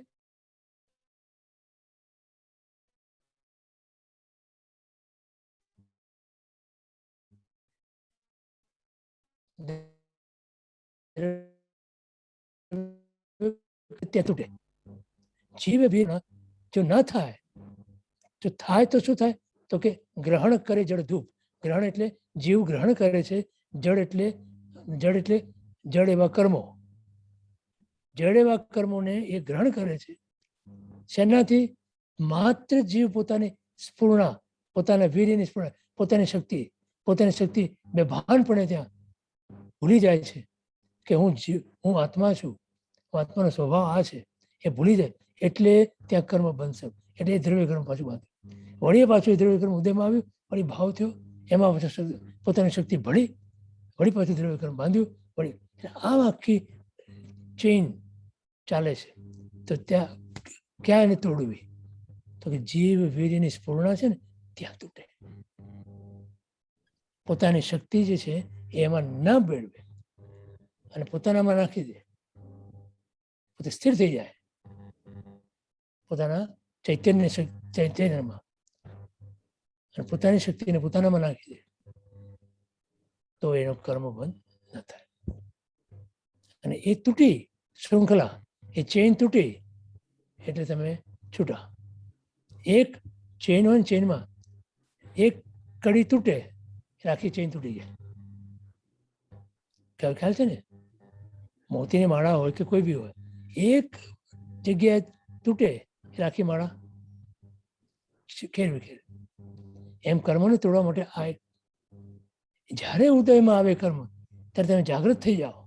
Speaker 3: ત્યાં તૂટે. જીવ વીર્ય જો ન થાય, જો થાય તો શું થાય? તો કે ગ્રહણ કરે જળ ધૂપ. ગ્રહણ એટલે જીવ ગ્રહણ કરે છે, જળ એટલે જળ એવા કર્મો, જળ એવા કર્મોને એ ગ્રહણ કરે છે. શેનાથી? માત્ર જીવ પોતાની સ્ફૂર્ણા, પોતાના વીર્યની સ્ફૂર્ણા, પોતાની શક્તિ બે ભાનપણે ત્યાં ભૂલી જાય છે કે હું આત્મા છું, હું આત્માનો સ્વભાવ આ છે, એ ભૂલી જાય. એટલે ત્યાં કર્મ બનશે, એટલે એ દ્રવ્ય કર્મ પાછું બાંધ્યું. વળી પાછું એ દ્રવ્ય કર્મ ઉદયમાં આવ્યું, વળી ભાવ થયો, એમાં પાછું પોતાની શક્તિ ભળી, વળી પાછું દ્રવ્ય કર્મ બાંધ્યું, વળી આમ આખી ચેઇન ચાલે છે. તો ત્યાં ક્યાં એને તોડવી? તો કે જીવ વીર્યની સ્ફૂર્ણા છે ને ત્યાં તૂટે. પોતાની શક્તિ જે છે એમાં ન ભેળવે અને પોતાનામાં નાખી દે, પોતે સ્થિર થઈ જાય પોતાના ચૈતન્યમાં, અને પોતાની શક્તિને પોતાનામાં નાખી દે, તો એનો કર્મ બંધ ન થાય. અને એ તૂટી શૃંખલા, એ ચેઇન તૂટી એટલે તમે છૂટા. એક ચેઇન હોય ને, ચેઇનમાં એક કડી તૂટે એટલે આખી ચેઇન તૂટી જાય. ખ્યાલ છે ને? મોતીની માળા હોય કે કોઈ બી હોય, એક જગ્યાએ તૂટે એટલે આખી માળા ખેર. એમ કર્મને તોડવા માટે આ જ્યારે ઉદયમાં આવે કર્મ ત્યારે તમે જાગૃત થઈ જાઓ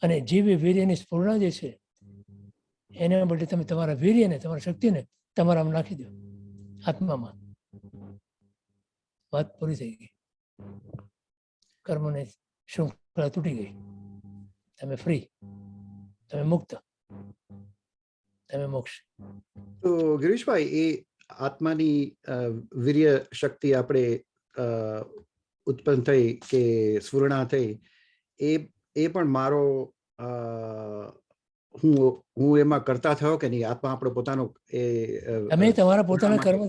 Speaker 3: અને જીવ વીર્યની સ્ફૂર્ણા જે છે એના બદલે તમે તમારા વીર્યને, તમારી શક્તિને તમારામાં નાખી દો, આત્મામાં. વાત પૂરી થઈ ગઈ. કર્મને શૃંખલા તૂટી ગઈ, તમે ફ્રી, તમે મુક્ત, તમે મોક્ષ.
Speaker 11: તો ગિરીશભાઈ, એ આત્માની વીર્ય શક્તિ આપણે ઉત્પન્ન થઈ કે સ્ફૂર્ણા થઈ, એ પણ મારો હું એમાં કરતા થયો કે નહીં? આત્મા આપણો પોતાનો એ
Speaker 3: તમે તમારા પોતાના કર્મ,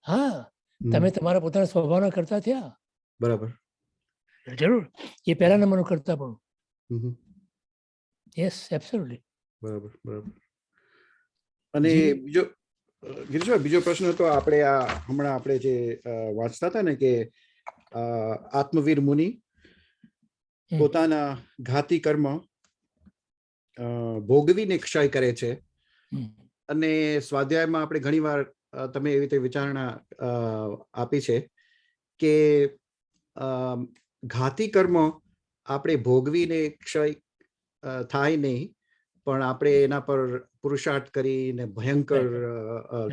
Speaker 3: હા, તમે તમારા પોતાના સ્વભાવના કરતા થયા.
Speaker 11: બરાબર,
Speaker 3: જરૂર. એ પહેલા નંબરનું કરતા પણ. Yes, absolutely.
Speaker 11: બરાબર. અને બીજો ગિરીશભાઈ, બીજો પ્રશ્ન હતો, આપણે આ હમણાં આપણે જે વાંચતા હતા ને કે આત્મવીર મુનિ પોતાના ઘાતી કર્મ ભોગવીને ક્ષય કરે છે. અને સ્વાધ્યાયમાં આપણે ઘણીવાર તમે એવી રીતે વિચારણા આપી છે કે ઘાતી કર્મ આપણે ભોગવીને ક્ષય થાય નહીં, પણ આપણે એના પર પુરુષાર્થ કરીને, ભયંકર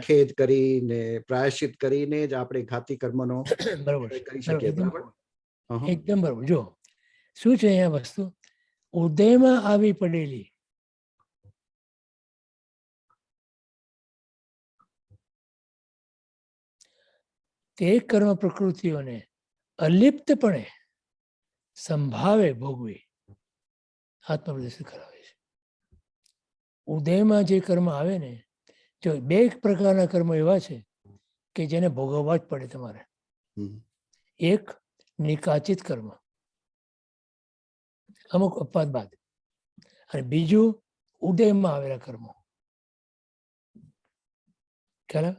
Speaker 11: ખેદ કરીને, પ્રાયશ્ચિત કરીને જ આપણે ઘાતી કર્મનો કરી શકીએ. બરાબર,
Speaker 3: એકદમ બરાબર. જો શું છે અહીંયા વસ્તુ, ઉદયમાં આવી પડેલી તે કર્મ પ્રકૃતિઓને અલિપ્તપણે સંભાવે ભોગવી આત્મપ્રદર્શિત કરાવે છે. ઉદયમાં જે કર્મ આવે ને, જો બે પ્રકારના કર્મ એવા છે કે જેને ભોગવવા જ પડે તમારે. એક નિકાચિત કર્મ, અમુક અપવાદ બાદ, અને બીજું ઉદયમાં આવેલા કર્મો. ખ્યાલ?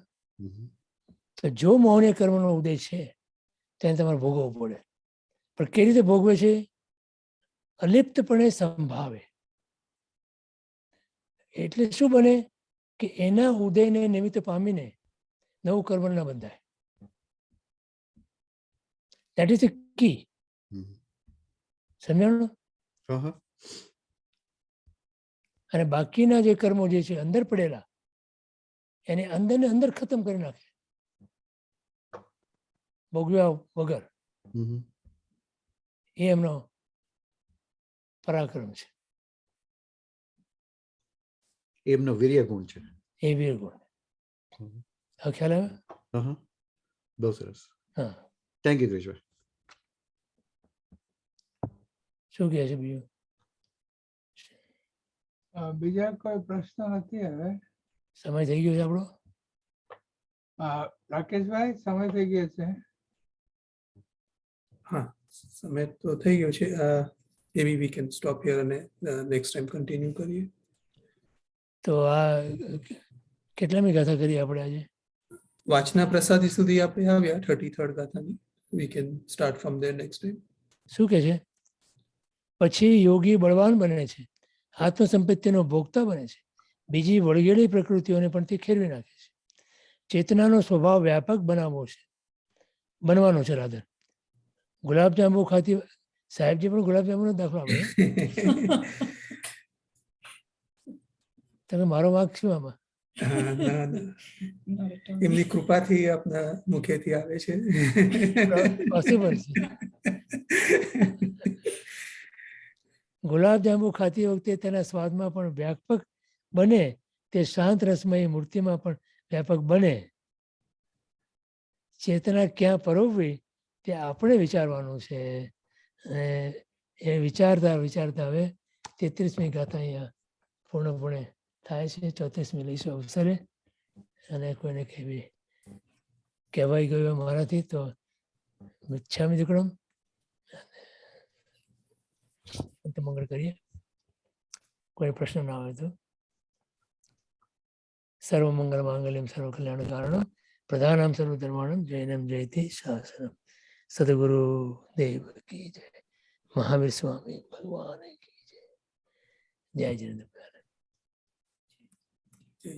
Speaker 3: તો જો મૌન્ય કર્મનો ઉદય છે તેને તમારે ભોગવવું પડે. પણ કેવી રીતે ભોગવે છે? અલિપ્તપણે સંભાવે. એટલે શું બને કે એના ઉદયને નિમિત્ત પામીને નવું કર્મ ન બંધાય. That is the key. સમજાણું?
Speaker 11: હા હા
Speaker 3: અને બાકીના જે કર્મો જે છે અંદર પડેલા એને અંદર ને અંદર ખતમ કરી નાખે ભોગવ્યા વગર. એ એમનો પરાક્રમ છે,
Speaker 11: એમનો વીર્ય ગુણ છે.
Speaker 3: એ વીર ગુણ. હવે ખ્યાલ આવે?
Speaker 11: હા હા બહુ સરસ.
Speaker 3: હા.
Speaker 11: Thank you Dineshbhai.
Speaker 3: શું કહે છે બીજું?
Speaker 1: બીજા કોઈ પ્રશ્ન નથી હવે?
Speaker 3: સમય થઈ ગયો છે આપણો.
Speaker 1: રાકેશભાઈ, સમય થઈ ગયો છે.
Speaker 2: હા, સમય તો થઈ ગયો છે. maybe we can stop here અને next time continue કરીએ.
Speaker 3: તો આ કેટલામી ગાથા કરી આપણે આજે?
Speaker 2: વાચના પ્રસાદી સુધી આપણે આવ્યા 33rd ગાથાની. We can start from there next time.
Speaker 3: શું કે છે? પછી યોગી બળવાન બને છે, આત્મસંપત્તિનો ભોગતા બને છે, બીજી વળગેલી પ્રકૃતિઓને પણ તે ખેરવી નાખે છે. ચેતનાનો સ્વભાવ વ્યાપક બનવાનો છે. રાધર ગુલાબજાંબુ ખાતી સાહેબજી પણ ગુલાબજાંબુનો દાખલો આપે. તમે મારો વાંક શું આમાં?
Speaker 2: એમની કૃપાથી આપના મુખેથી આવે છે.
Speaker 3: પોસિબલ છે. ગુલાબજાંબુ ખાતી વખતે તેના સ્વાદમાં પણ વ્યાપક બને, તે શાંત રસમય મૂર્તિમાં પણ વ્યાપક બને. ચેતના ક્યાં પરોવવી તે આપણે વિચારવાનું છે. એ વિચારતા વિચારતા હવે 33મી ગાથા અહીંયા પૂર્ણપણે થાય છે. 34મી લઈશું અવસરે. અને કોઈને કહેવાય ગયું મારાથી તો મિચ્છામિ દુક્કડમ મંગળ કરીએ. કોઈ પ્રશ્ન ના હોય તો. સર્વ મંગલ માંગલ્યમ સર્વ કલ્યાણ કારણમ પ્રધાનમ સર્વ ધર્માણમ જૈનમ જયતિ શાસનમ. સદગુરુ દેવ કી જય. મહાવીર સ્વામી ભગવાન કી જય. જય જિનેન્દ્ર.
Speaker 2: જય